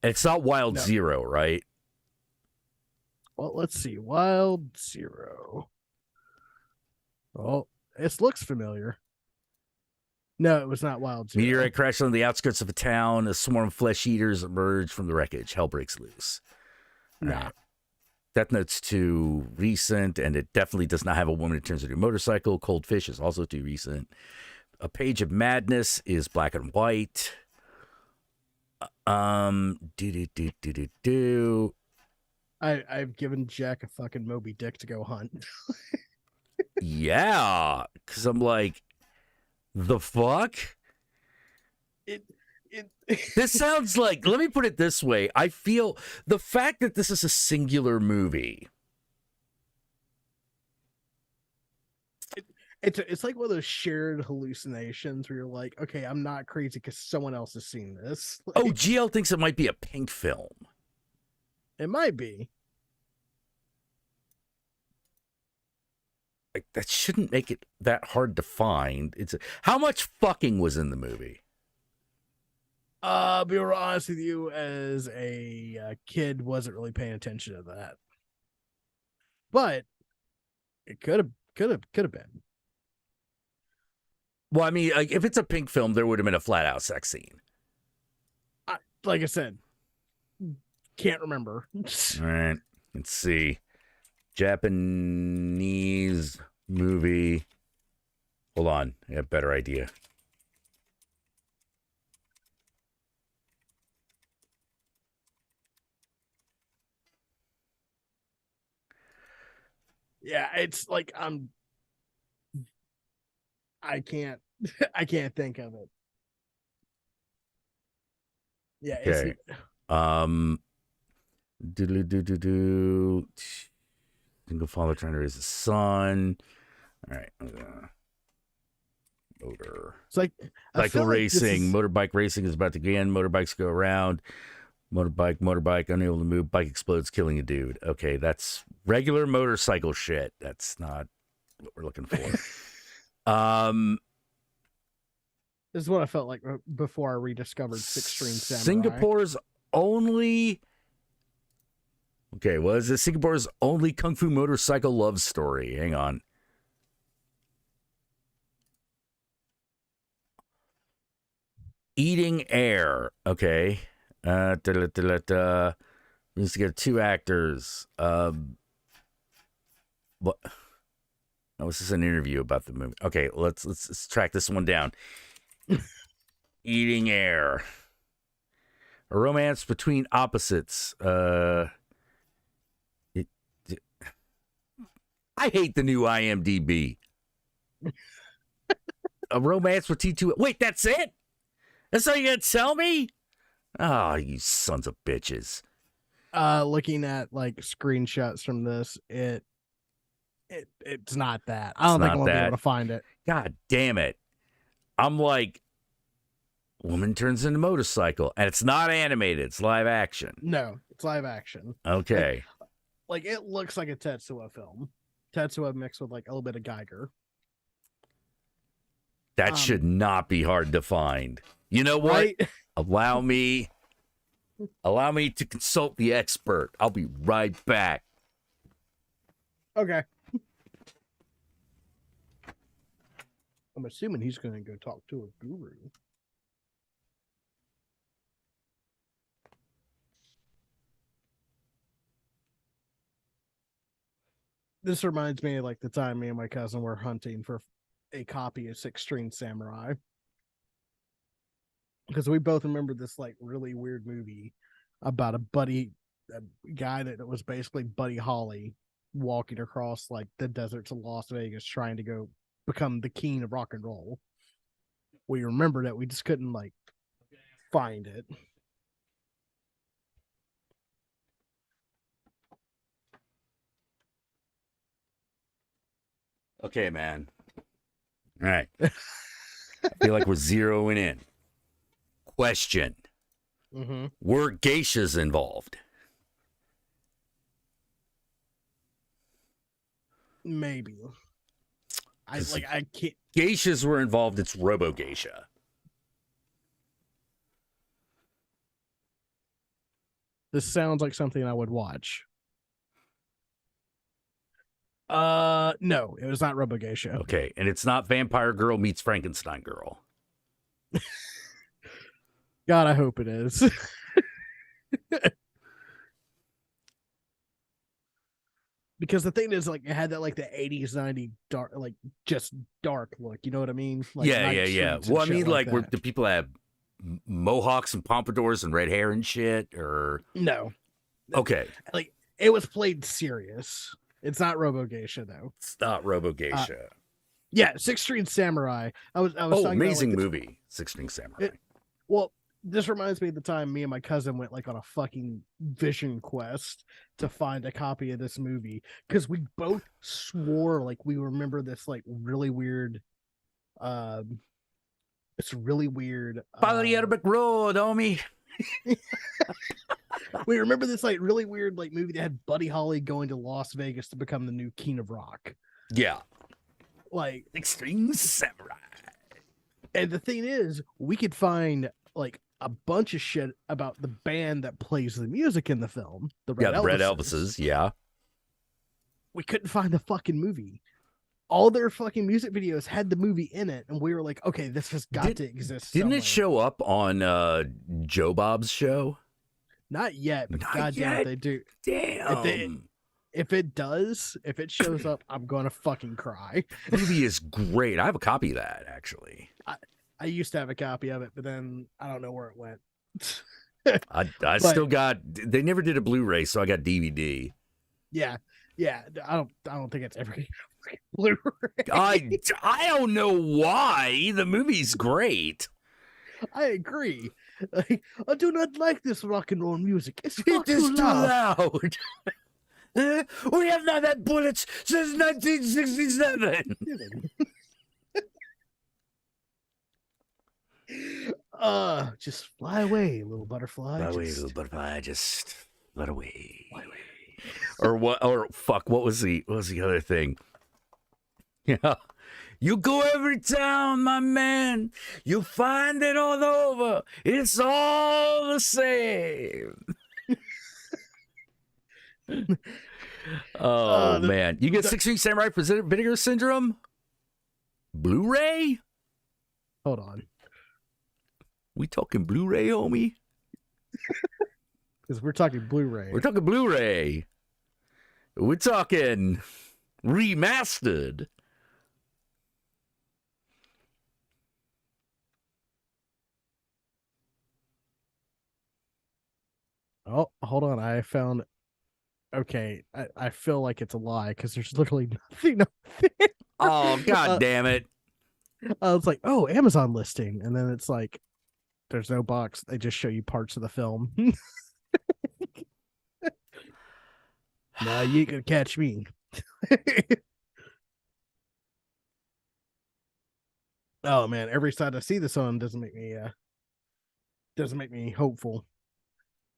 It's not Wild Zero, right? Well, let's see. Wild Zero. Oh, it looks familiar. No, it was not Wild Zero. Meteorite crashed on the outskirts of a town. A swarm of flesh eaters emerge from the wreckage. Hell breaks loose. No. Death Note's too recent, and it definitely does not have a woman who turns into a motorcycle. Cold Fish is also too recent. A Page of Madness is black and white. I've given Jack a fucking Moby Dick to go hunt. Yeah, because I'm like, the fuck? This sounds like, let me put it this way. I feel the fact that this is a singular movie. It's like one of those shared hallucinations where you're like, okay, I'm not crazy because someone else has seen this. Like, oh, GL thinks it might be a Pink film. It might be. Like, that shouldn't make it that hard to find. How much fucking was in the movie? Be real honest with you, as a kid, wasn't really paying attention to that. But it could have been. Well, I mean, like, if it's a Pink film, there would have been a flat out sex scene. Like I said, can't remember. All right, let's see. Japanese movie. Hold on. I have a better idea. Yeah, it's like I can't I can't think of it. Yeah, Okay. Um. Do. Single father trying to raise a son. All right. Motor. it's like I Cycle feel like this racing. is Motorbike racing is about to begin. Motorbikes go around. Motorbike, unable to move. Bike explodes, killing a dude. Okay, that's regular motorcycle shit. That's not what we're looking for. this is what I felt like before I rediscovered Six String Samurai. Singapore's only. Okay, what is it? Singapore's only kung fu motorcycle love story. Hang on. Eating air. Okay. Needs to get 2 actors. What? Oh, this is an interview about the movie. Okay, let's track this one down. Eating air. A romance between opposites. I hate the new IMDb. A romance with T2. Wait, that's it? That's all you gotta tell me? Oh, you sons of bitches. Looking at like screenshots from this, it's not that. I don't think I'm gonna be able to find it. God damn it. I'm like, woman turns into motorcycle, and it's not animated, it's live action. No, it's live action. Okay. Like it looks like a Tetsuo film. Tetsuo mixed with like a little bit of Geiger. That should not be hard to find. You know what? Right? Allow me to consult the expert. I'll be right back. Okay. I'm assuming he's going to go talk to a guru. This reminds me of like the time me and my cousin were hunting for a copy of Six String Samurai. Because we both remember this like really weird movie about a guy that was basically Buddy Holly walking across like the deserts of Las Vegas trying to go become the king of rock and roll. We remembered it, we just couldn't like find it. Okay, man. All right. I feel like we're zeroing in. Question. Mm-hmm. Were geishas involved? Maybe. I can't. Geishas were involved. It's Robo Geisha. This sounds like something I would watch. No, it was not Robo Geisha. Okay, and it's not Vampire Girl meets Frankenstein Girl. God, I hope it is. Because the thing is, like, it had that like the 80s, 90s dark, like just dark look. You know what I mean? Like, yeah. Well, I mean, like where the people have mohawks and pompadours and red hair and shit, or no? Okay, like it was played serious. It's not Robo Geisha though. It's not Robo Geisha. Yeah, Six String Samurai. I was amazing about, like, movie, Six String Samurai. Well, this reminds me of the time me and my cousin went like on a fucking vision quest to find a copy of this movie because we both swore like we remember this like really weird it's really weird Follow the Arabic road, homie. We remember this like really weird like movie that had Buddy Holly going to Las Vegas to become the new king of rock. Yeah. Like Extreme Samurai. And the thing is, we could find like a bunch of shit about the band that plays the music in the film. The Red Elvises, yeah. We couldn't find the fucking movie. All their fucking music videos had the movie in it, and we were like, okay, this has got to exist. Didn't somewhere. it show up on Joe Bob's show? Not yet, but Not goddamn, yet? they do. Damn. if it shows up, I'm gonna fucking cry. The movie is great. I have a copy of that, actually. I used to have a copy of it, but then I don't know where it went. I still got. They never did a Blu-ray, so I got DVD. Yeah. I don't think it's ever Blu-ray. I don't know why. The movie's great. I agree. Like, I do not like this rock and roll music. It's far It is too loud. We have not had bullets since 1967. Just fly away, little butterfly. Fly away, little butterfly. Just fly away. Fly away. Or what? Or fuck. What was the other thing? Yeah. You go every town, my man. You find it all over. It's all the same. Man. You get 16 Samurai Vinegar Syndrome? Blu-ray? Hold on. We talking Blu-ray, homie? Because we're talking Blu-ray. We're talking Blu-ray. We're talking remastered. Oh, hold on. I found. Okay, I feel like it's a lie because there's literally nothing. Oh, god damn it. It's like, oh, Amazon listing. And then it's like, there's no box. They just show you parts of the film. Nah, you ain't gonna catch me. Oh man, every time I see this on doesn't make me hopeful.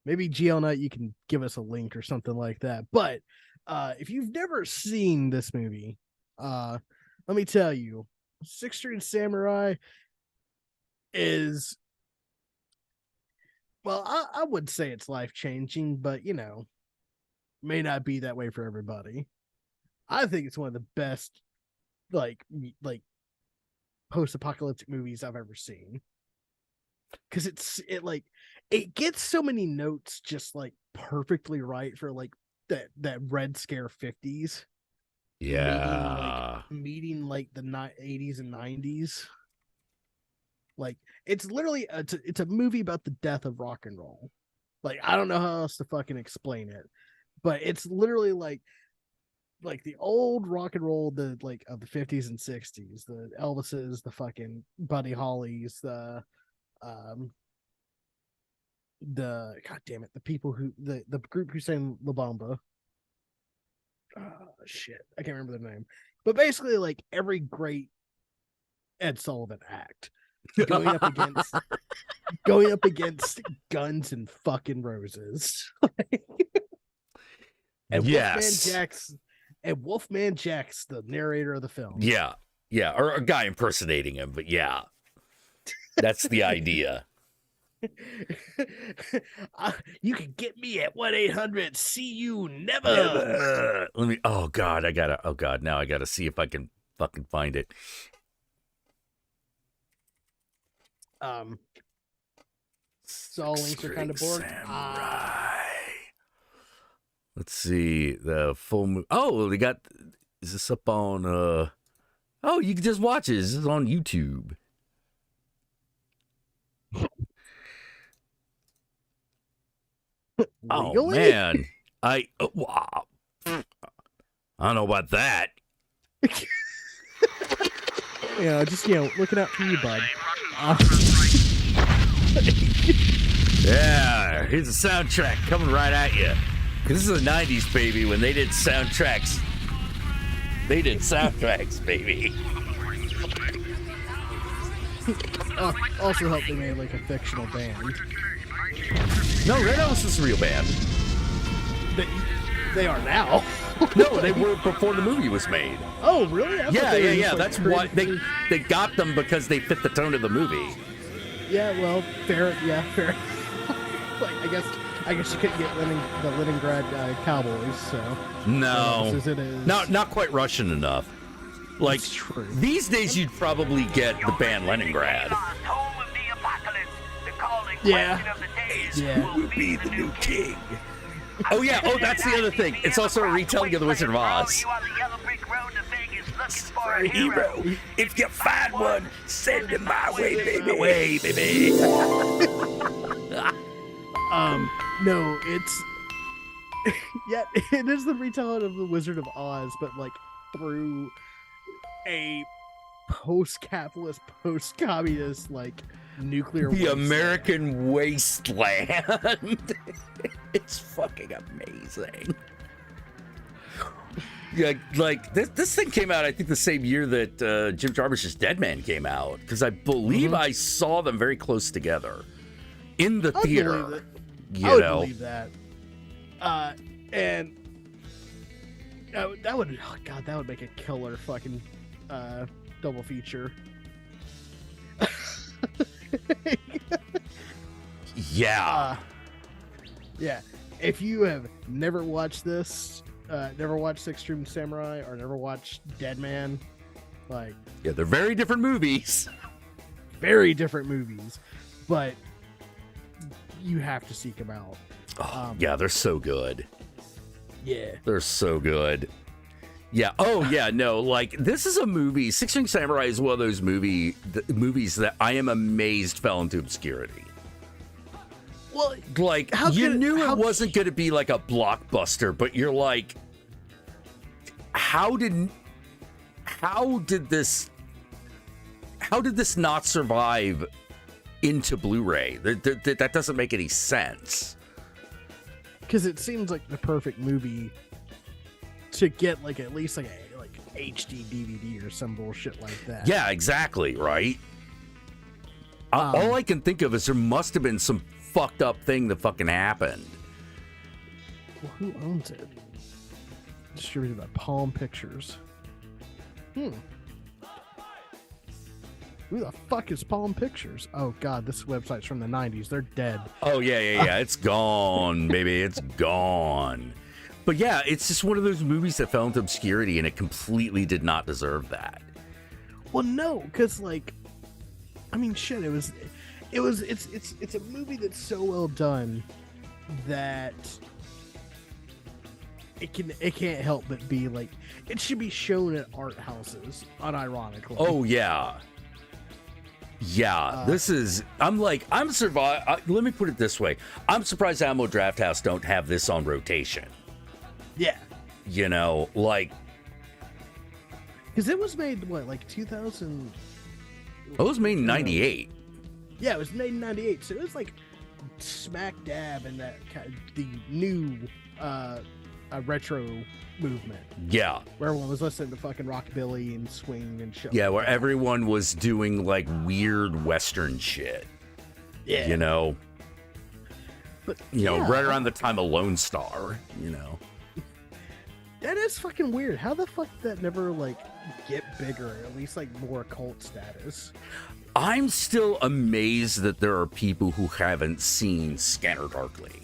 Maybe GL Night, you can give us a link or something like that. But if you've never seen this movie, let me tell you, Six String Samurai is, well, I would say it's life-changing, but you know, may not be that way for everybody. I think it's one of the best like post-apocalyptic movies I've ever seen. Because it gets so many notes just like perfectly right for like that Red Scare 50s. Yeah. Meeting like the 80s and 90s. Like it's literally it's a movie about the death of rock and roll. Like I don't know how else to fucking explain it, but it's literally like the old rock and roll, the like of the 50s and 60s, the Elvises, the fucking Buddy Hollies, the god damn it, the people who the group who sang La Bamba. Shit, I can't remember their name, but basically like every great Ed Sullivan act going up against Guns and fucking Roses. And yes. Wolfman Jack's the narrator of the film. Yeah, or a guy impersonating him, but yeah, that's the idea. You can get me at 1-800 see you never. Let me. Oh god, now I gotta see if I can fucking find it. So all links are kind of bored. Let's see the full movie. Oh, they got. Is this up on? Oh, you can just watch it. This is on YouTube. Oh man, I don't know about that. Yeah, just looking out for you, bud. Yeah, here's a soundtrack coming right at you. This is the 90s, baby, when they did soundtracks. They did soundtracks, baby. Also helped they made like a fictional band. No, Red House is a real band. They are now. No, they were before the movie was made. Oh, really? Yeah. That's why they got them, because they fit the tone of the movie. Yeah, well, fair. Yeah, fair. Like, I guess you couldn't get the Leningrad Cowboys, so no, it is. Not quite Russian enough. Like these days, you'd probably get the band Leningrad. Yeah. Who will be the new king? Oh yeah. Oh, that's the other thing. It's also a retelling of the Wizard of Oz. You on the yellow brick road to Vegas looking for a Hero, hero. if you find one, send him my way, baby. Way, baby. No, it's yeah, it is the retelling of the Wizard of Oz, but like through a post-capitalist, post-communist, like nuclear The wasteland. American wasteland. It's fucking amazing. Yeah, like this thing came out, I think, the same year that Jim Jarmusch's Dead Man came out, because I believe I saw them very close together in the theater. I would believe that. And that would, oh god, that would make a killer fucking double feature. Yeah. Yeah. If you have never watched this, never watched Six Extreme Samurai, or never watched Dead Man, like, Yeah, they're very different movies. very different movies, but you have to seek them out. Oh, yeah, they're so good. Yeah. They're so good. Yeah. Oh, yeah. No, like, this is a movie. Six String Samurai is one of those movies that I am amazed fell into obscurity. Well, Like, you knew it wasn't going to be like a blockbuster, but you're like, how did this not survive into Blu-ray? That doesn't make any sense. because it seems like the perfect movie to get like at least like a HD DVD or some bullshit like that. Yeah, exactly, right? All I can think of is there must have been some fucked up thing that fucking happened. Well, who owns it? Distributed by Palm Pictures. Who the fuck is Palm Pictures? Oh god, this website's from the 90s. They're dead. Oh, yeah. It's gone, baby. It's gone. But yeah, it's just one of those movies that fell into obscurity, and it completely did not deserve that. Well, no, because like, I mean, shit. It's a movie that's so well done that it can't help but be like, it should be shown at art houses, unironically. Oh yeah. This is. I'm survived. Let me put it this way: I'm surprised Alamo Drafthouse don't have this on rotation. Yeah, You know, like, because it was made what, like 2000. it was made in '98. Yeah, it was made in '98, so it was like smack dab in that the new retro movement. Yeah. Where everyone was listening to fucking rockabilly and swing and shit. Yeah, like where that. everyone was doing like weird Western shit. Yeah. You know, But right around the time of Lone Star. You know. That is fucking weird. How the fuck did that never like get bigger, at least like more cult status? I'm still amazed that there are people who haven't seen Scanner Darkly.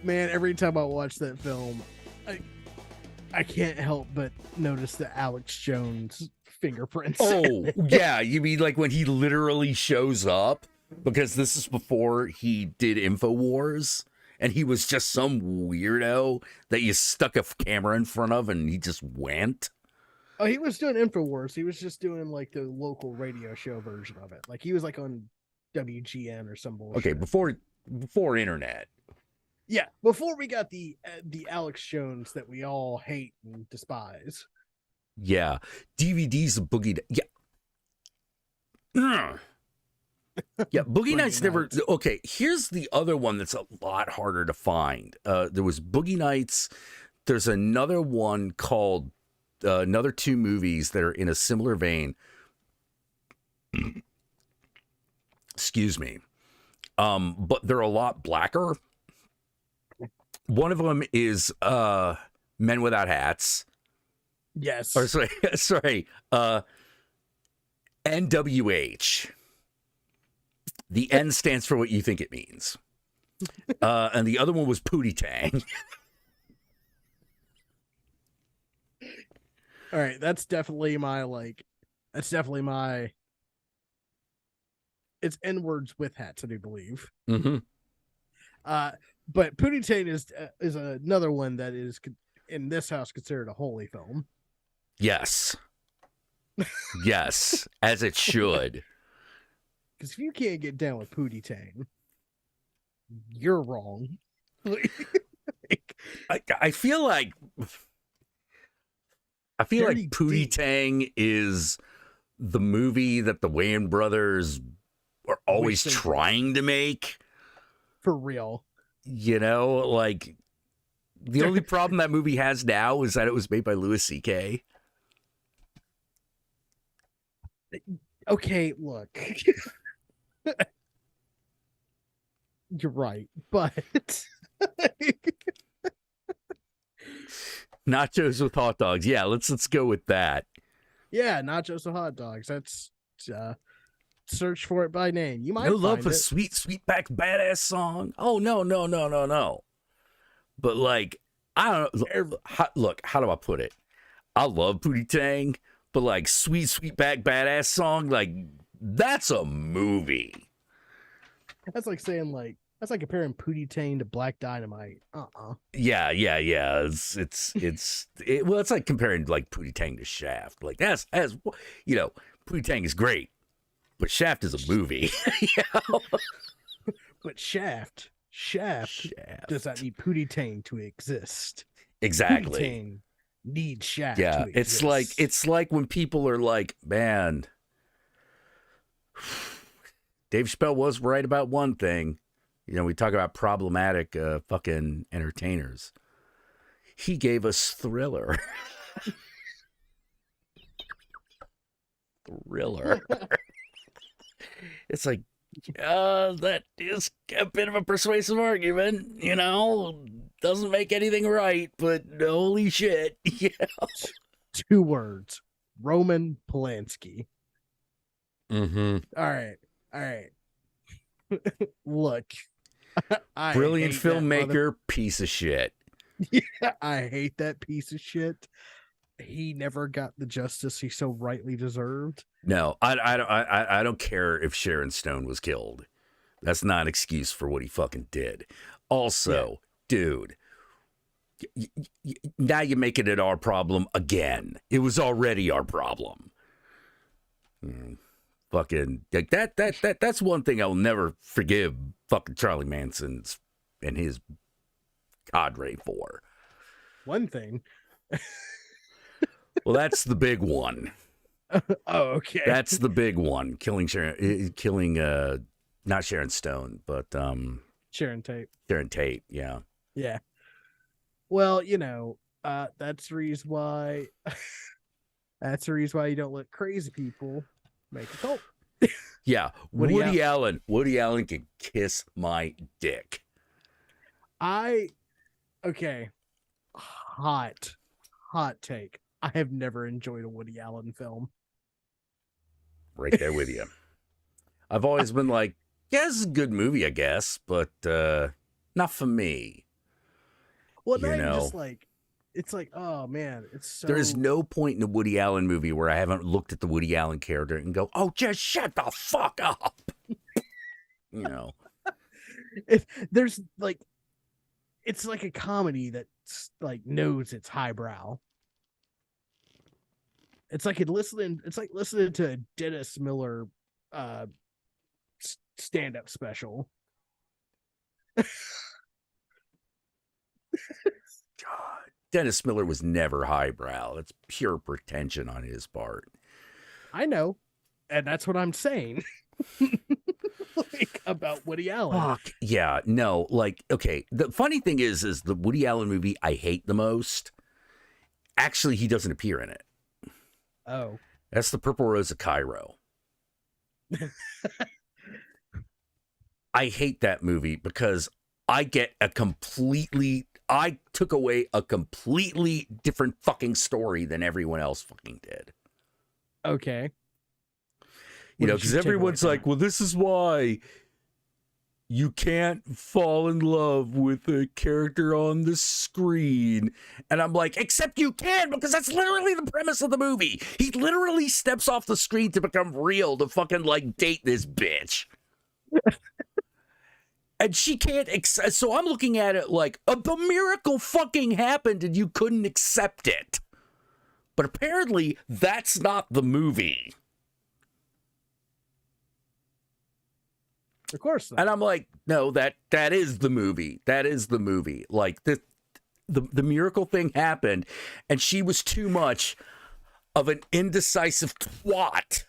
Man, every time I watch that film, I can't help but notice the Alex Jones fingerprints. Oh, yeah. You mean like when he literally shows up? Because this is before he did InfoWars, and he was just some weirdo that you stuck a camera in front of and he just went. Oh, he was doing InfoWars. He was just doing like the local radio show version of it. Like he was like on WGN or some bullshit. Okay, before internet. Yeah, before we got the Alex Jones that we all hate and despise. Yeah, DVDs of Boogie. Yeah. Yeah, Boogie Nights never. Okay, here's the other one that's a lot harder to find. There was Boogie Nights. There's another one called another two movies that are in a similar vein. Excuse me, but they're a lot blacker. One of them is Men Without Hats. Yes. Or sorry, NWH. The N stands for what you think it means. And the other one was Pootie Tang. All right, that's definitely my it's N-words with hats, I do believe. Mm-hmm. But Pootie Tang is another one that is in this house considered a holy film. Yes. Yes, as it should. Because if you can't get down with Pootie Tang, you're wrong. I feel like Dirty Pootie deep. Tang is the movie that the Wayans brothers are always Wish they did. trying to make. For real. You know, like the only problem that movie has now is that it was made by Louis C.K. Okay, look. You're right, but Nachos with hot dogs. Yeah, let's go with that. yeah, nachos and hot dogs. That's search for it by name. You might No love find for it. sweet, sweet back badass song. Oh no. But like, I don't know. Look, how do I put it? I love Pootie Tang, but like sweet, sweet back badass song, like that's a movie. That's like saying that's like comparing Pootie Tang to Black Dynamite. Yeah. Well, it's like comparing like Pootie Tang to Shaft. Like that's you know, Pootie Tang is great, but Shaft is a movie. You know? But Shaft does not need Pootie Tang to exist. Exactly. Pootie Tang needs Shaft. Yeah, to exist. it's like when people are like, man, Dave Chappelle was right about one thing. You know, we talk about problematic fucking entertainers. He gave us Thriller. Thriller. It's like, that is a bit of a persuasive argument, you know? Doesn't make anything right, but holy shit. Yeah. 2 words. Roman Polanski. Mm-hmm. All right. Look. I Brilliant hate that filmmaker, piece of shit. Yeah, I hate that piece of shit. He never got the justice he so rightly deserved. No, I don't care if Sharon Stone was killed. That's not an excuse for what he fucking did. Also, dude, now you're making it our problem again. It was already our problem. Fucking like that's one thing I'll never forgive fucking Charlie Manson's and his cadre for. One thing. Well, that's the big one. Oh, okay. That's the big one. Killing not Sharon Stone, but Sharon Tate. Sharon Tate, yeah. Yeah. Well, you know, that's the reason why you don't let crazy people make a cult. Yeah. Woody Allen can kiss my dick. Okay. Hot take. I have never enjoyed a Woody Allen film. Right there with you. I've always been like, yeah, this is a good movie, I guess, but not for me. Well, not even just like, it's like, oh man, it's so. There is no point in a Woody Allen movie where I haven't looked at the Woody Allen character and go, oh, just shut the fuck up. You know. If there's like, it's like a comedy that's like knows it's highbrow. It's like listening to a Dennis Miller stand-up special. God. Dennis Miller was never highbrow. That's pure pretension on his part. I know. And that's what I'm saying. Like, about Woody Allen. Fuck. Yeah, no, like, okay. The funny thing is the Woody Allen movie I hate the most, actually, he doesn't appear in it. Oh. That's the Purple Rose of Cairo. I hate that movie because I took away a completely different fucking story than everyone else fucking did. Okay. You know, because everyone's like, well, this is why you can't fall in love with a character on the screen. And I'm like, except you can, because that's literally the premise of the movie. He literally steps off the screen to become real, to fucking, like, date this bitch. And she can't accept. So I'm looking at it like a miracle fucking happened and you couldn't accept it. But apparently that's not the movie. Of course not. And I'm like, no, that is the movie. That is the movie. Like the miracle thing happened and she was too much of an indecisive twat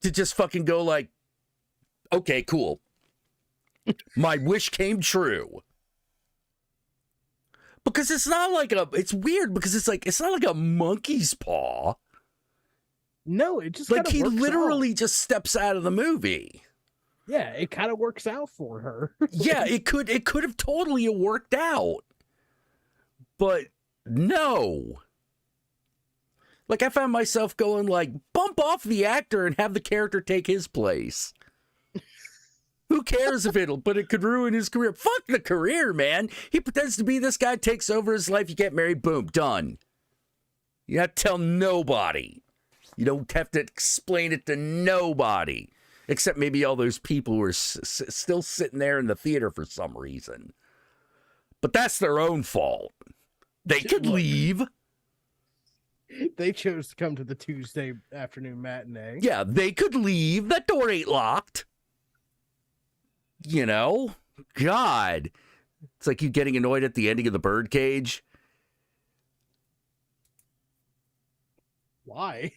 to just fucking go like, okay, cool. My wish came true. Because it's not like it's weird because it's not like a monkey's paw. No, it just Like kinda he works literally out. just steps out of the movie. Yeah, it kind of works out for her. Yeah, it could have totally worked out. But no. Like I found myself going like, bump off the actor and have the character take his place. Who cares but it could ruin his career. Fuck the career, man. He pretends to be this guy, takes over his life, you get married, boom, done. You have to tell nobody. You don't have to explain it to nobody. Except maybe all those people who are still sitting there in the theater for some reason. But that's their own fault. They could leave. They chose to come to the Tuesday afternoon matinee. Yeah, they could leave. That door ain't locked. You know? God. It's like you getting annoyed at the ending of the Birdcage. Why?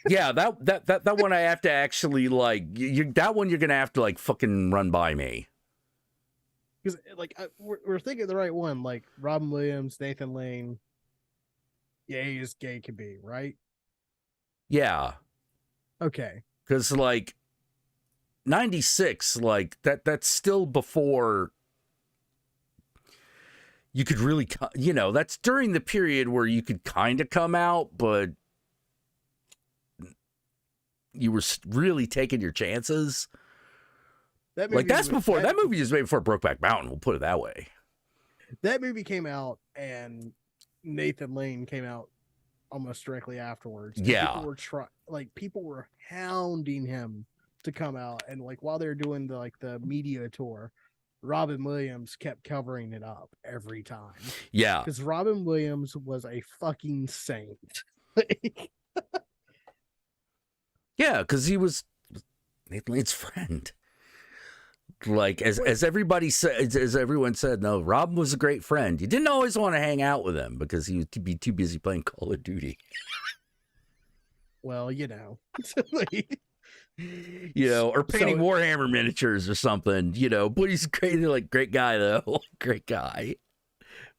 Yeah, that one I have to actually like. That one you're gonna have to like fucking run by me. Because like we're thinking the right one, like Robin Williams, Nathan Lane. Gay as gay can be, right? Yeah, Okay. because like 96, like that's still before you could really, that's during the period where you could kind of come out, but you were really taking your chances. That Like that's was- before that movie was made before Brokeback Mountain. We'll put it that way. That movie came out and Nathan Lane came out almost directly afterwards. And Yeah. people were hounding him to come out, and like while they were doing the media tour, Robin Williams kept covering it up every time. Yeah, Because Robin Williams was a fucking saint. Like, yeah, because he was Nathan Lane's friend. Like as everybody said, as everyone said, no, Robin was a great friend. You didn't always want to hang out with him because he would be too busy playing Call of Duty. well, like, Or painting So- Warhammer miniatures or something. But he's great guy though, great guy.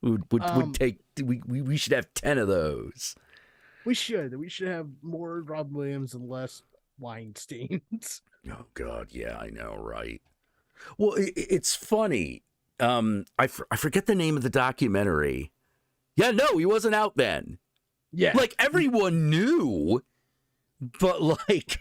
Would take. We should have 10 of those. we should have more Robin Williams and less Weinsteins. Oh God, yeah, I know, right? Well, it's funny. I forget the name of the documentary. Yeah, no, he wasn't out then. Yeah, Like everyone knew, but like,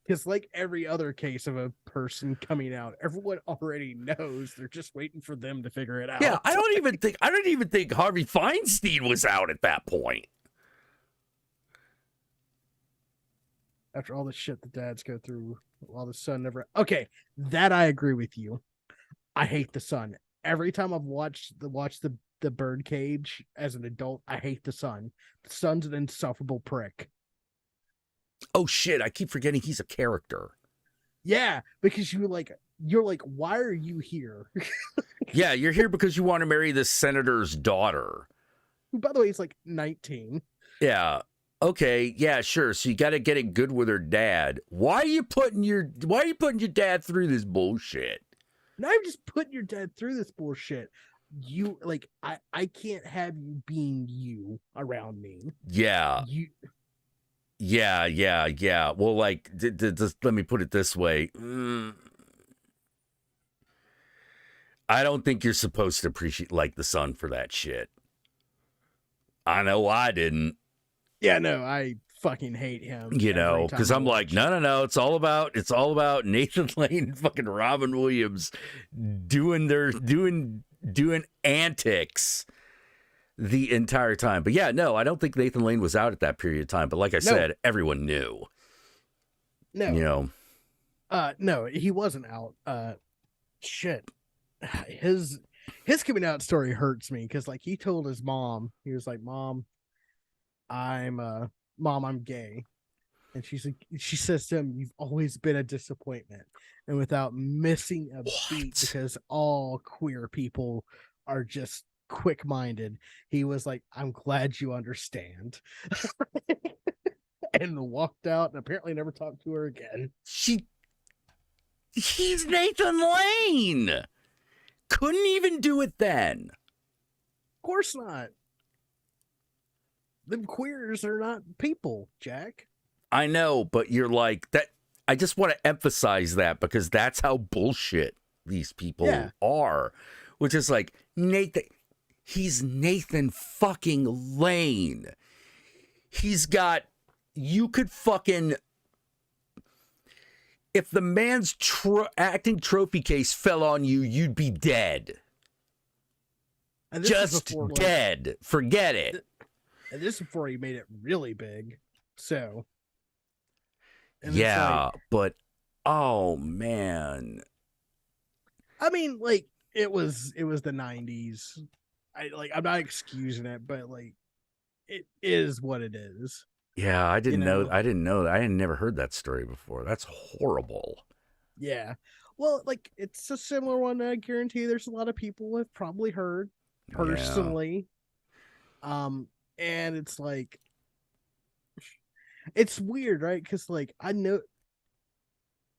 because like every other case of a person coming out, everyone already knows. They're just waiting for them to figure it out. yeah, I don't even think Harvey Feinstein was out at that point. After all the shit the dads go through while the son never. Okay, that I agree with you. I hate the son. Every time I've watched the Birdcage as an adult, I hate the son. The son's an insufferable prick. Oh shit, I keep forgetting he's a character. Yeah, because you're like, why are you here? Yeah, you're here because you want to marry the senator's daughter. By the way, he's like 19. Yeah. Okay, yeah, sure. So you got to get it good with her dad. Why are you putting your dad through this bullshit? Now I'm just putting your dad through this bullshit. You like, I can't have you being you around me. Yeah. You Yeah. Well, like, just let me put it this way. I don't think you're supposed to appreciate like the son for that shit. I know I didn't. Yeah, no, I fucking hate him. Because I'm like, no. It's all about Nathan Lane and fucking Robin Williams doing antics the entire time. But yeah, no, I don't think Nathan Lane was out at that period of time. But like I said, everyone knew. No. No, he wasn't out. Shit. His coming out story hurts me because like he told his mom, he was like, I'm Mom, I'm gay. And she's like, she says to him, "You've always been a disappointment." And without missing a beat, What? because all queer people are just quick minded, he was like, "I'm glad you understand." And walked out and apparently never talked to her again. He's Nathan Lane. Couldn't even do it then. Of course not. Them queers are not people, Jack. I know, but you're like that. I just want to emphasize that because that's how bullshit these people are. Which is like, Nathan, he's Nathan fucking Lane. He's got, you could fucking, if the man's acting trophy case fell on you, you'd be dead. Just before, dead. Like, forget it. And this is before he made it really big. So. Yeah, like, but oh man. I mean, like it was the 90s. I'm not excusing it, but like it is what it is. Yeah, I didn't know. I didn't know that. I had never heard that story before. That's horrible. Yeah. Well, like it's a similar one. I guarantee there's a lot of people have probably heard personally. Yeah. And it's like, it's weird, right? Because like I know,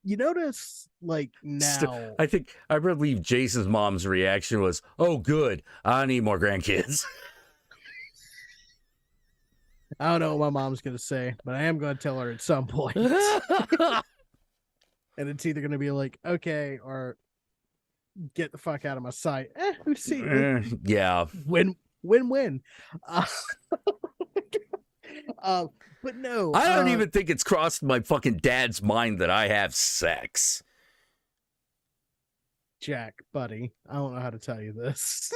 you notice like now. I believe Jason's mom's reaction was, "Oh, good, I need more grandkids." I don't know what my mom's gonna say, but I am gonna tell her at some point. And it's either gonna be like, okay, or get the fuck out of my sight. Who's seen? Yeah. Win. But no, I don't even think it's crossed my fucking dad's mind that I have sex. Jack, buddy, I don't know how to tell you this.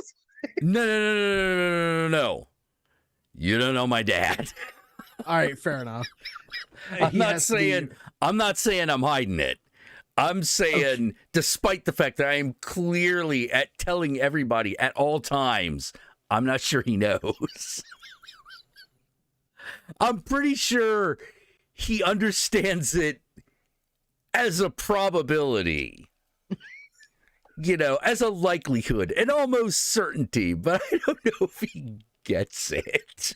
No. You don't know my dad. All right, fair enough. I'm not saying I'm hiding it. I'm saying, despite the fact that I am clearly telling everybody at all times, I'm not sure he knows. I'm pretty sure he understands it as a probability, as a likelihood, an almost certainty, but I don't know if he gets it.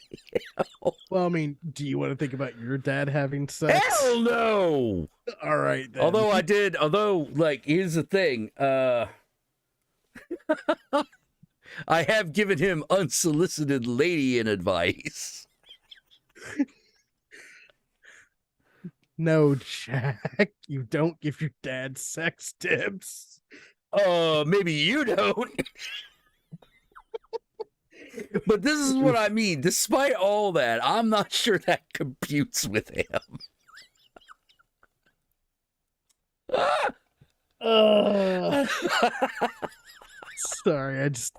Well, I mean, do you want to think about your dad having sex? Hell no! All right, then. Although, like, here's the thing. I have given him unsolicited lady-in advice. No, Jack, you don't give your dad sex tips. Maybe you don't. But this is what I mean. Despite all that, I'm not sure that computes with him. Sorry, I just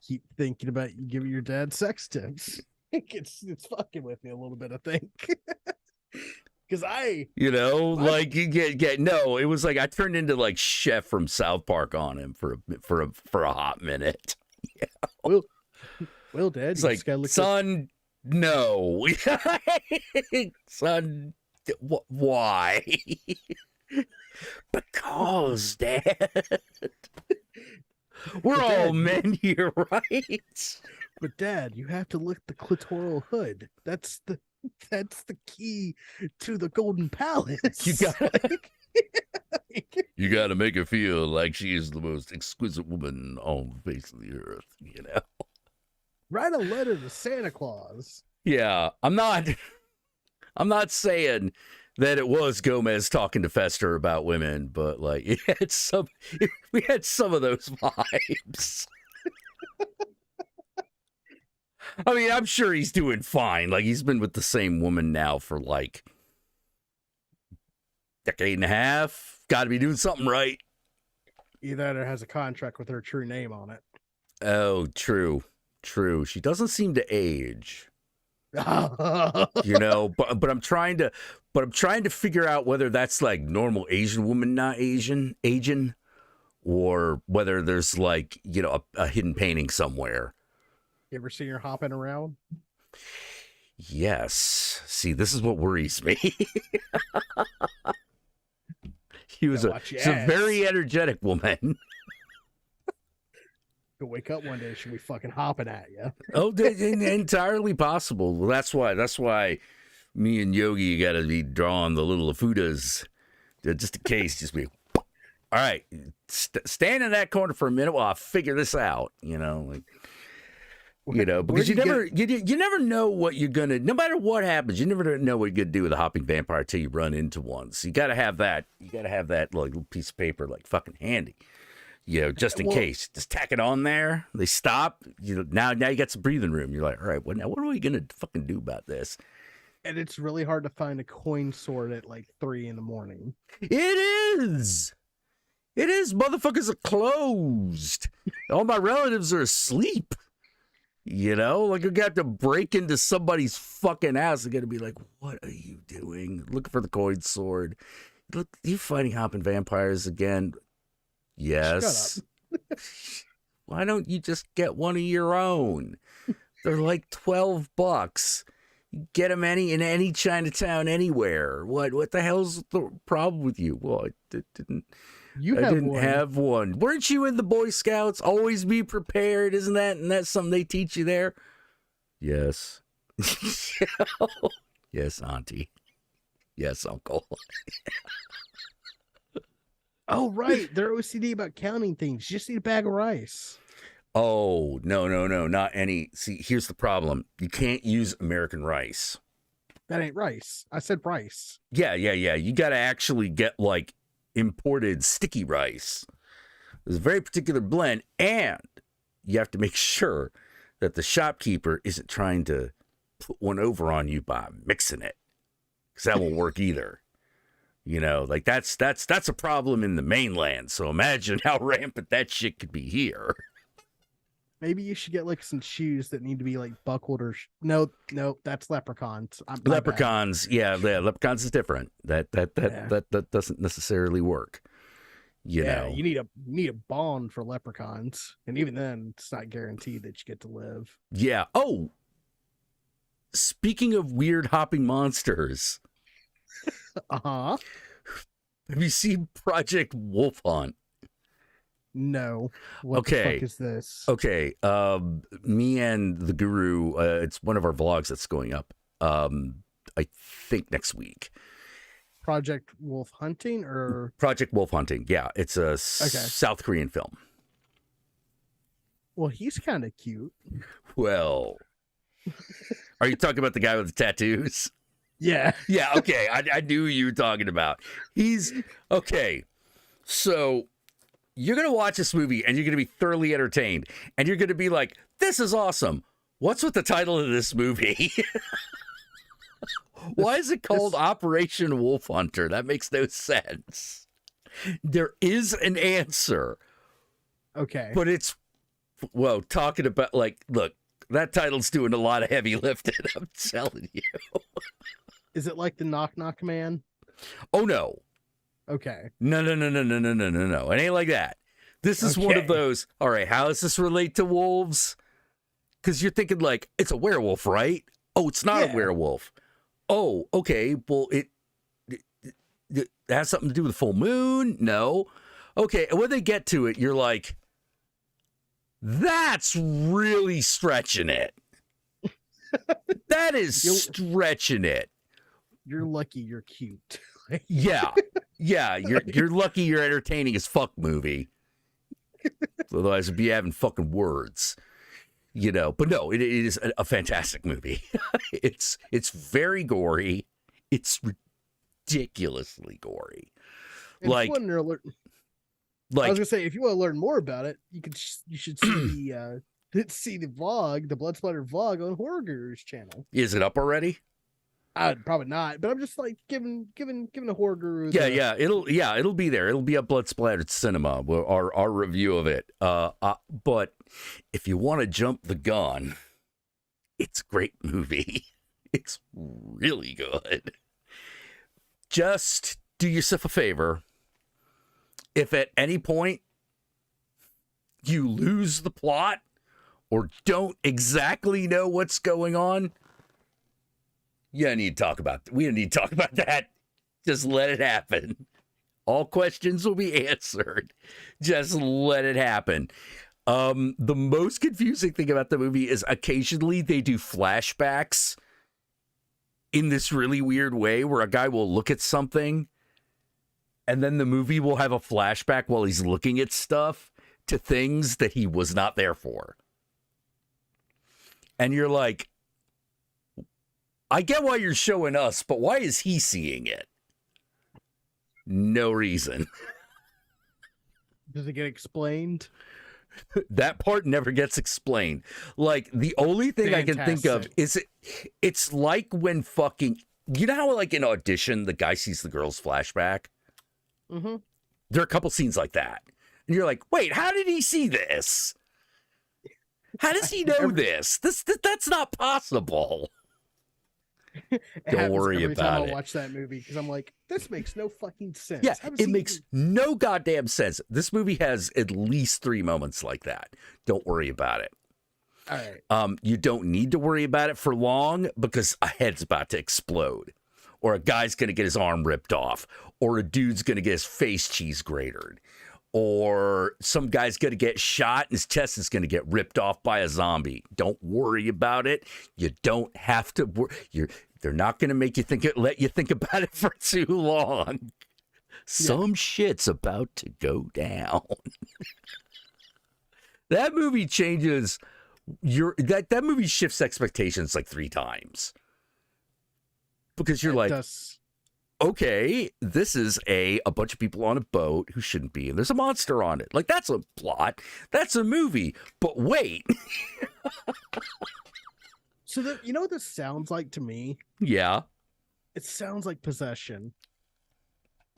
keep thinking about you giving your dad sex tips. It's fucking with me a little bit, I think. Because it was like I turned into like Chef from South Park on him for a hot minute. Yeah. Well, Dad, it's like, son, no. Son, why? Because, Dad. We're all men here, right? But Dad, you have to lick the clitoral hood. That's the key to the golden palace. You gotta make her feel like she is the most exquisite woman on the face of the earth, Write a letter to Santa Claus. Yeah, I'm not saying that it was Gomez talking to Fester about women, but like we had some of those vibes. I mean, I'm sure he's doing fine. Like, he's been with the same woman now for like decade and a half. Got to be doing something right. Either has a contract with her true name on it. Oh, true. She doesn't seem to age. But I'm trying to But I'm trying to figure out whether that's like normal Asian woman, not Asian, or whether there's like, a hidden painting somewhere. You ever seen her hopping around? Yes. See, this is what worries me. She's a very energetic woman. You'll wake up one day, she'll be fucking hopping at you. Oh, entirely possible. Well, that's why me and Yogi got to be drawing the little afudas, just in case. Just be, all right, stand in that corner for a minute while I figure this out. Because you never know what you're gonna. No matter what happens, you never know what you're gonna do with a hopping vampire till you run into one. So you gotta have that. You gotta have that like little piece of paper like fucking handy. Just in case. Just tack it on there. They stop. Now you got some breathing room. You're like, all right, what are we gonna fucking do about this? And it's really hard to find a coin sword at like 3 a.m. It is. Motherfuckers are closed. All my relatives are asleep. Like you got to break into somebody's fucking house. They're gonna be like, "What are you doing? Looking for the coin sword? Look, you fighting hopping vampires again?" Yes. Why don't you just get one of your own? They're like $12. You get them in any Chinatown anywhere. What the hell's the problem with you? Well, I didn't have one. Weren't you in the Boy Scouts? Always be prepared, isn't that? And that's something they teach you there? Yes. Yes, Auntie. Yes, Uncle. Oh, right. They're OCD about counting things. You just need a bag of rice. Oh, no, not any. See, here's the problem. You can't use American rice. That ain't rice. I said rice. Yeah. You got to actually get like imported sticky rice. There's a very particular blend, and you have to make sure that the shopkeeper isn't trying to put one over on you by mixing it, because that won't work either. Like that's a problem in the mainland. So imagine how rampant that shit could be here. Maybe you should get like some shoes that need to be like buckled or no, that's leprechauns. Leprechauns, yeah, leprechauns is different. That doesn't necessarily work. You know, you need a bond for leprechauns, and even then, it's not guaranteed that you get to live. Yeah. Oh, speaking of weird hopping monsters, Have you seen Project Wolf Hunt? No. What the fuck is this? Okay. Me and the Guru, it's one of our vlogs that's going up. I think next week. Project Wolf Hunting or Project Wolf Hunting? Yeah, it's a South Korean film. Well, he's kind of cute. Well, are you talking about the guy with the tattoos? Yeah. Yeah. Okay. I knew who you were talking about. He's okay. So you're going to watch this movie and you're going to be thoroughly entertained and you're going to be like, this is awesome. What's with the title of this movie? Why is it called Operation Wolf Hunter? That makes no sense. There is an answer. Okay. But it's, well, talking about like, look, that title's doing a lot of heavy lifting. I'm telling you. Is it like the Knock Knock Man? Oh, no. Okay. No. It ain't like that. This is one of those, all right, how does this relate to wolves? Because you're thinking like, it's a werewolf, right? Oh, it's not a werewolf. Oh, okay. Well, it has something to do with the full moon? No. Okay. And when they get to it, you're like, that's really stretching it. That is stretching it. You're lucky you're cute. Yeah. You're lucky you're entertaining as fuck movie. Otherwise, it'd be having fucking words. But no, it is a fantastic movie. It's very gory. It's ridiculously gory. And I was gonna say, if you want to learn more about it, you should see the vlog, the Blood Splatter vlog on Horror Guru's channel. Is it up already? Probably not, but I'm just like giving a Horror Guru. It'll be there. It'll be a Blood Splattered Cinema, our review of it. But if you want to jump the gun, it's a great movie. It's really good. just do yourself a favor. If at any point you lose the plot or don't exactly know what's going on, we don't need to talk about that. Just let it happen. All questions will be answered. Just let it happen. The most confusing thing about the movie is occasionally they do flashbacks in this really weird way where a guy will look at something and then the movie will have a flashback while he's looking at stuff to things that he was not there for. And you're like, I get why you're showing us, but why is he seeing it? No reason. Does it get explained? That part never gets explained. Like, the only thing I can think of is it's like when fucking, you know how like in Audition, the guy sees the girl's flashback? Mm-hmm. There are a couple scenes like that. And you're like, wait, how did he see this? How does he know this? That's not possible. Don't worry every about time it. I watch that movie because I'm like, this makes no fucking sense. Yeah, it makes no goddamn sense. This movie has at least 3 moments like that. Don't worry about it. All right. You don't need to worry about it for long because a head's about to explode, or a guy's going to get his arm ripped off, or a dude's going to get his face cheese grated, or some guy's going to get shot and his chest is going to get ripped off by a zombie. Don't worry about it. You don't have to. They're not going to make you let you think about it for too long. Some shit's about to go down. That movie changes that movie shifts expectations like 3 times. Because you're like, okay, this is a bunch of people on a boat who shouldn't be, and there's a monster on it. Like, that's a plot. That's a movie. But wait. So you know what this sounds like to me? Yeah. It sounds like Possession.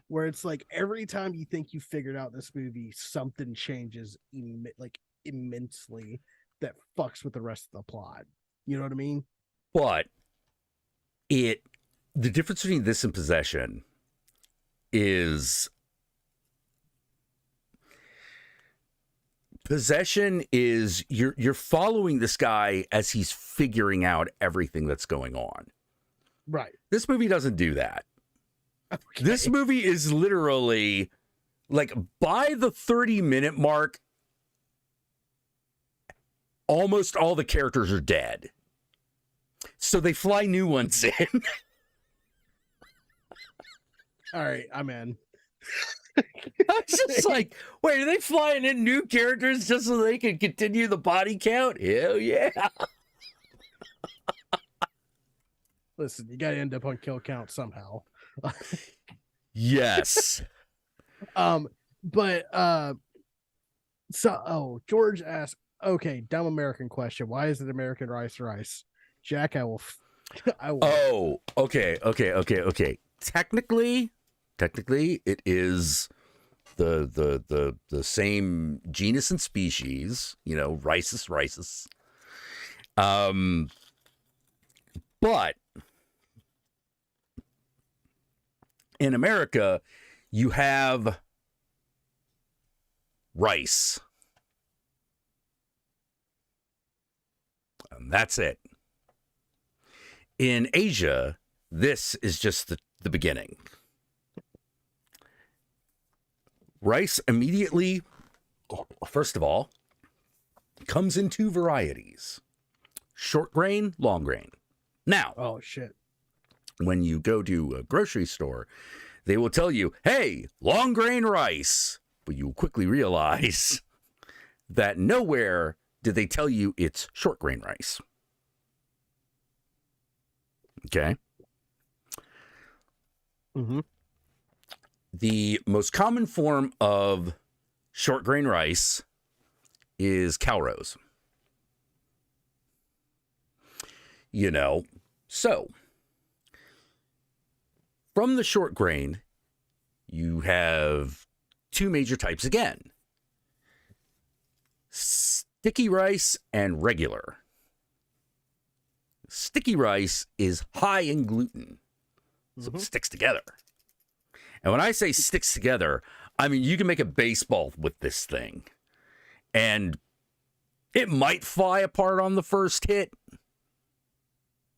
Where it's like every time you think you figured out this movie, something changes immensely that fucks with the rest of the plot. You know what I mean? But the difference between this and Possession is Possession is you're following this guy as he's figuring out everything that's going on. Right. This movie doesn't do that. Okay. This movie is literally like by the 30-minute mark, almost all the characters are dead. So they fly new ones in. All right, I'm in. I was just like, wait, are they flying in new characters just so they can continue the body count? Hell yeah. Listen, you gotta end up on kill count somehow. Yes. George asked, okay, dumb American question. Why is it American rice? Jack, I will. Oh, okay. Technically, it is the same genus and species, you know, Rhizus. But in America, you have rice. And that's it. In Asia, this is just the beginning. Rice immediately, first of all, comes in 2 varieties. Short grain, long grain. Now, oh shit. When you go to a grocery store, they will tell you, hey, long grain rice. But you will quickly realize that nowhere did they tell you it's short grain rice. Okay? Mm-hmm. The most common form of short grain rice is Calrose. You know, so from the short grain, you have 2 major types again. Sticky rice and regular. Sticky rice is high in gluten, so it sticks together. And when I say sticks together, I mean you can make a baseball with this thing. And it might fly apart on the first hit,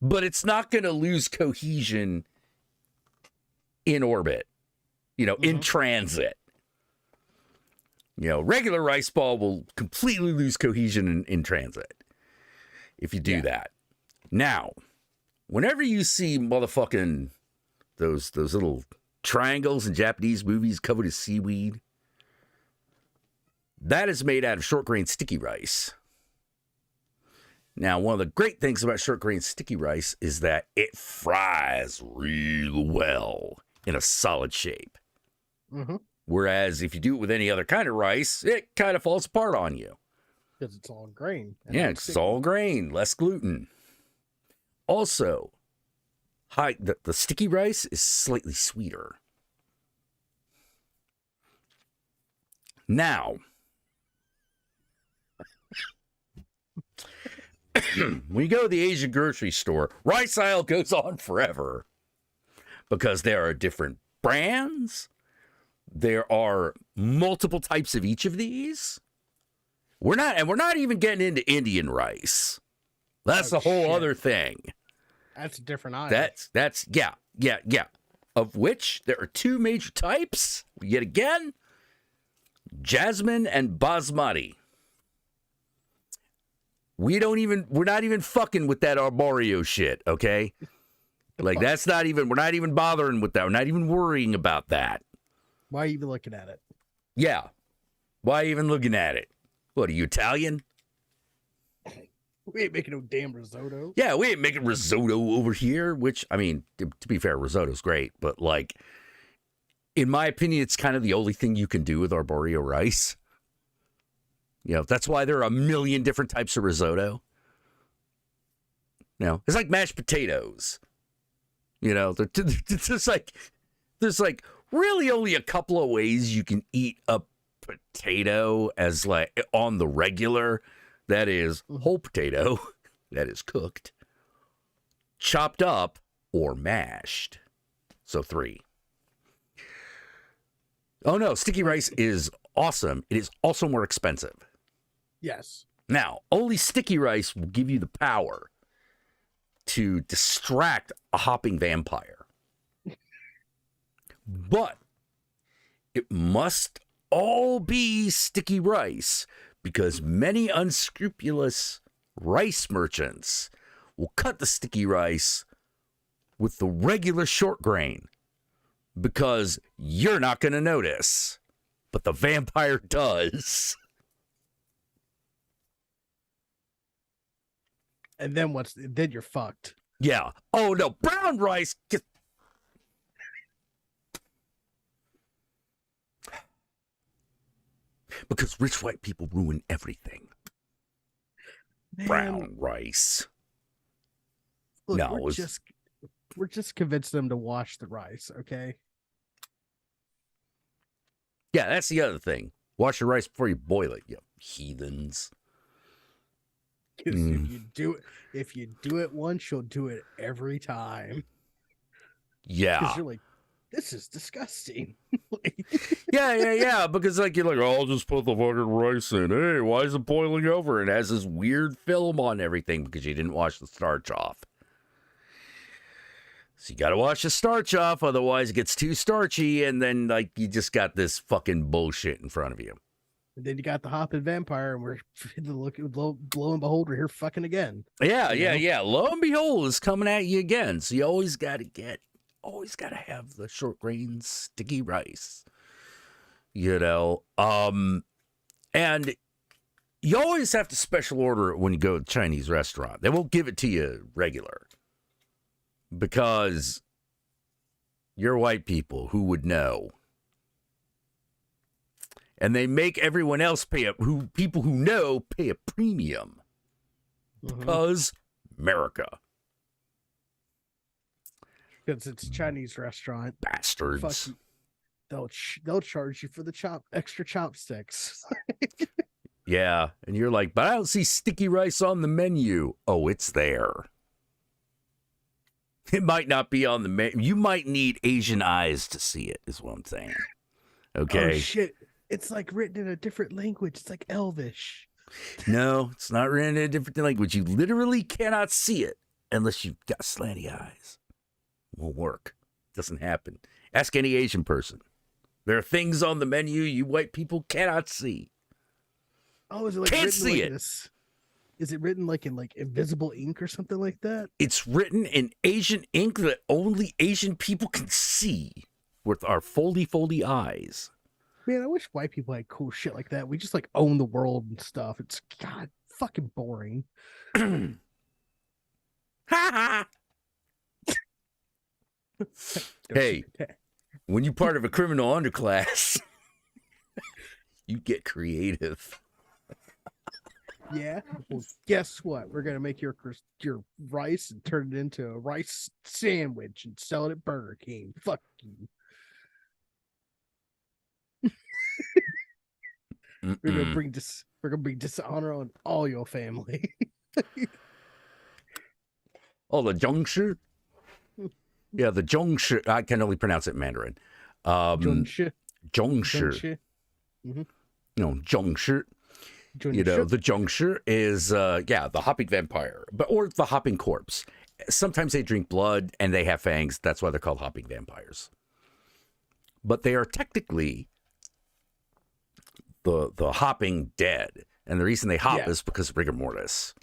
but it's not going to lose cohesion in orbit, in transit. Regular rice ball will completely lose cohesion in transit if you do that. Now, whenever you see motherfucking those little triangles in Japanese movies covered in seaweed, that is made out of short grain sticky rice. Now, one of the great things about short grain sticky rice is that it fries real well in a solid shape. Mm-hmm. Whereas if you do it with any other kind of rice, it kind of falls apart on you. Because it's all grain. Yeah, it's all grain, less gluten. Also, the sticky rice is slightly sweeter. Now, when you go to the Asian grocery store, rice aisle goes on forever because there are different brands. There are multiple types of each of these. We're not even getting into Indian rice. That's a whole other thing. That's a different item. That's yeah. Of which there are two major types. Yet again, jasmine and basmati. We're not even fucking with that arborio shit, okay? Like we're not even bothering with that. We're not even worrying about that. Why are you even looking at it? Yeah. Why are you even looking at it? What, are you Italian? We ain't making no damn risotto. Yeah, we ain't making risotto over here, which, I mean, to be fair, risotto's great, but like, in my opinion, it's kind of the only thing you can do with arborio rice. That's why there are a million different types of risotto. It's like mashed potatoes. There's like really only a couple of ways you can eat a potato as like on the regular. That is whole potato, that is cooked, chopped up, or mashed. So 3. Oh no, sticky rice is awesome. It is also more expensive. Yes. Now, only sticky rice will give you the power to distract a hopping vampire. But it must all be sticky rice because many unscrupulous rice merchants will cut the sticky rice with the regular short grain because you're not going to notice, but the vampire does. And then then you're fucked. Yeah. Oh no, brown rice. Because rich white people ruin everything. Man, brown rice. Look, No, we're just convincing them to wash the rice, okay? Yeah, that's the other thing. Wash your rice before you boil it, you heathens. Because if you do it once, you'll do it every time. Yeah. Because you're like, this is disgusting. Yeah. Because you're like, oh, I'll just put the fucking rice in. Hey, why is it boiling over? It has this weird film on everything because you didn't wash the starch off. So you got to wash the starch off, otherwise it gets too starchy, and then you just got this fucking bullshit in front of you. And then you got the hopping vampire, and we're lo and behold, we're here fucking again. Yeah. Lo and behold, is coming at you again. So you always got to have the short grain sticky rice. And you always have to special order it when you go to a Chinese restaurant. They won't give it to you regular because you're white people who would know. And they make everyone else people who know pay a premium because America. Because it's a Chinese restaurant. Bastards. Fuck you. They'll charge you for the extra chopsticks. Yeah, and you're like, but I don't see sticky rice on the menu. Oh, it's there. It might not be on the menu. You might need Asian eyes to see it, is what I'm saying. Okay. Oh shit! It's like written in a different language. It's like Elvish. No, it's not written in a different language. You literally cannot see it unless you've got slanty eyes. Won't work. Doesn't happen. Ask any Asian person. There are things on the menu you white people cannot see. Oh, is it like Can't written see like it. this? Is it written like in like invisible ink or something like that? It's written in Asian ink that only Asian people can see with our foldy eyes. Man, I wish white people had cool shit like that. We just like own the world and stuff. It's God fucking boring. Ha ha! Hey, when you're part of a criminal underclass, you get creative. Yeah. Well, guess what? We're gonna make your rice and turn it into a rice sandwich and sell it at Burger King. Fuck you. We're gonna bring dishonor on all your family. Oh, the Zhongshi? Yeah, the Zhongshi. I can only pronounce it in Mandarin. Zhongshi. Zhongshi. Mm-hmm. No, Zhongshi. You know, the Zhongshi is, the hopping vampire, or the hopping corpse. Sometimes they drink blood and they have fangs. That's why they're called hopping vampires. But they are technically the hopping dead. And the reason they hop is because of rigor mortis.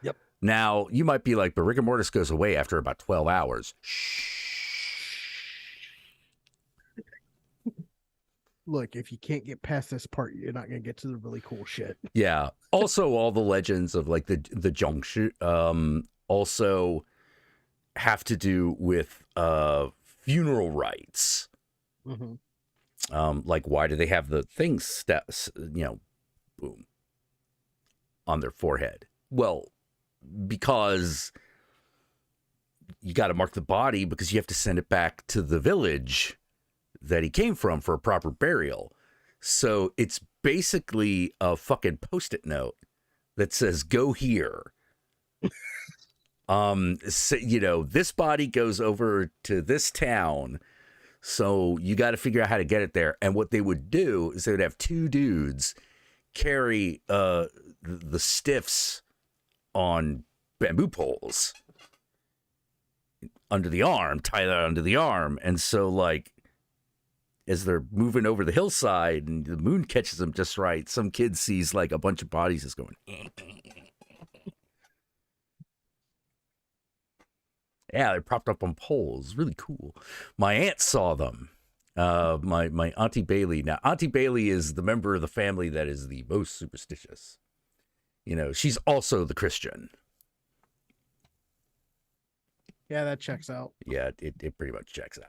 Yep. Now, you might be like, but rigor mortis goes away after about 12 hours. Shh. Look, if you can't get past this part, you're not gonna get to the really cool shit. Yeah. Also, all the legends of like the Zhongshi also have to do with funeral rites. Mm-hmm. Like, why do they have the things boom, on their forehead? Well, because you got to mark the body because you have to send it back to the village that he came from for a proper burial. So it's basically a fucking Post-it note that says, go here. So, this body goes over to this town. So you got to figure out how to get it there. And what they would do is they would have two dudes carry the stiffs on bamboo poles under the arm, tie that under the arm. And so, like, as they're moving over the hillside and the moon catches them just right, some kid sees like a bunch of bodies just going. Yeah, they're propped up on poles. Really cool. My aunt saw them. My Auntie Bailey. Now, Auntie Bailey is the member of the family that is the most superstitious. She's also the Christian. Yeah, that checks out. Yeah, it pretty much checks out.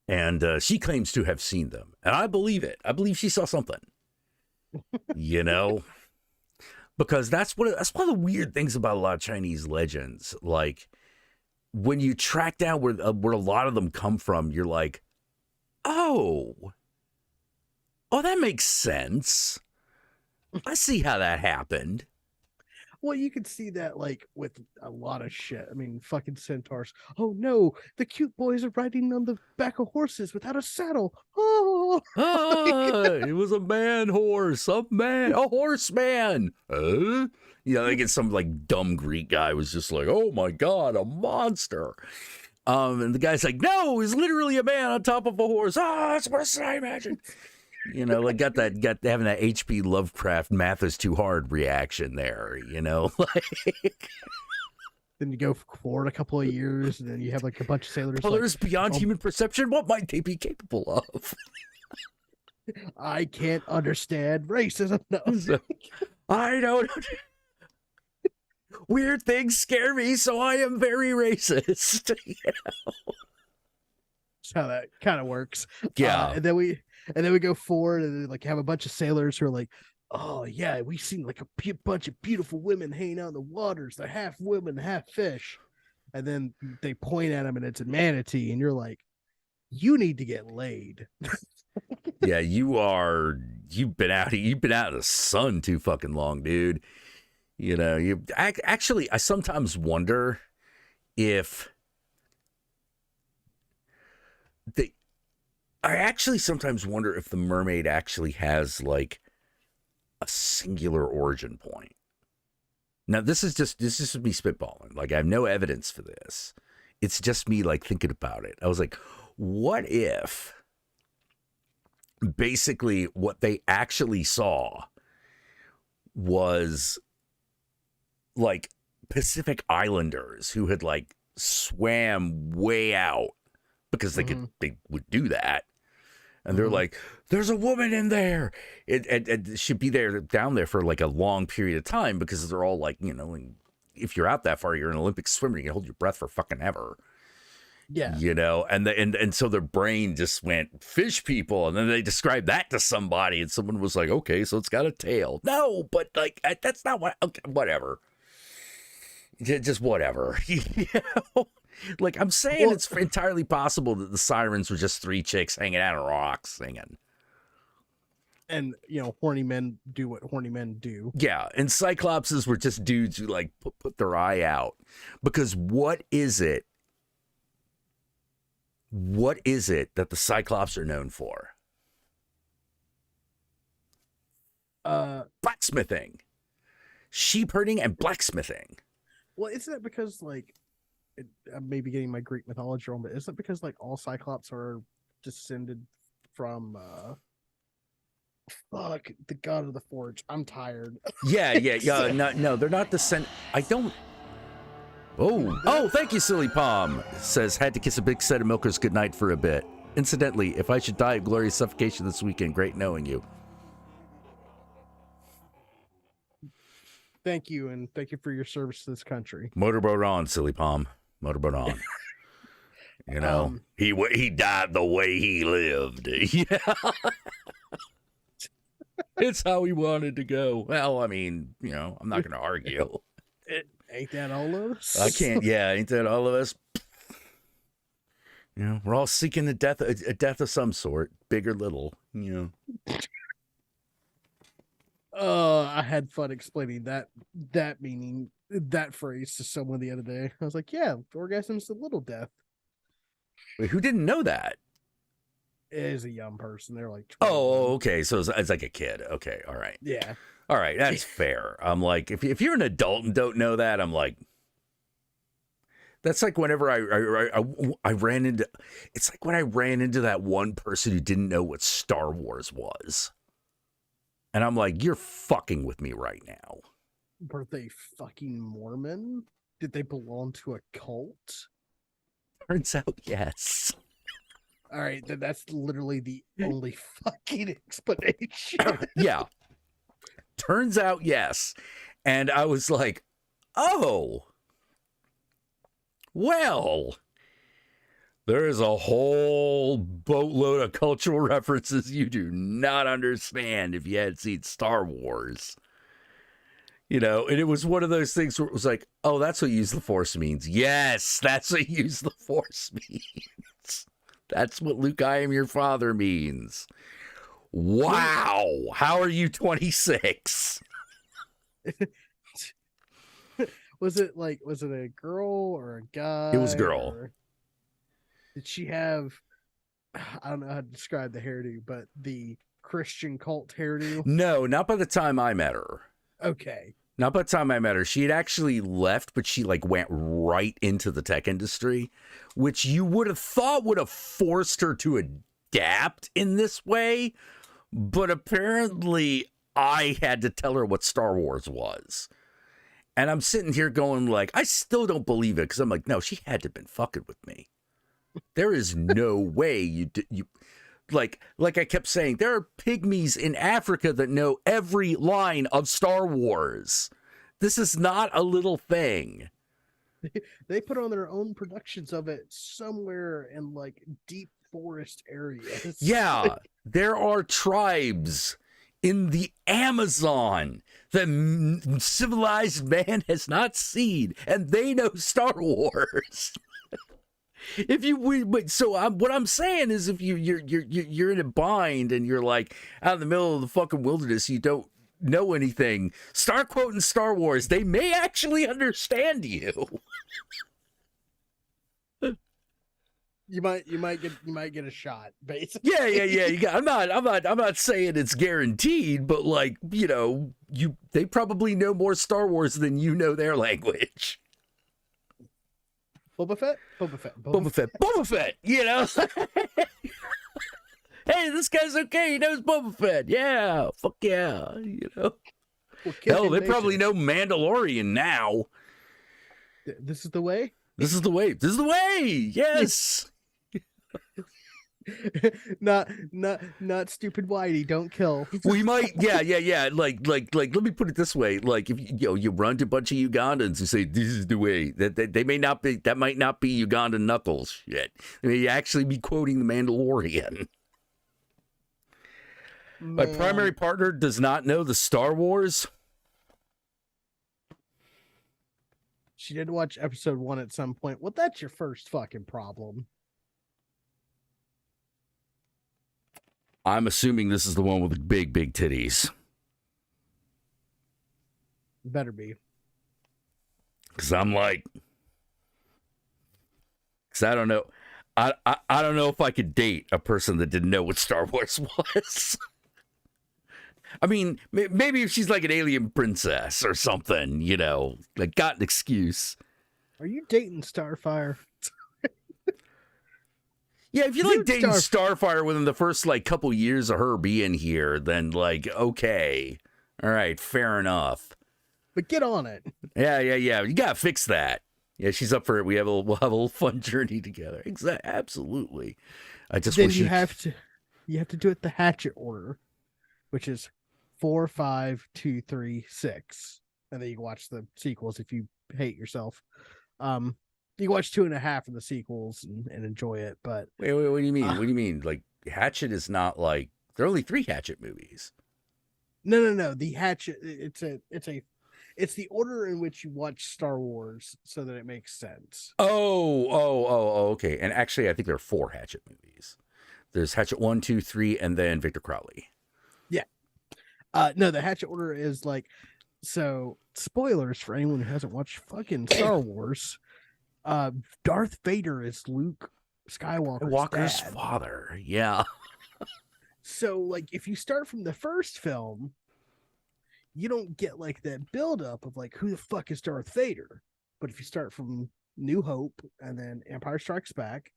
And she claims to have seen them. And I believe it. I believe she saw something. Because that's one of the weird things about a lot of Chinese legends. Like, when you track down where a lot of them come from, you're like, oh, that makes sense. I see how that happened. Well, you can see that like with a lot of shit. I mean, fucking centaurs. Oh no, the cute boys are riding on the back of horses without a saddle. Oh, It was a man horse, a horseman. They get some like dumb Greek guy was just like, oh my God, a monster. And the guy's like, no, he's literally a man on top of a horse. That's worse than I imagined. Like got having that H.P. Lovecraft math is too hard reaction there, like. Then you go forward a couple of years, and then you have like a bunch of sailors. Colors beyond human perception. What might they be capable of? I can't understand racism. No. I don't. Weird things scare me, so I am very racist. That's how that kind of works. Yeah. And then we go forward and like have a bunch of sailors who are like, oh yeah, we seen like a bunch of beautiful women hanging out in the waters. They're half women, half fish. And then they point at them and it's a manatee, and you're like, you need to get laid. Yeah, you've been out in the sun too fucking long, dude. You know, actually, I sometimes wonder if I actually sometimes wonder if the mermaid actually has like a singular origin point. Now, this is just me spitballing. Like, I have no evidence for this. It's just me like thinking about it. I was like, what if basically what they actually saw was like Pacific Islanders who had like swam way out because they would do that. And they're like, there's a woman in there. It should be down there for like a long period of time because they're all like, you know, if you're out that far, you're an Olympic swimmer. You can hold your breath for fucking ever. Yeah. You know, and so their brain just went fish people. And then they described that to somebody and someone was like, okay, so it's got a tail. No, but like, that's not what, okay, whatever. Just whatever. You know? Like, I'm saying it's entirely possible that the sirens were just three chicks hanging out on rocks singing. And, you know, horny men do what horny men do. Yeah, and Cyclopses were just dudes who, like, put their eye out. Because what is it? What is it that the Cyclops are known for? Blacksmithing. Sheep herding and blacksmithing. Well, isn't it because, like, I may be getting my Greek mythology wrong, but isn't it because like all Cyclops are descended from the god of the forge? I'm tired. Yeah. No, they're not I don't. Oh, thank you, Silly Palm. Says, had to kiss a big set of milkers goodnight for a bit. Incidentally, if I should die of glorious suffocation this weekend, great knowing you. Thank you, and thank you for your service to this country. Motorboat on, Silly Palm. Motorboat on. You know, he died the way he lived. Yeah. It's how he wanted to go. Well, I mean, you know, I'm not going to argue. Ain't that all of us? I can't. Yeah, ain't that all of us? You know, we're all seeking a death of some sort, big or little. You know. I had fun explaining that meaning, that phrase to someone the other day. I was like, yeah, orgasm's a little death. Wait, who didn't know that? It is a young person. They're like 12. Oh, okay. So it's like a kid. Okay. All right. Yeah. All right. That's fair. I'm like, if you're an adult and don't know that, I'm like, that's like whenever I ran into, it's like when I ran into that one person who didn't know what Star Wars was. And I'm like, you're fucking with me right now. Were they fucking Mormon? Did they belong to a cult? Turns out, yes. All right, then that's literally the only fucking explanation. Yeah. Turns out, yes. And I was like, oh, well, there's a whole boatload of cultural references you do not understand if you had seen Star Wars. You know, and it was one of those things where it was like, oh, that's what use the Force means. Yes, that's what use the Force means. That's what Luke, I am your father means. Wow. How are you 26? Was it a girl or a guy? It was a girl. Did she have, I don't know how to describe the hairdo, but the Christian cult hairdo? No, not by the time I met her. Okay. Not by the time I met her. She had actually left, but she like went right into the tech industry, which you would have thought would have forced her to adapt in this way. But apparently I had to tell her what Star Wars was. And I'm sitting here going like, I still don't believe it. Because I'm like, no, she had to have been fucking with me. There is no way you like I kept saying, there are pygmies in Africa that know every line of Star Wars. This is not a little thing. They put on their own productions of it somewhere in like deep forest areas. Yeah, there are tribes in the Amazon that civilized man has not seen, and they know Star Wars. What I'm saying is, if you're in a bind and you're like out in the middle of the fucking wilderness, you don't know anything, start quoting Star Wars. They may actually understand you. You might get a shot, basically. Yeah. I'm not saying it's guaranteed, but like, they probably know more Star Wars than you know their language. Boba Fett. Boba Fett, Hey, this guy's okay. He knows Boba Fett. Yeah, fuck yeah, Well, Hell, they probably know Mandalorian now. This is the way. This is the way. Yes. not stupid Whitey. Don't kill. We might, yeah. Like, let me put it this way: like, if you run to a bunch of Ugandans and say this is the way, that they may not be, that might not be Ugandan knuckles yet. They may actually be quoting the Mandalorian. My primary partner does not know the Star Wars. She did watch episode 1 at some point. Well, that's your first fucking problem. I'm assuming this is the one with the big titties. Better be. Because I'm like, because I don't know. I don't know if I could date a person that didn't know what Star Wars was. I mean, maybe if she's like an alien princess or something, like got an excuse. Are you dating Starfire? Yeah, if you like dating Starfire within the first like couple years of her being here, then like, okay, all right, fair enough. But get on it. Yeah. You gotta fix that. Yeah, she's up for it. We'll have a little fun journey together. Exactly, absolutely. I just then wish you have to do it the hatchet order, which is 4, 5, 2, 3, 6, and then you can watch the sequels if you hate yourself. You can watch 2.5 of the sequels and enjoy it. But wait, what do you mean? What do you mean? Like Hatchet is not like there are only 3 Hatchet movies. No. The Hatchet it's the order in which you watch Star Wars so that it makes sense. Oh, okay. And actually, I think there are 4 Hatchet movies. There's Hatchet 1, 2, 3, and then Victor Crowley. Yeah. No, the Hatchet order is like, so spoilers for anyone who hasn't watched fucking Star Wars. Darth Vader is Luke Skywalker's dad. Father. Yeah. So like, if you start from the first film, you don't get like that buildup of like, who the fuck is Darth Vader? But if you start from New Hope and then Empire Strikes Back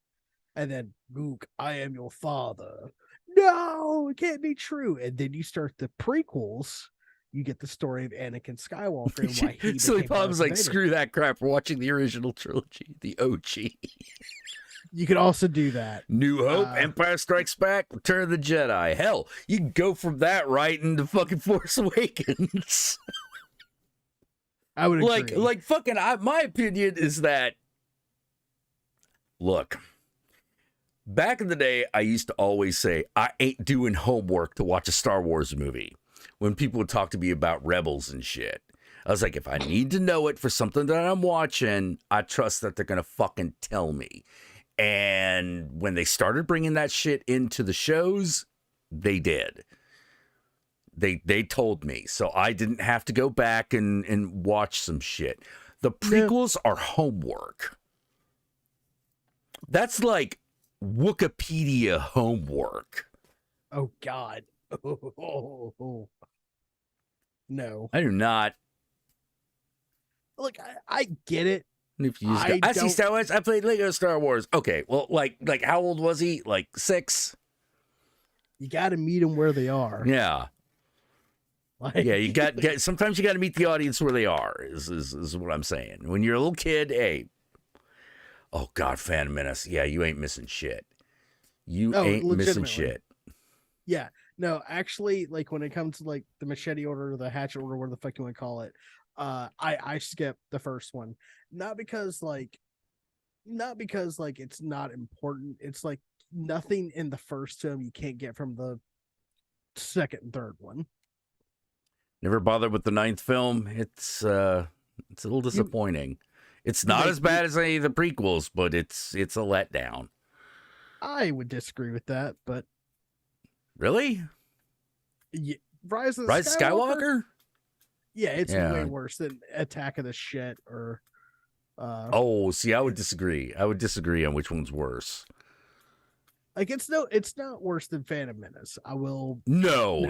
and then Luke, I am your father. No, it can't be true. And then you start the prequels, you get the story of Anakin Skywalker and why he so became Pop's like, Vader. screw that crap. We're watching the original trilogy, the OG. You could also do that. New Hope, Empire Strikes Back, Return of the Jedi. Hell, you can go from that right into fucking Force Awakens. I would agree. Like fucking, my opinion is that, look, back in the day, I used to always say, I ain't doing homework to watch a Star Wars movie. When people would talk to me about Rebels and shit. I was like, if I need to know it for something that I'm watching, I trust that they're going to fucking tell me. And when they started bringing that shit into the shows, they did. They told me. So I didn't have to go back and watch some shit. The prequels are homework. That's like Wikipedia homework. Oh, God. Oh. No. I do not. Look, I get it. If you I see Star Wars. I played Lego Star Wars. Okay, well, like how old was he? Like 6? You got to meet them where they are. Yeah. Like... Yeah, you got sometimes you got to meet the audience where they are. Is what I'm saying. When you're a little kid, hey. Oh God, Phantom Menace. Yeah, you ain't missing shit. You ain't missing shit. Yeah. No, actually, like when it comes to like the machete order or the hatchet order, whatever the fuck you want to call it, I skip the first one. Not because it's not important. It's like nothing in the first film you can't get from the second and third one. Never bothered with the 9th film. It's a little disappointing. It's not as bad as any of the prequels, but it's a letdown. I would disagree with that, but really? Rise of the Rise of Skywalker? Yeah, it's Yeah. way worse than Attack of the Shit or. Oh, see, I would disagree. I would disagree on which one's worse. Like it's not worse than Phantom Menace. I will. No.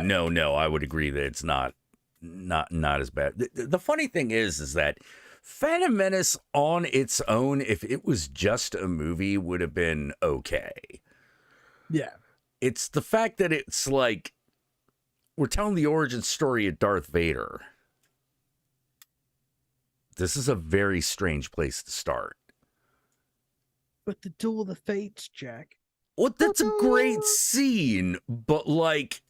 I would agree that it's not as bad. The funny thing is that Phantom Menace on its own, if it was just a movie, would have been okay. Yeah. It's the fact that it's like we're telling the origin story of Darth Vader. This is a very strange place to start. But the Duel of the Fates, Jack. Well, that's a great scene, but like,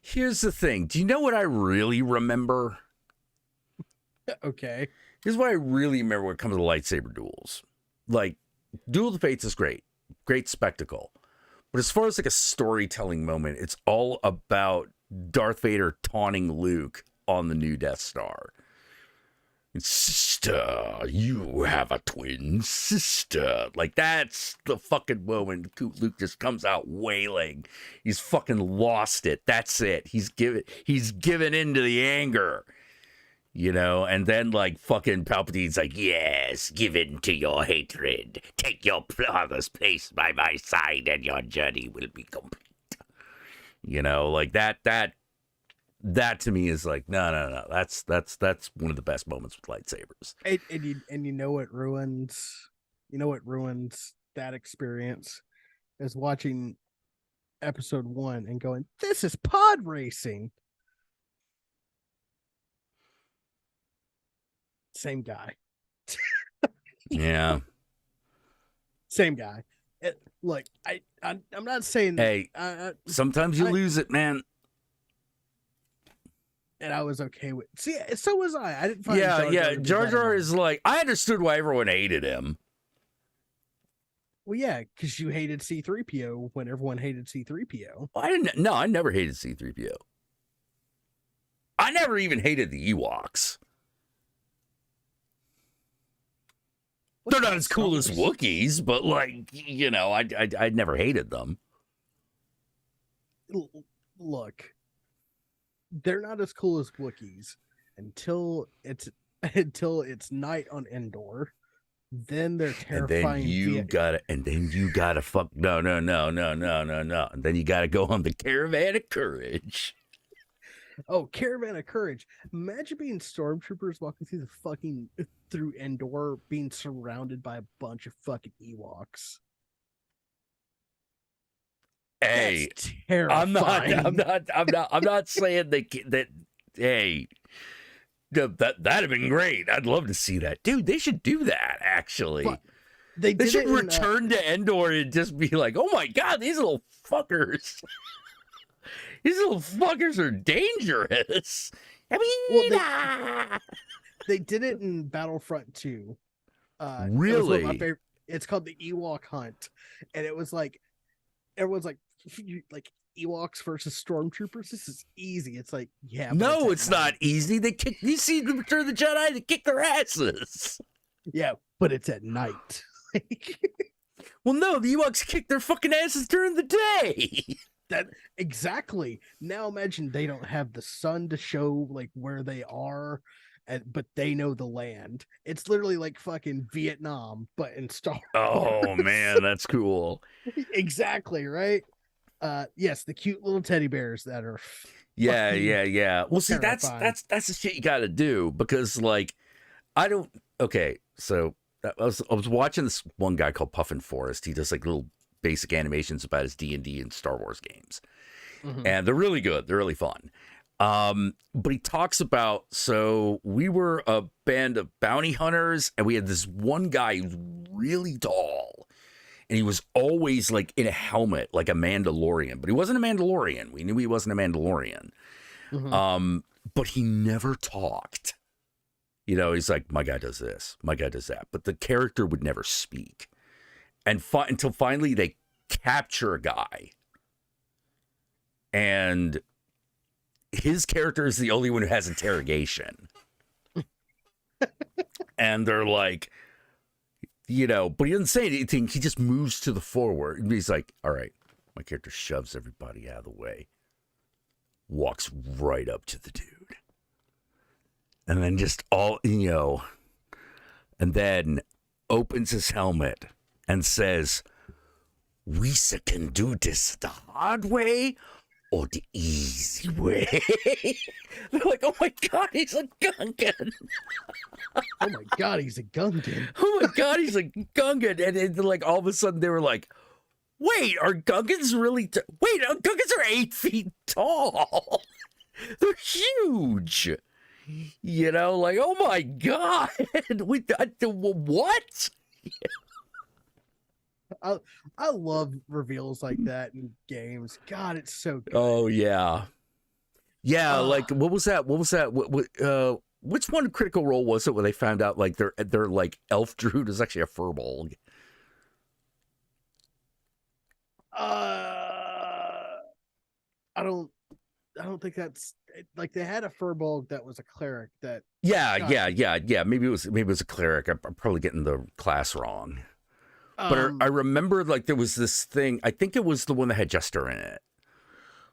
here's the thing. Do you know what I really remember? Okay. Here's what I really remember when it comes to lightsaber duels. Like, Duel of the Fates is great. Great spectacle. But as far as like a storytelling moment, it's all about Darth Vader taunting Luke on the new Death Star. Sister, you have a twin sister. Like, that's the fucking moment Luke just comes out wailing. He's fucking lost it. That's it. He's given into the anger. You know, and then like fucking Palpatine's like, yes, give in to your hatred. Take your father's place by my side and your journey will be complete. You know, like that to me is like, no. That's one of the best moments with lightsabers. And you know what ruins that experience is watching episode 1 and going, this is pod racing. Same guy. Yeah. Same guy. Look, I'm not saying. Hey, sometimes you lose it, man. And I was okay with. See, so was I. I didn't find. Yeah. Jar Jar is like, I understood why everyone hated him. Well, yeah, because you hated C-3PO when everyone hated C-3PO. I didn't. No, I never hated C-3PO. I never even hated the Ewoks. They're not as cool as Wookiees, but like, you know, I never hated them. Look, they're not as cool as Wookiees until it's night on Endor. Then they're terrifying. And then you gotta fuck no. And then you gotta go on the Caravan of Courage. Oh, Caravan of Courage. Imagine being stormtroopers walking through Endor, being surrounded by a bunch of fucking Ewoks. Hey, that's terrifying. I'm not saying that hey, that'd have been great. I'd love to see that. Dude, they should do that actually. But they should return to Endor and just be like, "Oh my god, these little fuckers." These little fuckers are dangerous. I mean, they did it in Battlefront 2. Really? It's called the Ewok Hunt, and it was like everyone's like Ewoks versus stormtroopers. This is easy. It's like, yeah. No, it's not easy. You see the Return of the Jedi, they kick their asses. Yeah, but it's at night. Well, no, the Ewoks kick their fucking asses during the day. That exactly. Now imagine they don't have the sun to show like where they are, but they know the land. It's literally like fucking Vietnam, but in Star Wars. Oh man, that's cool. Exactly, right? Yes, the cute little teddy bears that are yeah. Well, see, terrifying. that's the shit you got to do because like okay, so I was watching this one guy called Puffin Forest. He does like little basic animations about his D&D and Star Wars games. Mm-hmm. And they're really good. They're really fun. But he talks about, so we were a band of bounty hunters and we had this one guy who's really tall and he was always like in a helmet, like a Mandalorian, but he wasn't a Mandalorian. We knew he wasn't a Mandalorian. Mm-hmm. But he never talked. You know, he's like, my guy does this, my guy does that. But the character would never speak. And until finally they capture a guy. And his character is the only one who has interrogation. And they're like, you know, but he doesn't say anything. He just moves to the forward. And he's like, all right, my character shoves everybody out of the way. walks right up to the dude. And then just and then opens his helmet and says, "We can do this the hard way or the easy way." They're like, "Oh my God, he's a Gungan." Oh my God, he's a Gungan. Oh my God, he's a Gungan. And like all of a sudden they were like, wait, are Gungans really... Gungans are 8 feet tall. They're huge. Like, oh my God. What? I love reveals like that in games. God, it's so good. Oh, yeah. Yeah, like, what was that? Which one Critical Role was it where they found out, like, their like, elf druid is actually a furbolg? I don't think that's like they had a furbolg that was a cleric that. Yeah. Maybe it was a cleric. I'm probably getting the class wrong. But I remember like there was this thing. I think it was the one that had Jester in it,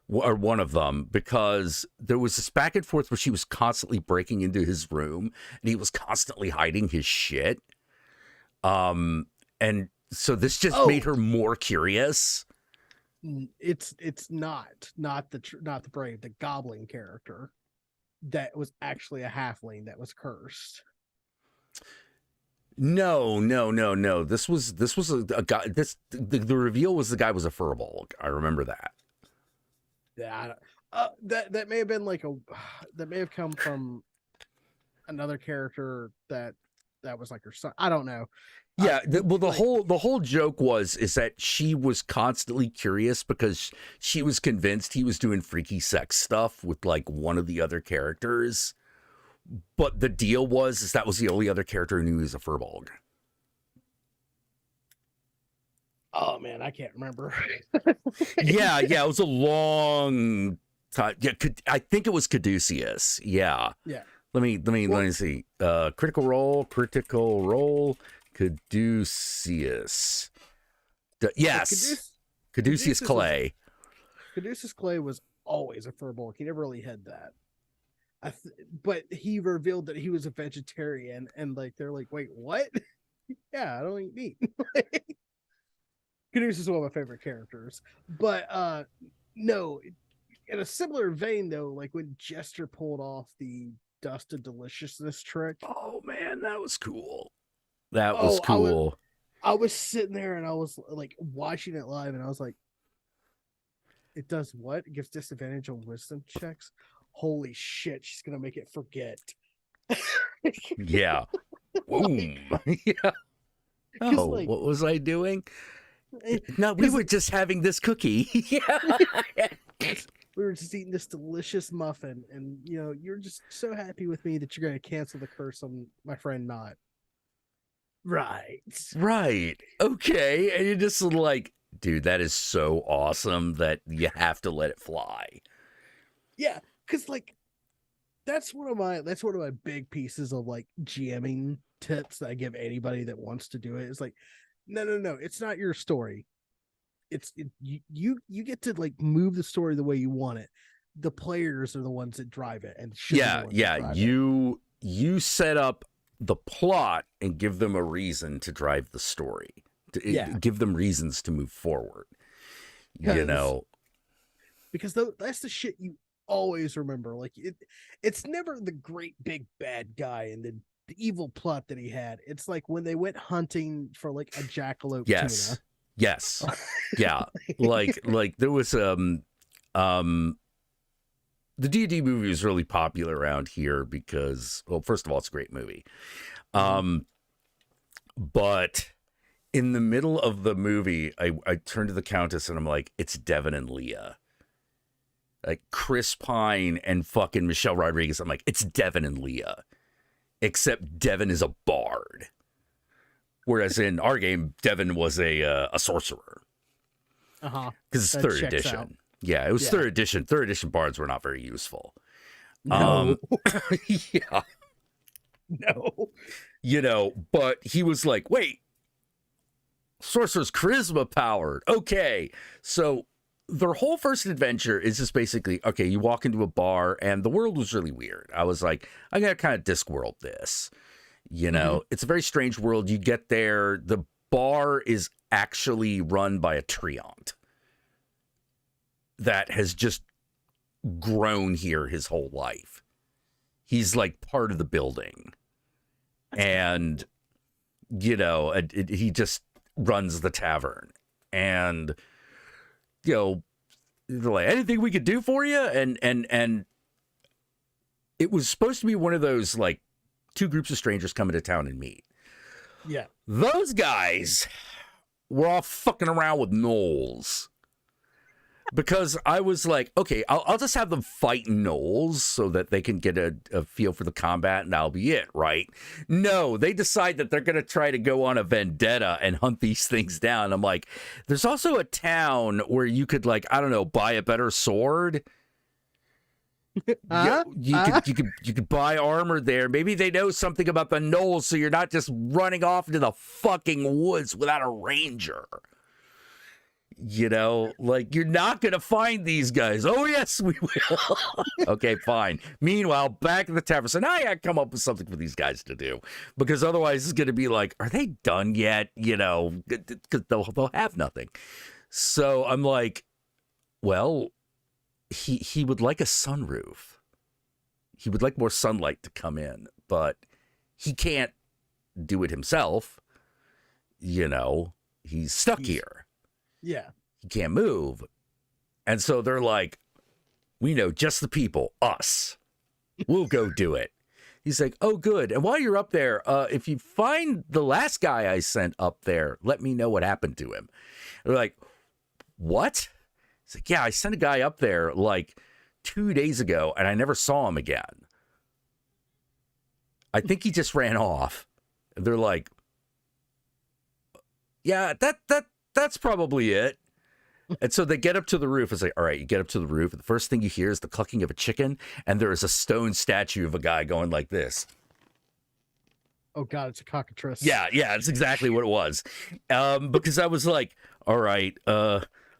or one of them, because there was this back and forth where she was constantly breaking into his room and he was constantly hiding his shit. And so this just made her more curious. It's not the brave, the goblin character that was actually a halfling that was cursed. No. This was a guy. The reveal was the guy was a furbolg. I remember that. Yeah, that may have been like that may have come from another character that was like her son. I don't know. Yeah, the whole joke is that she was constantly curious because she was convinced he was doing freaky sex stuff with like one of the other characters. But the deal is that was the only other character who knew he was a furbolg. Oh man, I can't remember. yeah, it was a long time. Yeah, I think it was Caduceus. Yeah. Let me see. Critical Role. Caduceus. Yes. Caduceus Clay. Caduceus Clay was always a furbolg. He never really had that. But he revealed that he was a vegetarian, and like they're like, wait, what? Yeah, I don't eat meat. Caduceus is one of my favorite characters. But no, in a similar vein though, like when Jester pulled off the Dust of Deliciousness trick. Oh man, that was cool. That was cool. I was sitting there and I was like watching it live, and I was like, it does what? It gives disadvantage on wisdom checks. Holy shit, she's gonna make it forget. Yeah. Boom. Yeah. Oh, like, what was I doing? No, we were just having this cookie. Yeah. We were just eating this delicious muffin, and you're just so happy with me that you're gonna cancel the curse on my friend Not. Right. Okay. And you're just like, dude, that is so awesome that you have to let it fly. Yeah. Cause like that's one of my big pieces of like GMing tips that I give anybody that wants to do it. Is like, no, it's not your story. You get to like move the story the way you want it. The players are the ones that drive it, and you set up the plot and give them a reason to drive the story. Give them reasons to move forward. Because that's the shit you always remember. Like it's never the great big bad guy and the evil plot that he had. It's like when they went hunting for like a jackalope tuna. Yes. Yeah. like there was the D&D movie was really popular around here because, well, first of all, it's a great movie. But in the middle of the movie, I turned to the Countess and I'm like, it's Devin and Leah. Like Chris Pine and fucking Michelle Rodriguez. I'm like, it's Devin and Leah. Except Devin is a bard. Whereas in our game, Devin was a sorcerer. Uh-huh. Because it's third edition. Out. Yeah, it was third edition. Third edition bards were not very useful. No. Yeah. No. But he was like, wait, sorcerer's charisma powered. Okay. So their whole first adventure is just basically, okay, you walk into a bar and the world was really weird. I was like, I got to kind of Discworld this. You know, it's a very strange world. You get there, the bar is actually run by a treant that has just grown here his whole life. He's like part of the building. And, you know, he just runs the tavern. And, you know, they're like, anything we could do for you? And it was supposed to be one of those, like, two groups of strangers coming to town and meet. Yeah. Those guys were all fucking around with gnolls. Because I was like, okay, I'll just have them fight gnolls so that they can get a feel for the combat and that'll be it, right? No, they decide that they're going to try to go on a vendetta and hunt these things down. I'm like, there's also a town where you could, like, I don't know, buy a better sword. You could buy armor there. Maybe they know something about the gnolls, so you're not just running off into the fucking woods without a ranger. You know, like, you're not going to find these guys. Oh, yes, we will. Okay, fine. Meanwhile, back at the tavern, so now I got to come up with something for these guys to do. Because otherwise it's going to be like, are they done yet? You know, because they'll have nothing. So I'm like, well, he would like a sunroof. He would like more sunlight to come in. But he can't do it himself. You know, he's stuck here. Yeah. He can't move. And so they're like, we know just the people, us. We'll go do it. He's like, oh, good. And while you're up there, if you find the last guy I sent up there, let me know what happened to him. They're like, what? He's like, yeah, I sent a guy up there like 2 days ago and I never saw him again. I think he just ran off. And they're like, yeah, that's probably it. And so they get up to the roof. It's like, all right, you get up to the roof. And the first thing you hear is the clucking of a chicken. And there is a stone statue of a guy going like this. Oh, God, it's a cockatrice. Yeah, it's exactly what it was. Because I was like, all right,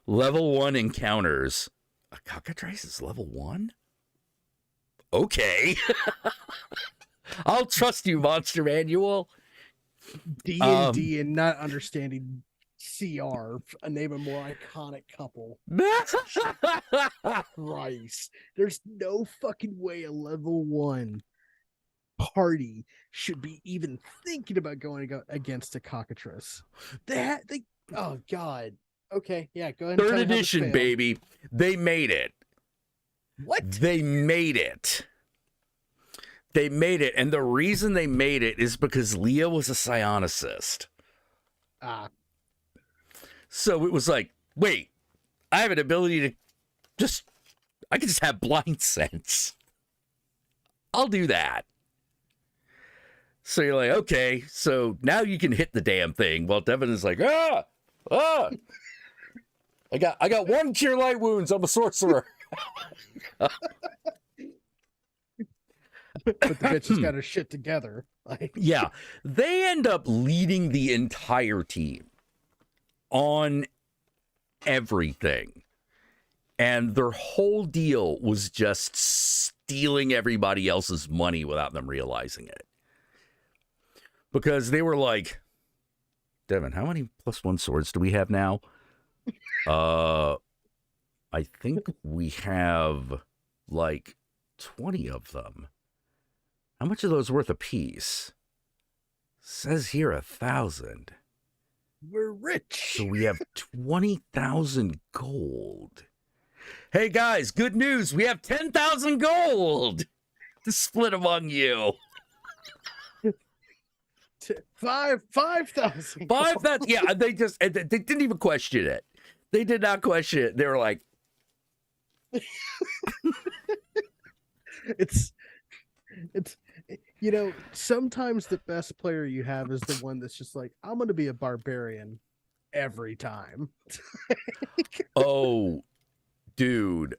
level 1 encounters. A cockatrice is level 1? Okay. I'll trust you, Monster Manual. D&D and not understanding CR, a name a more iconic couple. Christ. There's no fucking way a level 1 party should be even thinking about going against a cockatrice. Oh, God. Okay, yeah, go ahead. 3rd edition, baby. They made it. What? They made it. They made it. And the reason they made it is because Leah was a psionicist. So it was like, wait, I have an ability to I can just have blind sense. I'll do that. So you're like, okay, so now you can hit the damn thing. Well, Devin is like, I got 1 cure light wounds. I'm a sorcerer. But the bitch has got her shit together. Like, yeah, they end up leading the entire team on everything. And their whole deal was just stealing everybody else's money without them realizing it. Because they were like, Devin, how many +1 swords do we have now? I think we have like 20 of them. How much are those worth a piece? Says here 1,000. we're rich. So we have 20,000 gold. Hey guys, good news. We have 10,000 gold to split among you. 5,000. 5,000. Yeah, they didn't even question it. They did not question it. They were like, it's sometimes the best player you have is the one that's just like, I'm gonna be a barbarian every time. oh, dude,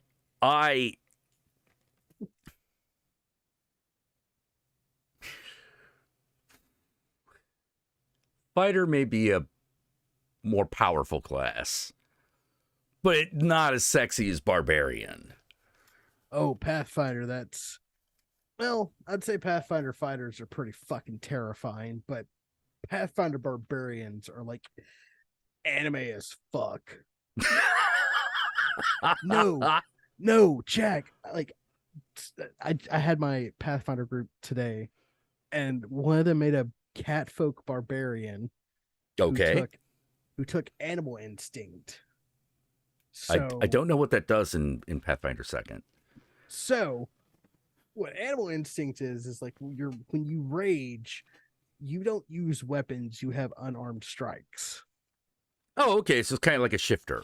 fighter may be a more powerful class, but not as sexy as Barbarian. Oh, Pathfinder, that's... Well, I'd say Pathfinder fighters are pretty fucking terrifying, but Pathfinder barbarians are like anime as fuck. No, Jack. Like, I had my Pathfinder group today, and one of them made a catfolk barbarian Okay. who took animal instinct. I So don't know what that does in Pathfinder 2nd. So what animal instinct is like when you rage, you don't use weapons, you have unarmed strikes. Oh, okay. So it's kind of like a shifter.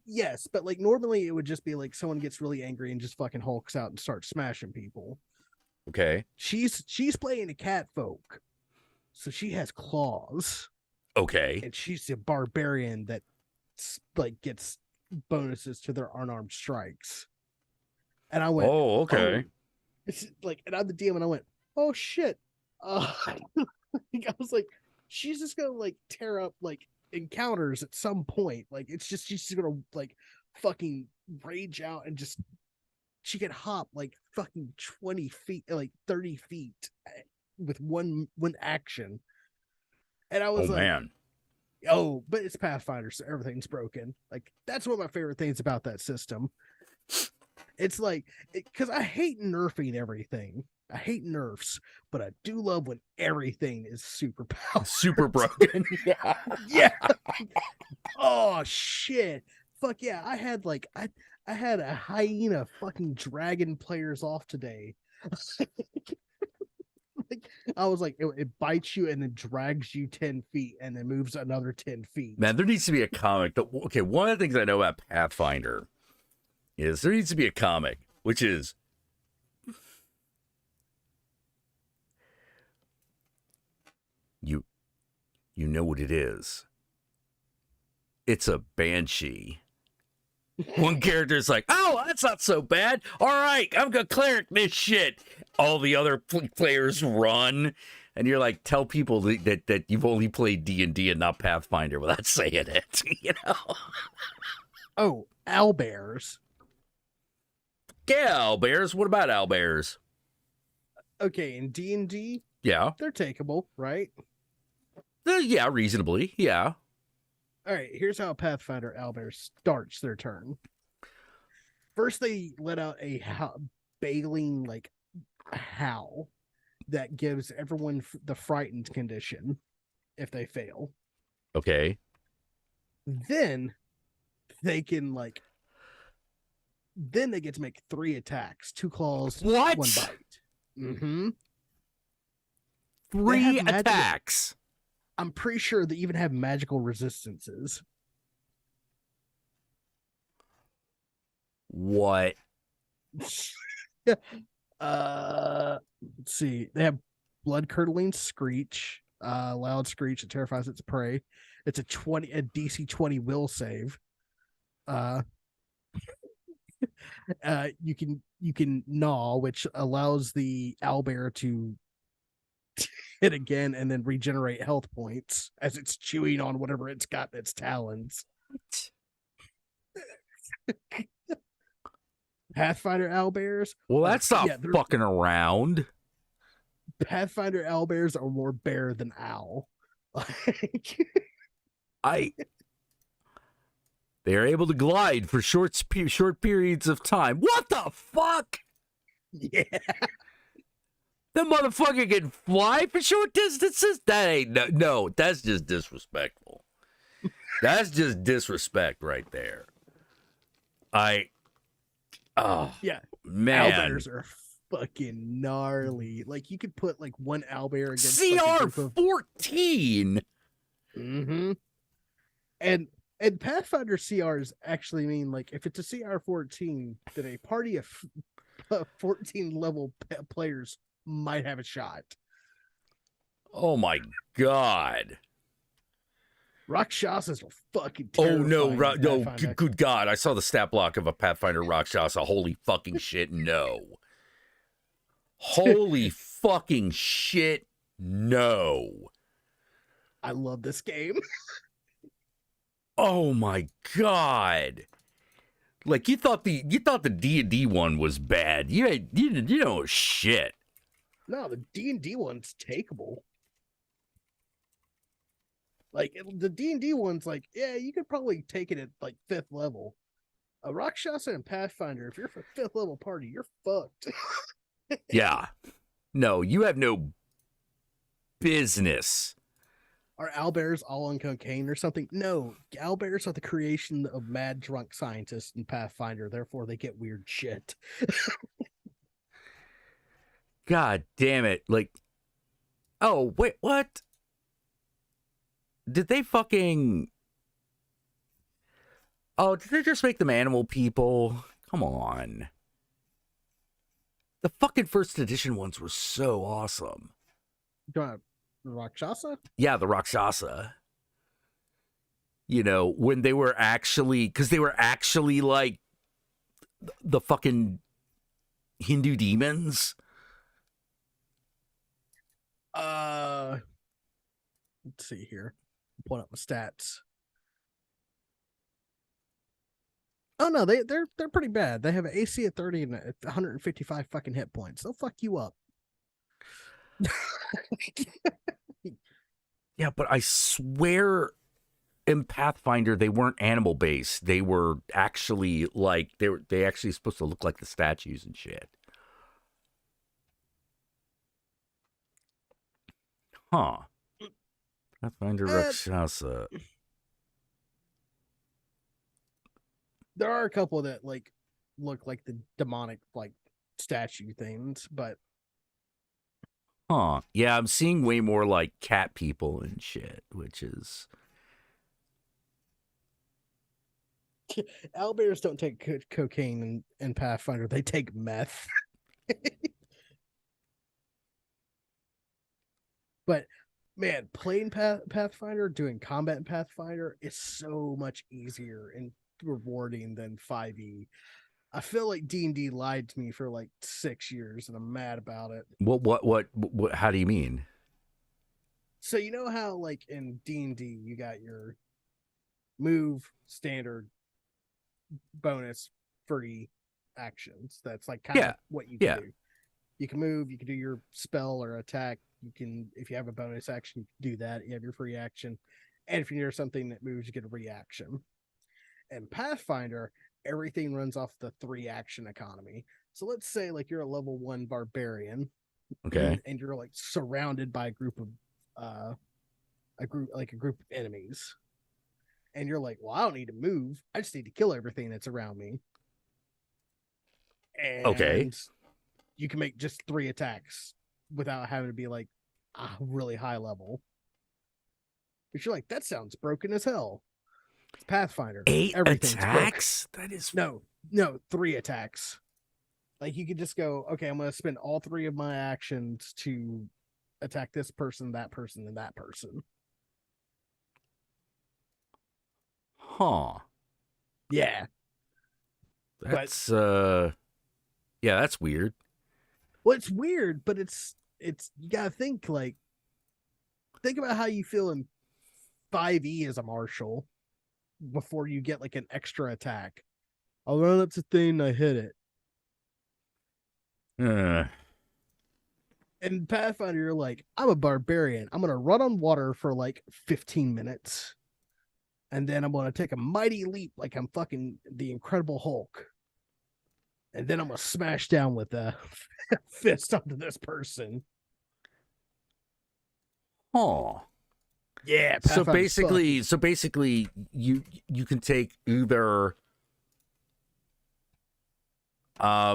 Yes, but like normally it would just be like someone gets really angry and just fucking hulks out and starts smashing people. Okay. She's playing a catfolk, so she has claws, Okay. and she's a barbarian that like gets bonuses to their unarmed strikes. And I went, Oh, okay. It's like, and I'm the DM, and I went, oh shit. I was like, she's just gonna like tear up like encounters at some point. Like it's just she's just gonna like fucking rage out and just she can hop like fucking 20 feet, like 30 feet with one action. And I was Oh, like, man. oh, but it's Pathfinder, so everything's broken. Like that's one of my favorite things about that system. It's like, because I hate nerfing everything. I hate nerfs, but I do love when everything is super powerful. Super broken. Yeah. Yeah. Oh shit. Fuck yeah. I had a hyena fucking dragging players off today. Like, I was like, it bites you and then drags you 10 feet and then moves another 10 feet. Man, there needs to be a comic. Okay, one of the things I know about Pathfinder is there needs to be a comic, which is you know what it is. It's a banshee. One character's like, oh, that's not so bad. All right, I'm gonna cleric this shit. All the other players run, and you're like, tell people that you've only played D&D and not Pathfinder without saying it. You know? Oh, owlbears. Yeah, owlbears. What about owlbears? Okay, in D&D, Yeah. they're takeable, right? Yeah, reasonably. Yeah. All right, here's how Pathfinder owlbear starts their turn. First, they let out a bailing like howl that gives everyone the frightened condition if they fail. Okay. Then they can then they get to make 3 attacks, 2 claws, What? 1 bite. Mm-hmm. 3 attacks. I'm pretty sure they even have magical resistances. What? Let's see. They have blood curdling screech, loud screech that terrifies its prey. It's a DC 20 will save. You can gnaw, which allows the owlbear to hit again and then regenerate health points as it's chewing on whatever it's got in its talons. Pathfinder owlbears. Well, that's not fucking around. Pathfinder owlbears are more bear than owl. They're able to glide for short periods of time. What the fuck? Yeah. The motherfucker can fly for short distances? That ain't no, that's just disrespectful. That's just disrespect right there. Yeah. Man. Owlbears are fucking gnarly. Like you could put like one owlbear against CR-14. Mm-hmm. And Pathfinder CRs actually mean like if it's a CR-14, then a party of 14 level players might have a shot. Oh my god. Rakshasas are fucking terrifying. terrifying. No, good god. I saw the stat block of a Pathfinder Rakshasa. Holy fucking shit, no. Holy fucking shit, no. I love this game. Oh my god! Like you thought the D&D one was bad. You know shit. No, the D&D one's takeable. Like the D&D one's like, yeah, you could probably take it at like 5th level. A Rakshasa and Pathfinder, if you're a 5th level party, you're fucked. Yeah. No, you have no business. Are owlbears all on cocaine or something? No, owlbears are the creation of mad drunk scientists in Pathfinder. Therefore, they get weird shit. God damn it. Like, oh, wait, what? Did they fucking. Oh, did they just make them animal people? Come on. The fucking first edition ones were so awesome. Do I Rakshasa? Yeah, the Rakshasa. You know, when they were actually. Because they were actually like the fucking Hindu demons. Let's see here. Pulling up my stats. Oh no, they're pretty bad. They have an AC at 30 and 155 fucking hit points. They'll fuck you up. Yeah, but I swear in Pathfinder they weren't animal based. They were actually like they actually supposed to look like the statues and shit. Huh. Pathfinder Rakshasa. There are a couple that like look like the demonic like statue things, but Huh. Yeah, I'm seeing way more like cat people and shit, which is owlbears don't take cocaine in Pathfinder. They take meth. But man, playing Pathfinder, doing combat in Pathfinder is so much easier and rewarding than 5e. I feel like D&D lied to me for like 6 years, and I'm mad about it. what how do you mean? So you know how like in D&D you got your move, standard, bonus, free actions. That's like kind of what you can do. You can move, you can do your spell or attack. You can, if you have a bonus action, you can do that. You have your free action. And if you near something that moves, you get a reaction. And Pathfinder, everything runs off the 3 action economy. So let's say like you're a level 1 barbarian. Okay. And you're like surrounded by a group of enemies. And you're like, well, I don't need to move. I just need to kill everything that's around me. And okay. You can make just 3 attacks without having to be like a really high level. But you're like, that sounds broken as hell. It's Pathfinder. 8 attacks? Broken. That is no 3 attacks. Like you could just go, okay, I'm gonna spend all 3 of my actions to attack this person, that person, and that person. Huh. Yeah. That's yeah, that's weird. Well, it's weird, but it's you gotta think about how you feel in 5e as a marshal before you get like an extra attack. I'll run up to thing, I hit it. In Pathfinder, you're like, I'm a barbarian. I'm gonna run on water for like 15 minutes. And then I'm gonna take a mighty leap like I'm fucking the Incredible Hulk. And then I'm gonna smash down with a fist onto this person. Oh, yeah. So basically, you can take either, yeah,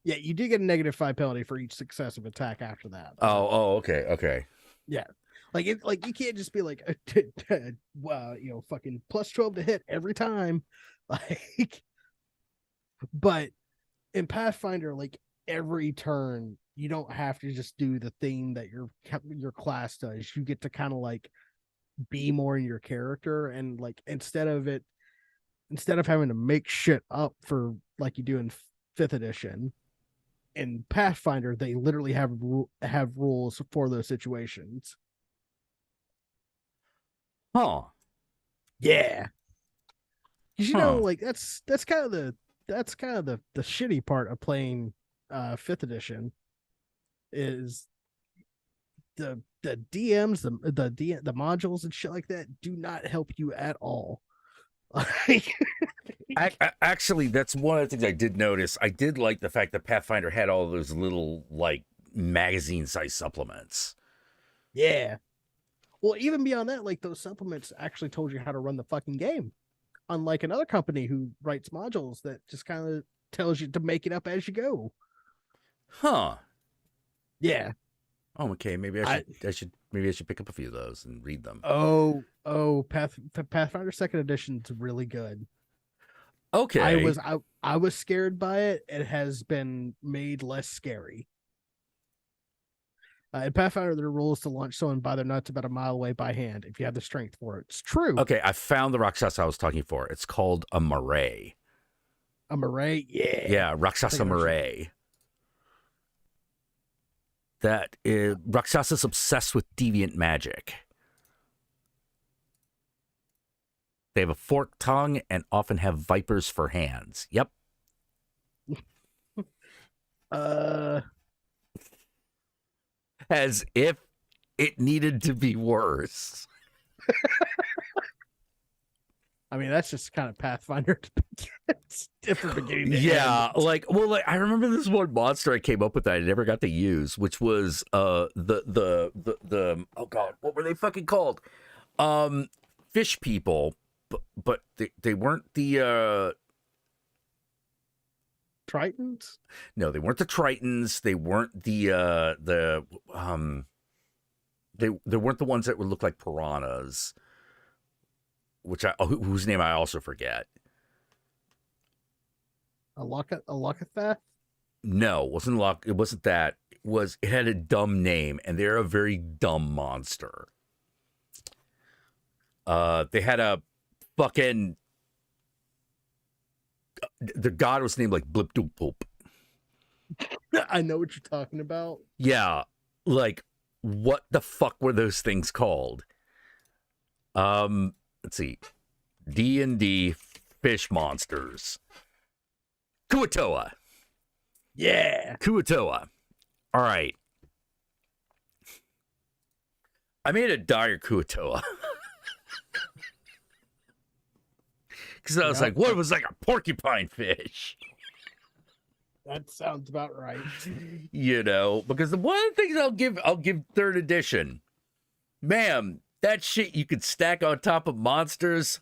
you do get a -5 penalty for each successive attack after that. Okay. Yeah, like you can't just be like, fucking +12 to hit every time, like. But in Pathfinder, like every turn, you don't have to just do the thing that your class does. You get to kind of like be more in your character, and like instead of having to make shit up for like you do in 5th edition, in Pathfinder they literally have rules for those situations. Huh. Yeah. Because Huh. like that's kind of the shitty part of playing fifth edition is the DMs, the modules and shit like that do not help you at all. Actually, that's one of the things I did notice. I did like the fact that Pathfinder had all those little like magazine-sized supplements. Yeah. Well, even beyond that, like those supplements actually told you how to run the fucking game. Unlike another company who writes modules that just kind of tells you to make it up as you go. Huh. Yeah. Oh, okay. Maybe I should pick up a few of those and read them. Pathfinder Second Edition is really good. Okay. I was scared by it. It has been made less scary. In Pathfinder, the rule is to launch someone by their nuts about a mile away by hand if you have the strength for it. It's true. Okay, I found the Rakshasa I was talking for. It's called a Marae. A Marae? Yeah. Yeah, Rakshasa Marae. That is, Raksasa's obsessed with deviant magic. They have a forked tongue and often have vipers for hands. Yep. As if it needed to be worse. I mean, that's just kind of Pathfinder. It's different beginning to Yeah, end. like I remember this one monster I came up with that I never got to use, which was the oh god, what were they fucking called? Fish people, but they weren't the Tritons? no, they weren't the Tritons. They weren't they weren't the ones that would look like piranhas, whose name I also forget. A Locatheth? No, it wasn't that. It had a dumb name, and they're a very dumb monster. They had a fucking the god was named like Blip Doop Poop. I know what you're talking about. Yeah, like what the fuck were those things called? Let's see, D&D fish monsters. Kuatoa. Yeah. Kuatoa. All right. I made a dire Kuatoa. Because I was like, what was like a porcupine fish? That sounds about right. You know, because the one of the things I'll give third edition. Ma'am, that shit you could stack on top of monsters.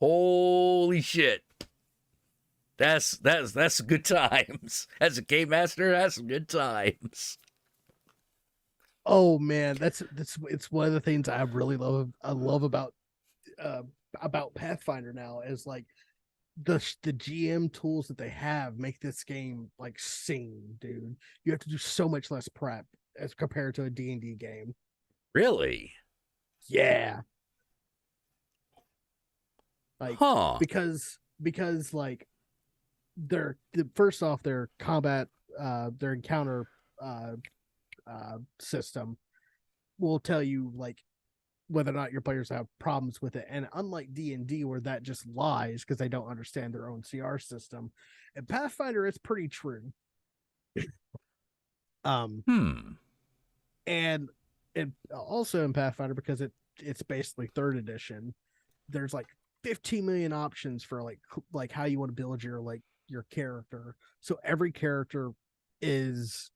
Holy shit. That's good times. As a game master, that's some good times. Oh man, that's it's one of the things I really love. I love about Pathfinder now is like the GM tools that they have make this game like sing, dude. You have to do so much less prep as compared to a D&D game. Really? Yeah. Like, because like first off their combat their encounter system will tell you like whether or not your players have problems with it, and unlike D&D where that just lies because they don't understand their own CR system, in Pathfinder it's pretty true. And also in Pathfinder, because it's basically third edition, there's like 15 million options for like how you want to build your character. So every character feels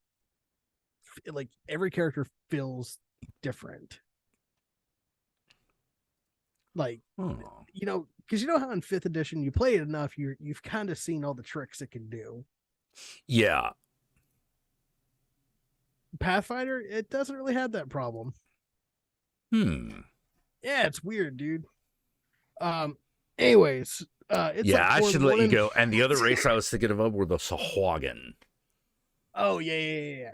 different. Like, you know, because you know how in fifth edition you play it enough, you've kind of seen all the tricks it can do. Yeah. Pathfinder, it doesn't really have that problem. Yeah, it's weird, dude. Anyways, it's yeah, like I should let you go. And the other race I was thinking of were the Sahuagin. Oh yeah.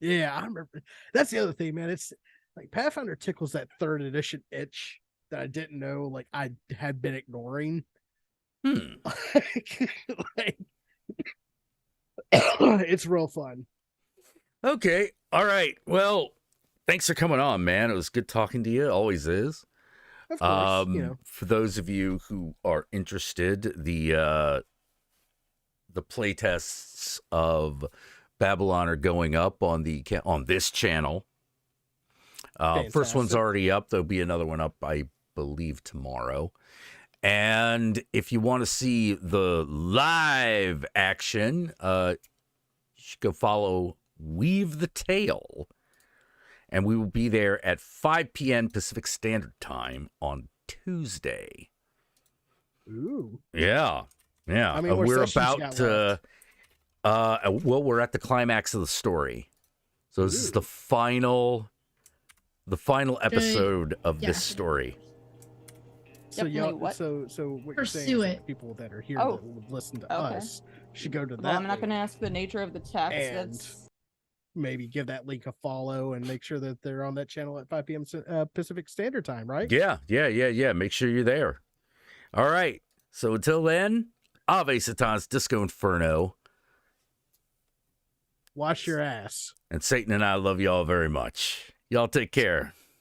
I remember. That's the other thing, man. It's like Pathfinder tickles that third edition itch that I didn't know like I had been ignoring. Like, it's real fun. Okay. All right. Well, thanks for coming on, man. It was good talking to you. Always is. Of course, you know. For those of you who are interested, the playtests of Babylon are going up on this channel. First one's Fantastic. already up. There'll be another one up, I believe, tomorrow. And if you want to see the live action, you should go follow Weave the Tale. And we will be there at 5 p.m. Pacific Standard Time on Tuesday. Ooh. Yeah. Yeah. I mean, what we're sessions you about got to, we're at the climax of the story. So this is the final episode of this story. So Definitely y'all, what? so what you're saying Pursue is it. that people that are here Oh. that would listen to Okay. us should go to that. Well, I'm not link going to ask the nature of the text. and That's maybe give that link a follow and make sure that they're on that channel at 5 p.m. Pacific Standard Time, right? Yeah. Make sure you're there. All right. So until then, Ave Satan's Disco Inferno. Wash your ass. And Satan and I love y'all very much. Y'all take care.